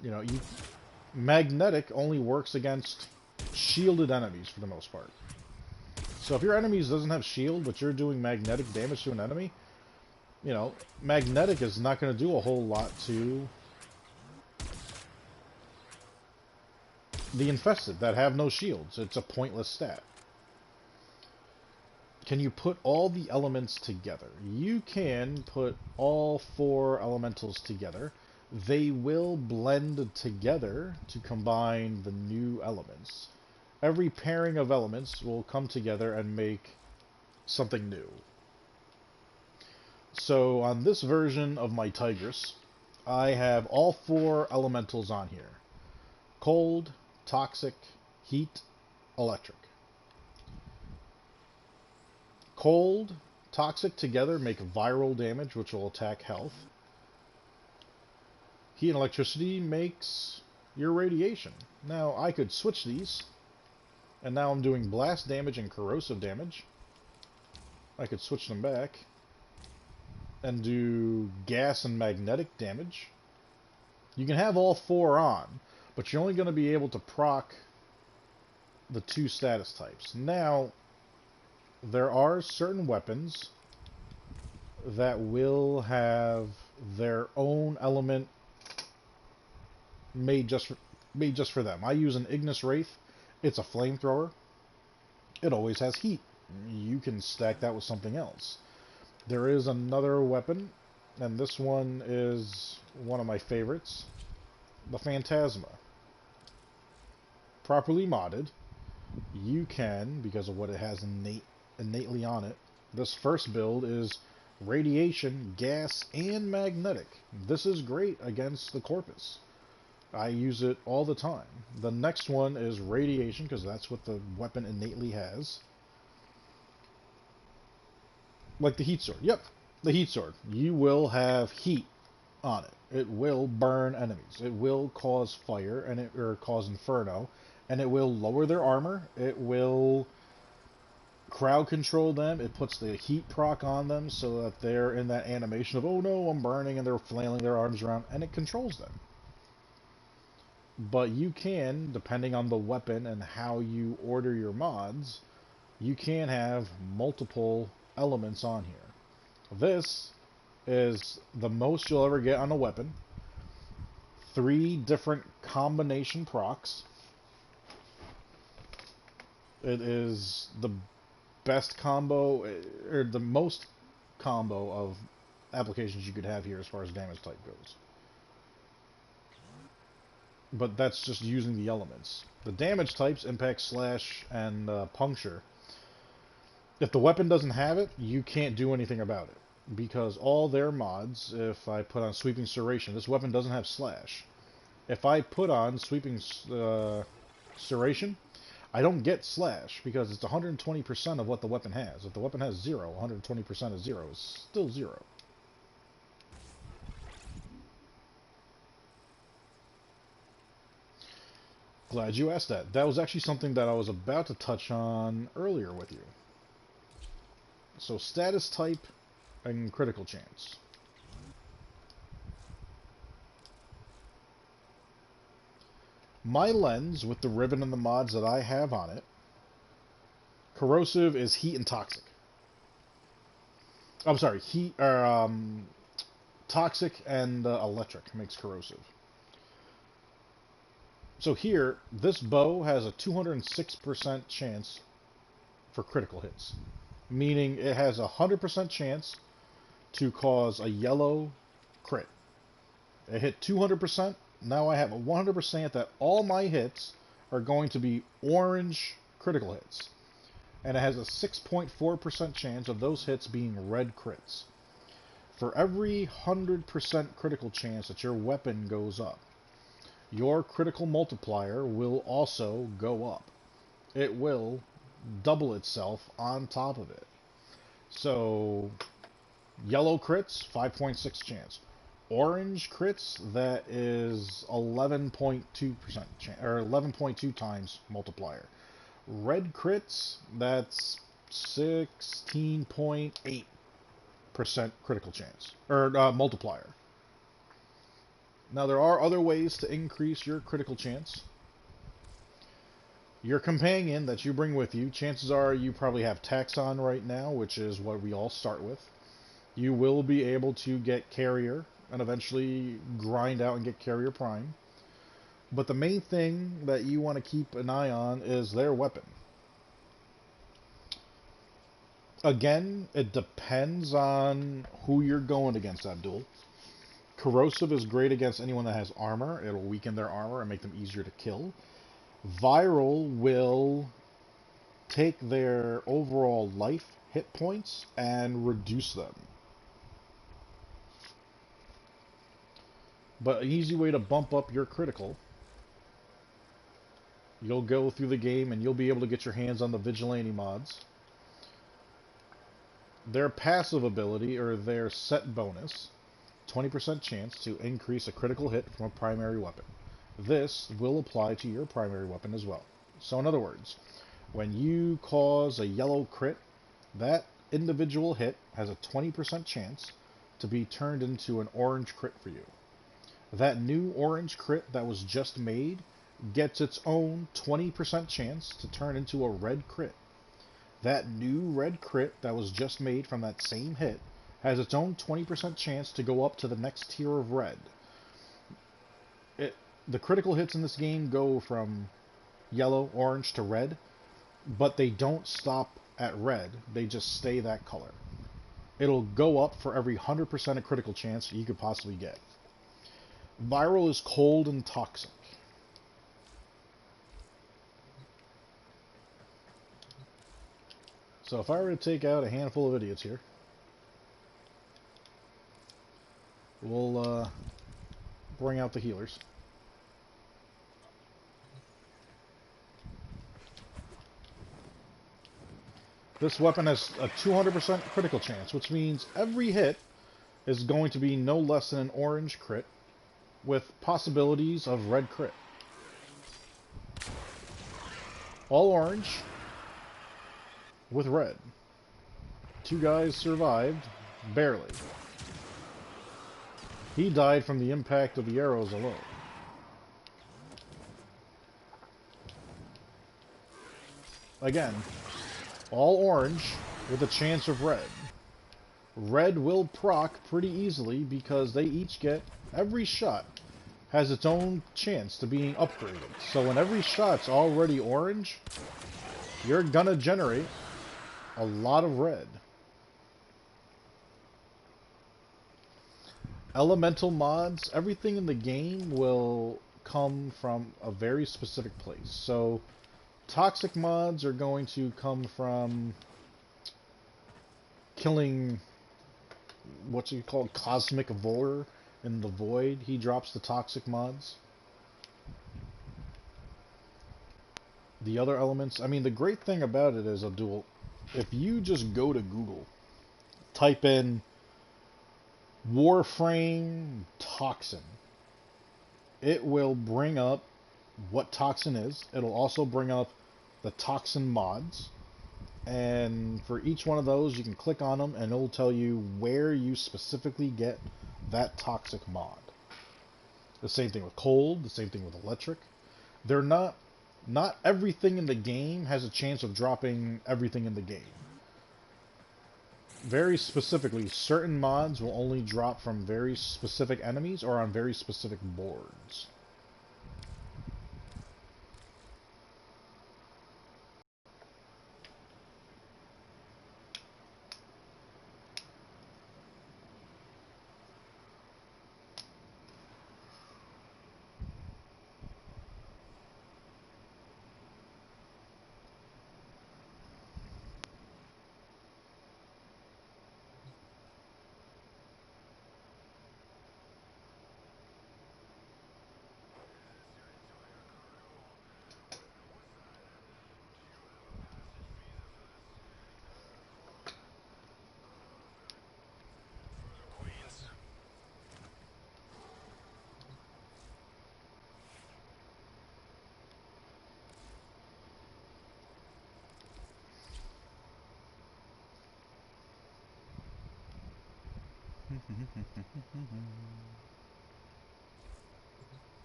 You know, magnetic only works against shielded enemies for the most part. So if your enemies doesn't have shield, but you're doing magnetic damage to an enemy, you know, magnetic is not going to do a whole lot to the infested that have no shields. It's a pointless stat. Can you put all the elements together? You can put all 4 elementals together. They will blend together to combine the new elements. Every pairing of elements will come together and make something new. So on this version of my Tigress, I have all 4 elementals on here. Cold, toxic, heat, electric. Cold, toxic together make viral damage, which will attack health. Heat and electricity makes your radiation. Now, I could switch these, and now I'm doing blast damage and corrosive damage. I could switch them back and do gas and magnetic damage. You can have all 4 on, but you're only going to be able to proc the 2 status types. Now, there are certain weapons that will have their own element made just for them. I use an Ignis Wraith. It's a flamethrower. It always has heat. You can stack that with something else. There is another weapon, and this one is one of my favorites, the Phantasma. Properly modded, you can, because of what it has innately on it, this first build is radiation, gas, and magnetic. This is great against the Corpus. I use it all the time. The next one is radiation, because that's what the weapon innately has. Like the heat sword. Yep, the heat sword. You will have heat on it. It will burn enemies. It will cause fire, and or cause inferno, and it will lower their armor. It will crowd control them. It puts the heat proc on them so that they're in that animation of, oh no, I'm burning, and they're flailing their arms around, and it controls them. But you can, depending on the weapon and how you order your mods, you can have multiple elements on here. This is the most you'll ever get on a weapon. 3 different combination procs. It is the best combo, or the most combo of applications you could have here as far as damage type goes. But that's just using the elements. The damage types, impact, slash, and puncture. If the weapon doesn't have it, you can't do anything about it. because all their mods, if I put on Sweeping Serration, this weapon doesn't have slash. If I put on Sweeping Serration, I don't get slash because it's 120% of what the weapon has. If the weapon has 0, 120% of 0 is still 0. Glad you asked that. That was actually something that I was about to touch on earlier with you. So status type and critical chance. My lens, with the ribbon and the mods that I have on it, corrosive is heat and toxic. I'm sorry, toxic and electric makes corrosive. So here, this bow has a 206% chance for critical hits. Meaning it has a 100% chance to cause a yellow crit. It hit 200%. Now I have a 100% that all my hits are going to be orange critical hits. And it has a 6.4% chance of those hits being red crits. For every 100% critical chance that your weapon goes up, your critical multiplier will also go up. It will double itself on top of it. So, yellow crits, 5.6 chance. Orange crits, that is 11.2% chance, or 11.2 times multiplier. Red crits, that's 16.8% critical chance, or multiplier. Now, there are other ways to increase your critical chance. Your companion that you bring with you, chances are you probably have tax on right now, which is what we all start with. You will be able to get carrier and eventually grind out and get carrier prime. But the main thing that you want to keep an eye on is their weapon. Again, it depends on who you're going against, Abdul. Corrosive is great against anyone that has armor. It'll weaken their armor and make them easier to kill. Viral will take their overall life hit points and reduce them. But an easy way to bump up your critical, you'll go through the game and you'll be able to get your hands on the Vigilante mods. Their passive ability, or their set bonus, 20% chance to increase a critical hit from a primary weapon. This will apply to your primary weapon as well. So in other words, when you cause a yellow crit, that individual hit has a 20% chance to be turned into an orange crit for you. That new orange crit that was just made gets its own 20% chance to turn into a red crit. That new red crit that was just made from that same hit has its own 20% chance to go up to the next tier of red. The critical hits in this game go from yellow, orange to red, but they don't stop at red. They just stay that color. It'll go up for every 100% of critical chance you could possibly get. Viral is cold and toxic. So if I were to take out a handful of idiots here, we'll bring out the healers. This weapon has a 200% critical chance, which means every hit is going to be no less than an orange crit with possibilities of red crit. All orange with red. 2 guys survived, barely. He died from the impact of the arrows alone. Again, all orange with a chance of red. Red will proc pretty easily because they each get, every shot has its own chance to being upgraded. So when every shot's already orange, you're gonna generate a lot of red. Elemental mods, everything in the game will come from a very specific place. So toxic mods are going to come from killing what's he called, Cosmic Vor in the Void. He drops the toxic mods. The other elements, I mean, the great thing about it is, Abdul, if you just go to Google, type in Warframe Toxin, it will bring up what Toxin is. It'll also bring up the Toxin mods. And for each one of those, you can click on them, and it'll tell you where you specifically get that toxic mod. The same thing with cold, the same thing with electric. They're not everything in the game has a chance of dropping everything in the game. Very specifically, certain mods will only drop from very specific enemies or on very specific boards.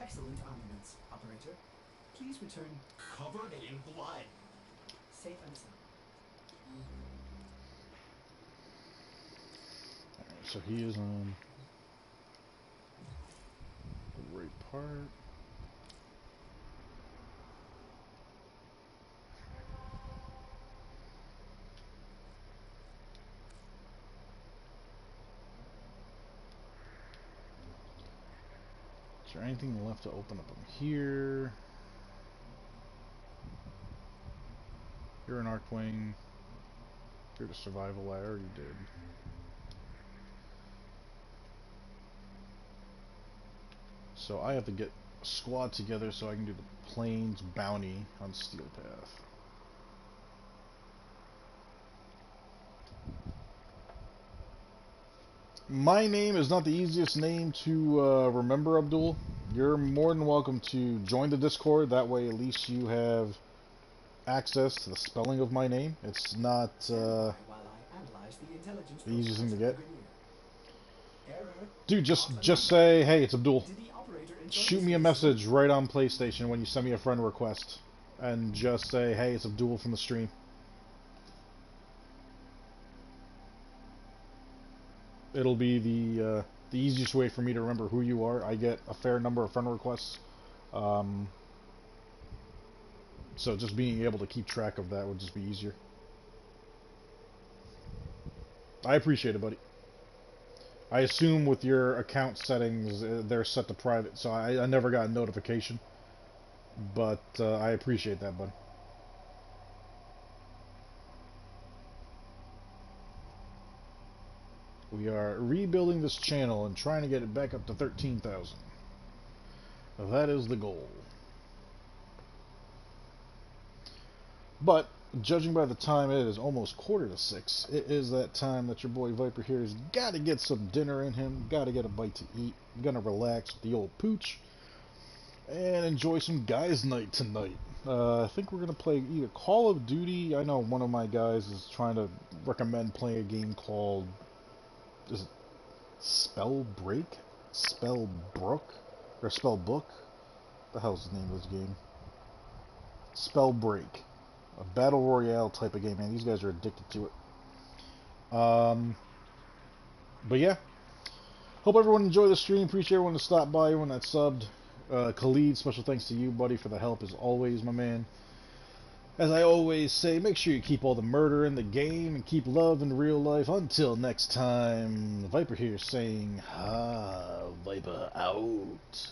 Excellent armaments, operator. Please return
Covered in blood.
safe and sound.
Alright, so he is on the right part. Is there anything left to open up in here? You're an Arcwing. You're the survival I already did. So I have to get a squad together so I can do the Plains bounty on Steel Path. My name is not the easiest name to remember, Abdul. You're more than welcome to join the Discord. That way, at least you have access to the spelling of my name. It's not the easiest thing to get. Dude, just say, hey, it's Abdul. Shoot me a message right on PlayStation when you send me a friend request, and just say, hey, it's Abdul from the stream. It'll be the easiest way for me to remember who you are. I get a fair number of friend requests, so just being able to keep track of that would just be easier. I appreciate it, buddy. I assume with your account settings, they're set to private, so I never got a notification. But I appreciate that, bud. We are rebuilding this channel and trying to get it back up to 13,000. That is the goal. But, judging by the time it is almost 5:45, it is that time that your boy Viper here has got to get some dinner in him, got to get a bite to eat, gonna relax with the old pooch, and enjoy some guys' night tonight. I think we're gonna play either Call of Duty. I know one of my guys is trying to recommend playing a game called, is it Spellbreak? Spellbrook? Or Spellbook? What the hell's the name of this game? Spellbreak. A battle royale type of game, man. These guys are addicted to it. But yeah. Hope everyone enjoyed the stream. Appreciate everyone to stop by, everyone that subbed. Khalid, special thanks to you, buddy, for the help as always, my man. As I always say, make sure you keep all the murder in the game and keep love in real life. Until next time, Viper here saying, Viper out.